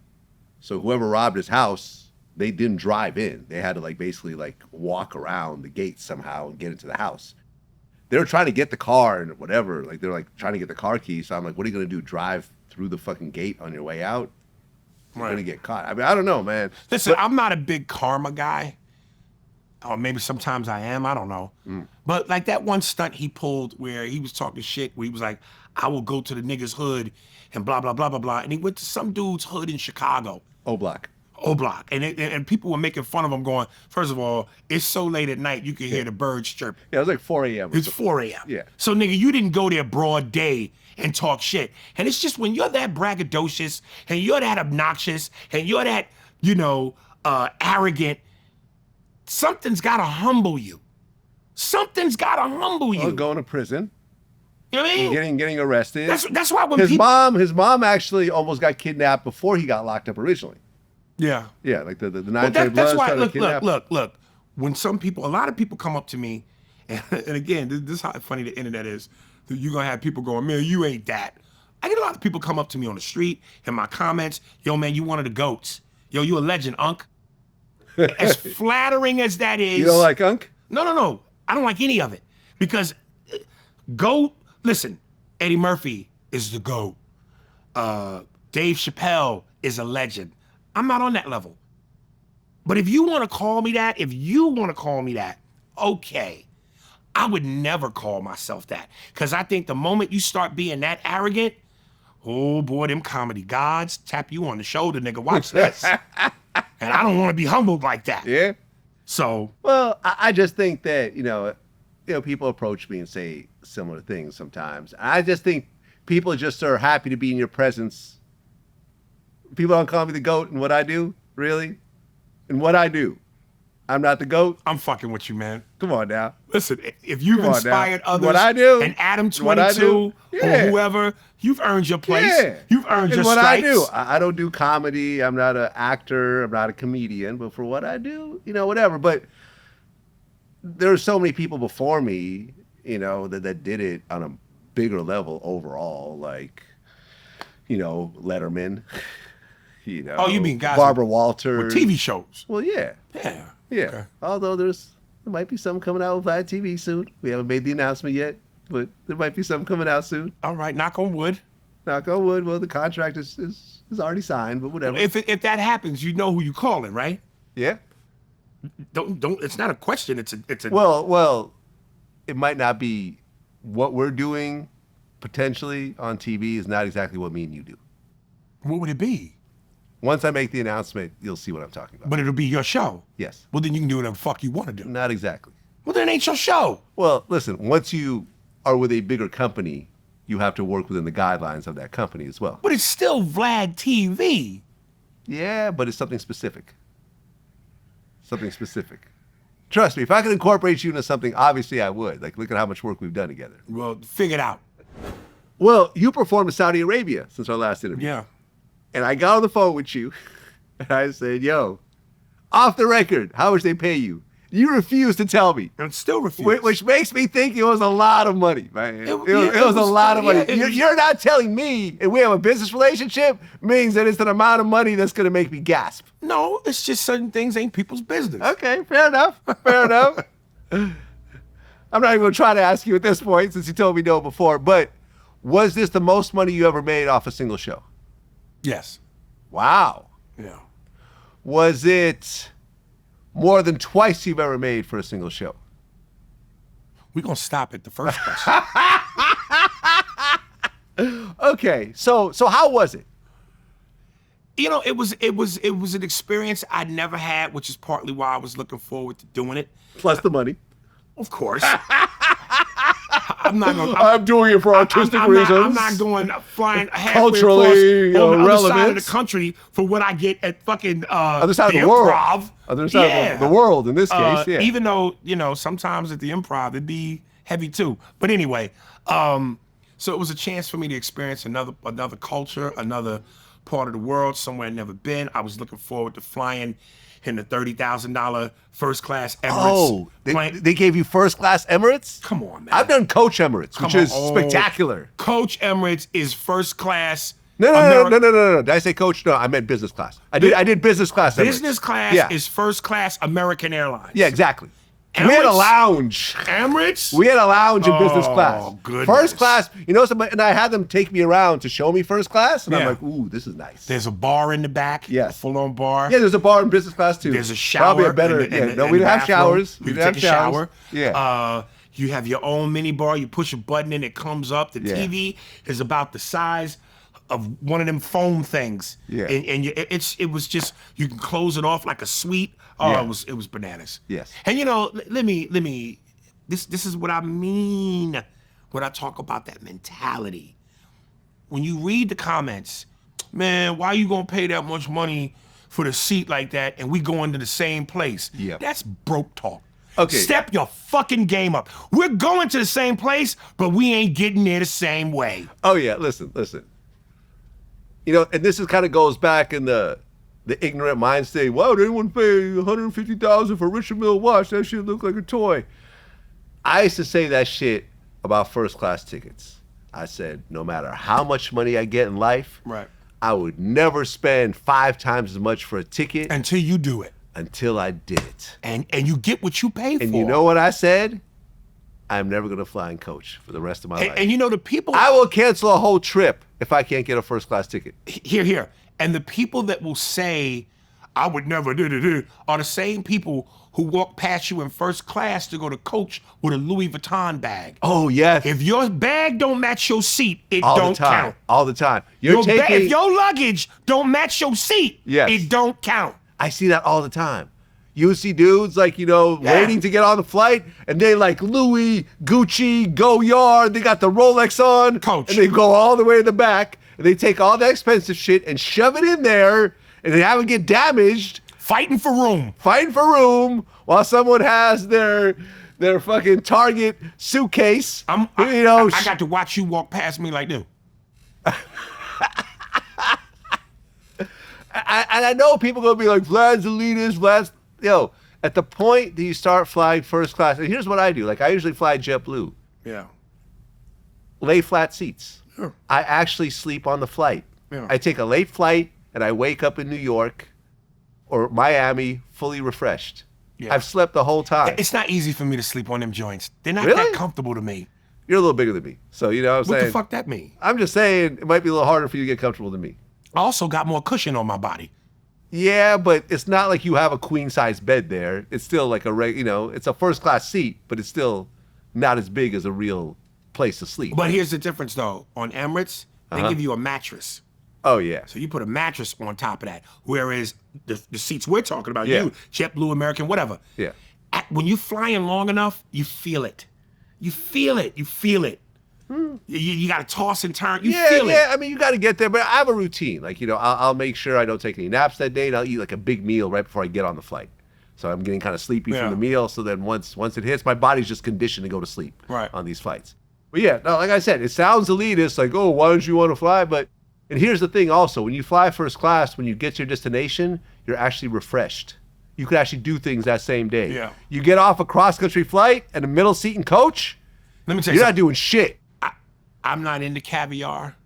So whoever robbed his house, they didn't drive in. They had to like basically like walk around the gate somehow and get into the house. They were trying to get the car and whatever. Like they're like trying to get the car key. So I'm like, what are you going to do? Drive through the fucking gate on your way out? You're going to get caught. I mean, I don't know, man. Listen, I'm not a big karma guy. Or maybe sometimes I am. I don't know. But like that one stunt he pulled where he was talking shit, where he was like, I will go to the nigga's hood and blah, blah, blah, blah, blah. And he went to some dude's hood in Chicago. O-Block. And people were making fun of him going, first of all, it's so late at night you can hear the birds chirping. Yeah, it was like 4 a.m. It's 4 a.m. Yeah. So nigga, you didn't go there broad day and talk shit. And it's just when you're that braggadocious and you're that obnoxious and you're that, arrogant, something's gotta humble you. Something's gotta humble you. Or going to prison. You know what I mean? Getting arrested. That's why when his mom actually almost got kidnapped before he got locked up originally. Yeah. Yeah, like the Well, nine trade that's bloods. why, look. When a lot of people come up to me, and again, this is how funny the internet is. You're going to have people going, man, you ain't that. I get a lot of people come up to me on the street, in my comments, yo, man, you one of the GOATs. Yo, you a legend, Unc. As flattering as that is. You don't like Unc? No. I don't like any of it. Because GOAT, listen, Eddie Murphy is the GOAT. Dave Chappelle is a legend. I'm not on that level. But if you want to call me that, okay. I would never call myself that. Because I think the moment you start being that arrogant, oh boy, them comedy gods tap you on the shoulder, nigga, watch this. And I don't want to be humbled like that. Yeah. So. Well, I just think that, people approach me and say similar things sometimes. I just think people just are happy to be in your presence. People don't call me the GOAT in what I do, really? In what I do. I'm not the GOAT. I'm fucking with you, man. Come on now. Listen, if you've inspired others, what I do, and Adam 22 or whoever, you've earned your place. Yeah. You've earned your what stripes. I do. I don't do comedy. I'm not an actor. I'm not a comedian. But for what I do, whatever. But there are so many people before me, that did it on a bigger level overall, like, Letterman. Oh, you mean guys Barbara Walters. with TV shows? Well, yeah. Yeah. Yeah. Okay. Although there might be some coming out via TV soon. We haven't made the announcement yet, but there might be some coming out soon. All right, knock on wood. Knock on wood. Well, the contract is already signed, but whatever. If that happens, you know who you calling, right? Yeah. Don't. It's not a question. It's a. Well, it might not be what we're doing potentially on TV is not exactly what me and you do. What would it be? Once I make the announcement, you'll see what I'm talking about. But it'll be your show. Yes. Well, then you can do whatever the fuck you want to do. Not exactly. Well, then it ain't your show. Well, listen, once you are with a bigger company, you have to work within the guidelines of that company as well. But it's still Vlad TV. Yeah, but it's something specific. Something specific. Trust me, if I could incorporate you into something, obviously I would. Like, look at how much work we've done together. Well, figure it out. Well, you performed in Saudi Arabia since our last interview. Yeah. And I got on the phone with you, and I said, yo, off the record, how much they pay you? You refuse to tell me. And still refuse. Which makes me think it was a lot of money, man. It yeah, was a lot of money. yeah, You're not telling me, and we have a business relationship, means that it's an amount of money that's going to make me gasp. No, it's just certain things ain't people's business. Okay, fair enough. Fair enough. I'm not even going to try to ask you at this point since you told me no before, but was this the most money you ever made off a single show? Yes. Wow. Yeah. Was it more than twice you've ever made for a single show? We're going to stop at the first question. Okay, so how was it? You know, it was an experience I'd never had, which is partly why I was looking forward to doing it. Plus the money. Of course. I'm not going. I'm doing it for artistic reasons. I'm not going flying halfway Culturally across on the other side of relevant. the country for what I get at fucking Other side the of the world. Improv. Other side of the world in this case, yeah. Even though, you know, sometimes at the Improv it'd be heavy too. But anyway, so it was a chance for me to experience another culture, another part of the world, somewhere I'd never been. I was looking forward to flying in the $30,000 first class Emirates. Oh, they gave you first class Emirates? Come on, man. I've done Coach Emirates, which is spectacular. Coach Emirates is first class. No. Did I say coach? No, I meant business class. I did business class Emirates. Business class is first class American Airlines. Yeah, exactly. Emirates? We had a lounge. Emirates? We had a lounge in business Oh, class. goodness. First class, you know, and I had them take me around to show me first class, and I'm Yeah. like, ooh, this is nice. There's a bar in the back. Yes. A full-on bar. Yeah, there's a bar in business class too. There's a shower. Probably a better. in the- in the- No, in we the didn't have bathroom. showers. You We can didn't take have a showers. shower. Yeah. You have your own mini bar. You push a button and it comes up. The Yeah. TV is about the size of one of them foam things. Yeah. And it was just, you can close it off like a suite. Oh, Yeah. it was bananas. Yes. And you know, let me. This is what I mean when I talk about that mentality. When you read the comments, man, why you gonna pay that much money for the seat like that and we going to the same place? Yeah. That's broke talk. Okay. Step your fucking game up. We're going to the same place, but we ain't getting there the same way. Oh yeah, listen. You know, and this is kind of goes back in the ignorant mind state. Why would anyone pay $150,000 for a Richard Mille watch? That shit look like a toy. I used to say that shit about first class tickets. I said, no matter how much money I get in life, Right. I would never spend 5 times as much for a ticket Until you do it. until I did it. And you get what you pay for. And you know what I said? I'm never gonna fly in coach for the rest of my life. And you know the people I will cancel a whole trip if I can't get a first class ticket. here. And the people that will say, I would never do, are the same people who walk past you in first class to go to coach with a Louis Vuitton bag. Oh yes. If your bag don't match your seat, it all don't the time. count. All the time. You're Your taking if your luggage don't match your seat, Yes. it don't count. I see that all the time. You see dudes like, you know, waiting to get on the flight, and they like Louis, Gucci, Goyard, they got the Rolex on. Coach. And they go all the way to the back, and they take all the expensive shit and shove it in there, and they have it get damaged, Fighting for room. fighting for room, while someone has their fucking Target suitcase. I got to watch you walk past me like this. I know people gonna be like, Vlad's elitist, Vlad's, at the point that you start flying first class, and here's what I do. Like, I usually fly JetBlue. Yeah. Lay flat seats. Sure. I actually sleep on the flight. Yeah. I take a late flight and I wake up in New York or Miami fully refreshed. Yeah. I've slept the whole time. It's not easy for me to sleep on them joints. They're not Really? that comfortable to me. You're a little bigger than me. So, you know what I'm What saying? the fuck that mean? I'm just saying it might be a little harder for you to get comfortable than me. I also got more cushion on my body. Yeah, but it's not like you have a queen size bed there. It's still like it's a first class seat, but it's still not as big as a real place to sleep. But here's the difference though. On Emirates, they Uh-huh. give you a mattress. Oh yeah. So you put a mattress on top of that. Whereas the seats we're talking about, Yeah. you, JetBlue, American, whatever. Yeah. When you're flying long enough, you feel it. You feel it. You got to toss and turn. You feel it. Yeah. I mean, you got to get there, but I have a routine. Like, I'll make sure I don't take any naps that day, and I'll eat like a big meal right before I get on the flight. So I'm getting kind of sleepy Yeah. from the meal. So then once it hits, my body's just conditioned to go to sleep Right. on these flights. But yeah, no, like I said, it sounds elitist, like, oh, why don't you want to fly? And here's the thing also, when you fly first class, when you get to your destination, you're actually refreshed. you could actually do things that same day. Yeah. You get off a cross-country flight and a middle seat and coach, Let me tell you you're not something. doing shit. I'm not into caviar,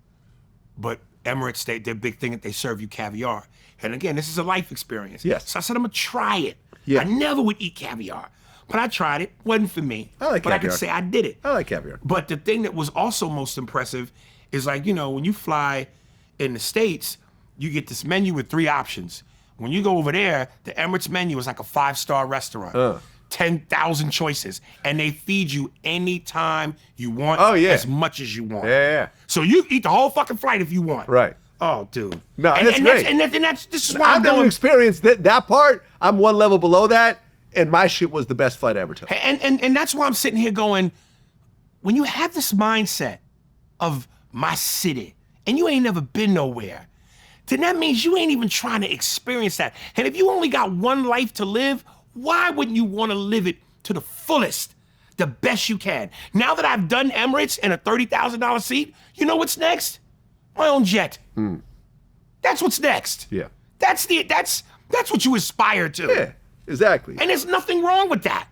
but Emirates, their big thing that they serve you caviar. And again, this is a life experience. Yes. So I said, I'm gonna try it. Yeah. I never would eat caviar, but I tried it. Wasn't for me. I like but I caviar. can say I did it. I like caviar. But the thing that was also most impressive is like, when you fly in the States, you get this menu with 3 options. When you go over there, the Emirates menu is like a 5-star restaurant. 10,000 choices. And they feed you anytime you want, Oh, yeah. as much as you want. Yeah. So you eat the whole fucking flight if you want. Right. Oh, dude. No, and, that's and great. This is why I've I'm never going. experienced that part. I'm one level below that, and my shit was the best flight I ever took. And that's why I'm sitting here going, when you have this mindset of my city and you ain't never been nowhere, then that means you ain't even trying to experience that. And if you only got one life to live, why wouldn't you want to live it to the fullest, the best you can? Now that I've done Emirates in a $30,000 seat, you know what's next? My own jet. That's what's next. Yeah. That's what you aspire to. Yeah, exactly. And there's nothing wrong with that.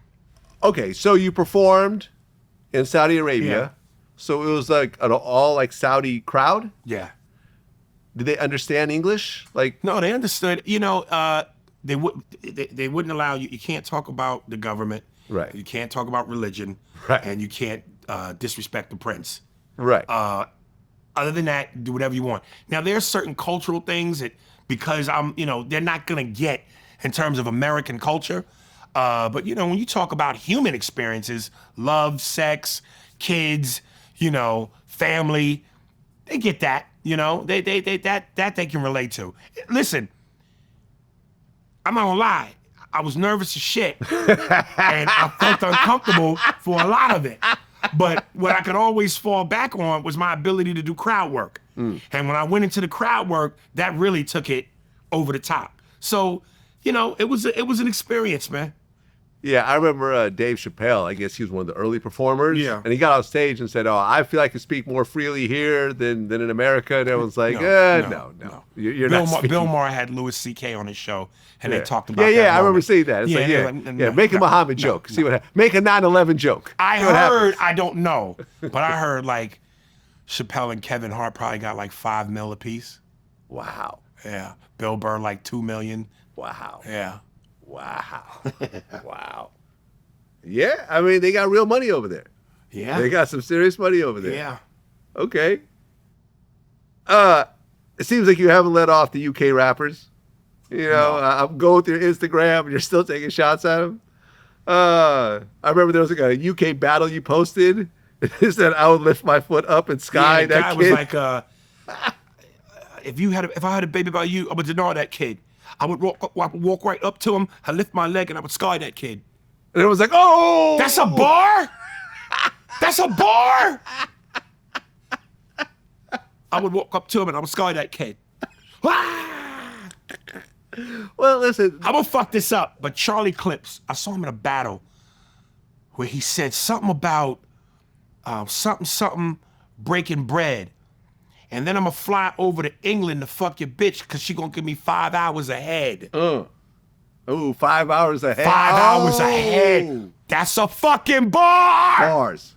Okay, so you performed in Saudi Arabia. Yeah. So it was like an all like Saudi crowd. Yeah. Did they understand English? Like, No, they understood. They wouldn't allow you. You can't talk about the government. Right. You can't talk about religion. Right. And you can't disrespect the prince. right? Other than that, do whatever you want. Now, there are certain cultural things that, because they're not gonna get in terms of American culture. But when you talk about human experiences, love, sex, kids, family, they get that. That they can relate to. Listen, I'm not gonna lie. I was nervous as shit, and I felt uncomfortable for a lot of it. But what I could always fall back on was my ability to do crowd work. And when I went into the crowd work, that really took it over the top. So, it was an experience, man. Yeah, I remember Dave Chappelle. I guess he was one of the early performers. Yeah. And he got on stage and said, "Oh, I feel I can speak more freely here than in America." And everyone's like, "No. You're not speaking." Bill Maher had Louis C.K. on his show, and Yeah. they talked about Yeah, that I remember moment. seeing that. It's make a Muhammad joke. See what happens. Make a 9/11 joke. I See what heard, happens. I don't know, but I heard like Chappelle and Kevin Hart probably got like $5 million apiece. Wow. Yeah. Bill Burr like $2 million. Wow. Yeah. Wow. Wow. Yeah, I mean, they got real money over there. Yeah. They got some serious money over there. Yeah. Okay. It seems like you haven't let off the UK rappers. I'm going through Instagram and you're still taking shots at them. I remember there was like a UK battle you posted. It said, "I would lift my foot up and sky Yeah, the that guy kid." was like, if I had a baby by you, I would deny that kid. I would walk right up to him, I lift my leg, and I would sky that kid. And it was like, "Oh, That's a bar? That's a bar? I would walk up to him and I would sky that kid. Well, listen. I'm gonna fuck this up, but Charlie Clips, I saw him in a battle where he said something about something breaking bread. And then I'm gonna fly over to England to fuck your bitch because she gonna give me 5 hours ahead. Oh, 5 hours ahead. 5 hours ahead. That's a fucking bar. Bars.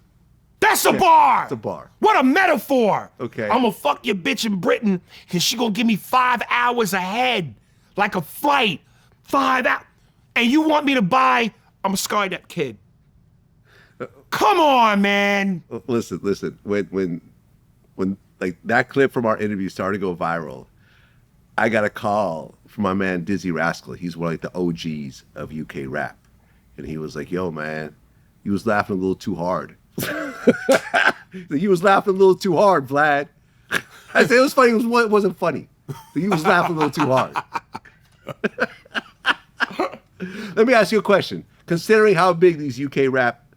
That's a bar. It's a bar. What a metaphor. Okay. I'm gonna fuck your bitch in Britain and she gonna give me 5 hours ahead. Like a flight. 5 hours. And you want me to buy, I'm gonna sky that kid. Come on, man. Listen. When like that clip from our interview started to go viral, I got a call from my man Dizzy Rascal. He's one of like the OGs of UK rap, and he was like, "Yo, man, you was laughing a little too hard." You was laughing a little too hard, Vlad. I said it was funny. It wasn't funny. You was laughing a little too hard. Let me ask you a question. Considering how big these UK rap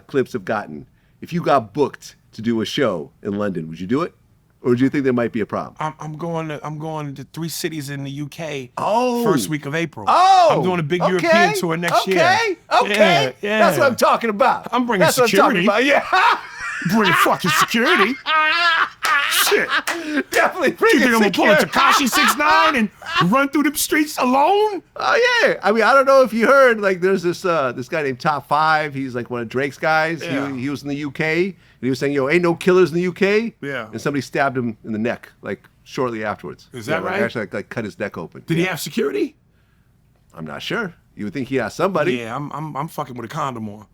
clips have gotten, if you got booked to do a show in London, would you do it, or do you think there might be a problem? I'm going to 3 cities in the UK. Oh. First week of April. Oh, I'm doing a big European tour next year. Okay. Yeah. That's what I'm talking about. I'm bringing That's security. What I'm talking about. Yeah. Bring fucking security. Shit. Definitely bring You think I'm gonna pull a security. Tekashi 6ix9ine and run through the streets alone? Oh yeah, I mean I don't know if you heard like there's this guy named Top 5. He's like one of Drake's guys. Yeah. He was in the UK and he was saying, "Yo, ain't no killers in the UK." Yeah. And somebody stabbed him in the neck like shortly afterwards. Is that like, right? Actually, like cut his neck open. Did he have security? I'm not sure. You would think he has somebody Yeah, I'm fucking with a condom on.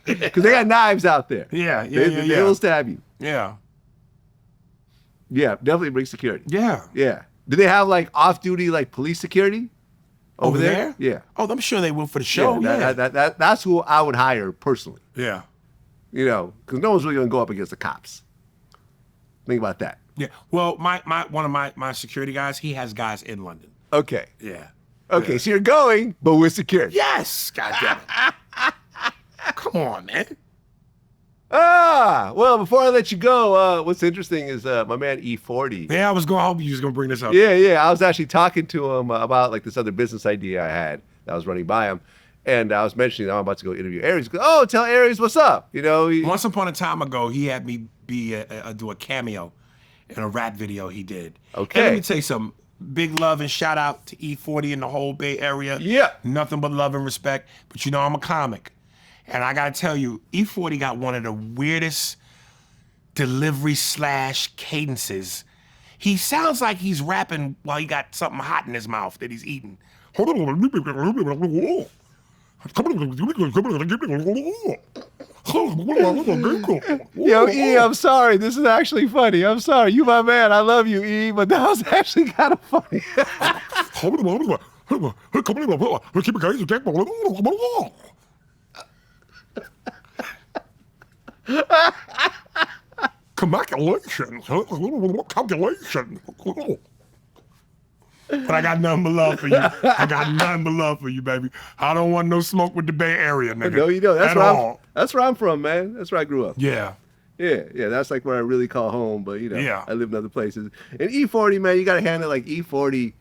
because they got knives out there. Yeah, They will stab you. Yeah. Yeah, definitely bring security. Yeah. Yeah. Do they have like off-duty like police security over there? Yeah. Oh, I'm sure they will for the show. Yeah. That's who I would hire personally. Yeah. You know, because no one's really gonna go up against the cops. Think about that. Yeah. Well, one of my security guys, he has guys in London. Okay. Yeah. Okay, Yeah. so you're going, but with security. Yes. God damn it. Come on, man. Well, before I let you go, what's interesting is my man E40. Yeah, I hope you was gonna bring this up. Yeah. I was actually talking to him about like this other business idea I had that I was running by him. And I was mentioning I'm about to go interview Aries. He goes, "Oh, tell Aries what's up." You know, Once upon a time ago, he had me do a cameo in a rap video he did. Okay. And let me tell you something. Big love and shout out to E40 and the whole Bay Area. Yeah. Nothing but love and respect. But you know I'm a comic. And I gotta tell you, E40 got one of the weirdest delivery / cadences. He sounds like he's rapping while he got something hot in his mouth that he's eating. Yo, E, I'm sorry. This is actually funny. I'm sorry. You my man. I love you, E, but that was actually kind of funny. Calculation. But I got nothing but love for you. I got nothing but love for you, baby. I don't want no smoke with the Bay Area, nigga. No, you don't. At all. That's where I'm from, man. That's where I grew up. Yeah. Yeah. That's like where I really call home. But you know, Yeah. I live in other places. And E40, man, you gotta handle like E40.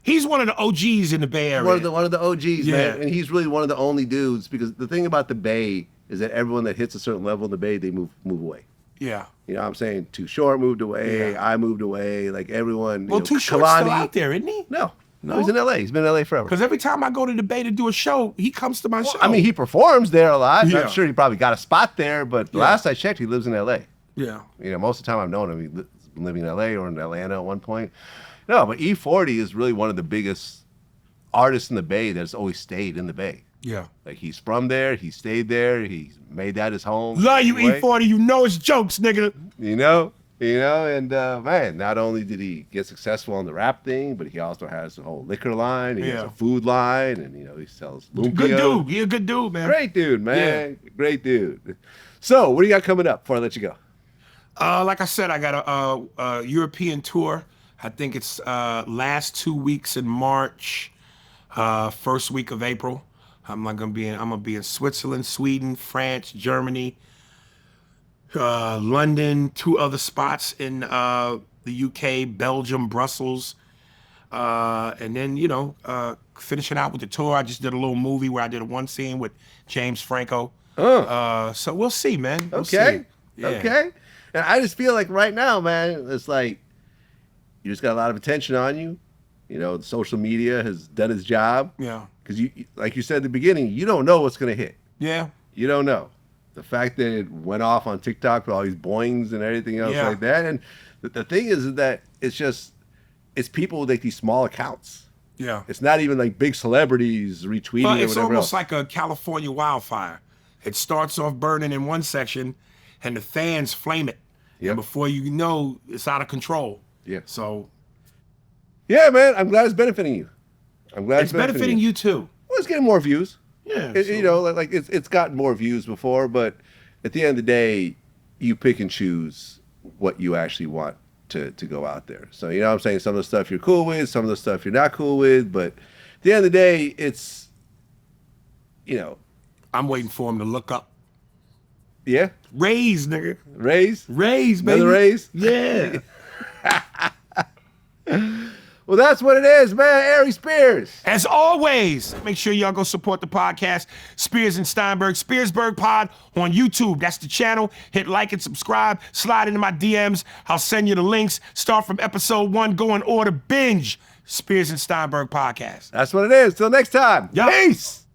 He's one of the OGs in the Bay Area. One of the OGs, Yeah. man. And he's really one of the only dudes because the thing about the Bay is that everyone that hits a certain level in the Bay, they move away. Yeah. You know what I'm saying? Too Short moved away. Yeah. I moved away. Like everyone. Well, Too Short's still out there, isn't he? No, he's in LA. He's been in LA forever. Because every time I go to the Bay to do a show, he comes to my show. I mean, he performs there a lot. Yeah. I'm sure he probably got a spot there, but Yeah. last I checked, he lives in LA. Yeah. You know, most of the time I've known him, he's been living in LA or in Atlanta at one point. No, but E40 is really one of the biggest artists in the Bay that's always stayed in the Bay. Yeah. Like he's from there, he stayed there, he's made that his home. Love you, Anyway, E40. You know it's jokes, nigga. You know, and man, not only did he get successful on the rap thing, but he also has a whole liquor line, he has Yeah. a food line, and you know, he sells lumpia. Good dude. He a good dude, man. Great dude, man. Great dude. So, what do you got coming up before I let you go? Like I said, I got a European tour. I think it's last 2 weeks in March, first week of April. I'm gonna be in Switzerland, Sweden, France, Germany, London, 2 other spots in the UK, Belgium, Brussels, and then finishing out with the tour. I just did a little movie where I did one scene with James Franco. So we'll see, man. We'll Okay. see. Yeah. Okay. And I just feel like right now, man, it's like you just got a lot of attention on you. You know, social media has done its job. Yeah. Because you, like you said at the beginning, you don't know what's going to hit. Yeah. You don't know. The fact that it went off on TikTok with all these boings and everything else Yeah. like that. And the thing is that it's people with like these small accounts. Yeah. It's not even like big celebrities retweeting Well, or it's whatever almost else. like a California wildfire. It starts off burning in one section, and the fans flame it. Yep. And before you know, it's out of control. Yeah. So Yeah, man. I'm glad it's benefiting you. I'm glad it's benefiting you too. Well, it's getting more views. Yeah. You know, like it's gotten more views before, but at the end of the day, you pick and choose what you actually want to go out there. So, you know what I'm saying? Some of the stuff you're cool with, some of the stuff you're not cool with, but at the end of the day, it's, you know, I'm waiting for him to look up. yeah, Raise, nigga. raise. Raise, baby. Another raise? Yeah. Well, that's what it is, man. Aries Spears. As always, make sure y'all go support the podcast, Spears and Steinberg, Spearsburg Pod on YouTube. That's the channel. Hit like and subscribe. Slide into my DMs. I'll send you the links. Start from episode 1. Go in order. Binge Spears and Steinberg Podcast. That's what it is. Till next time. Yup. Peace.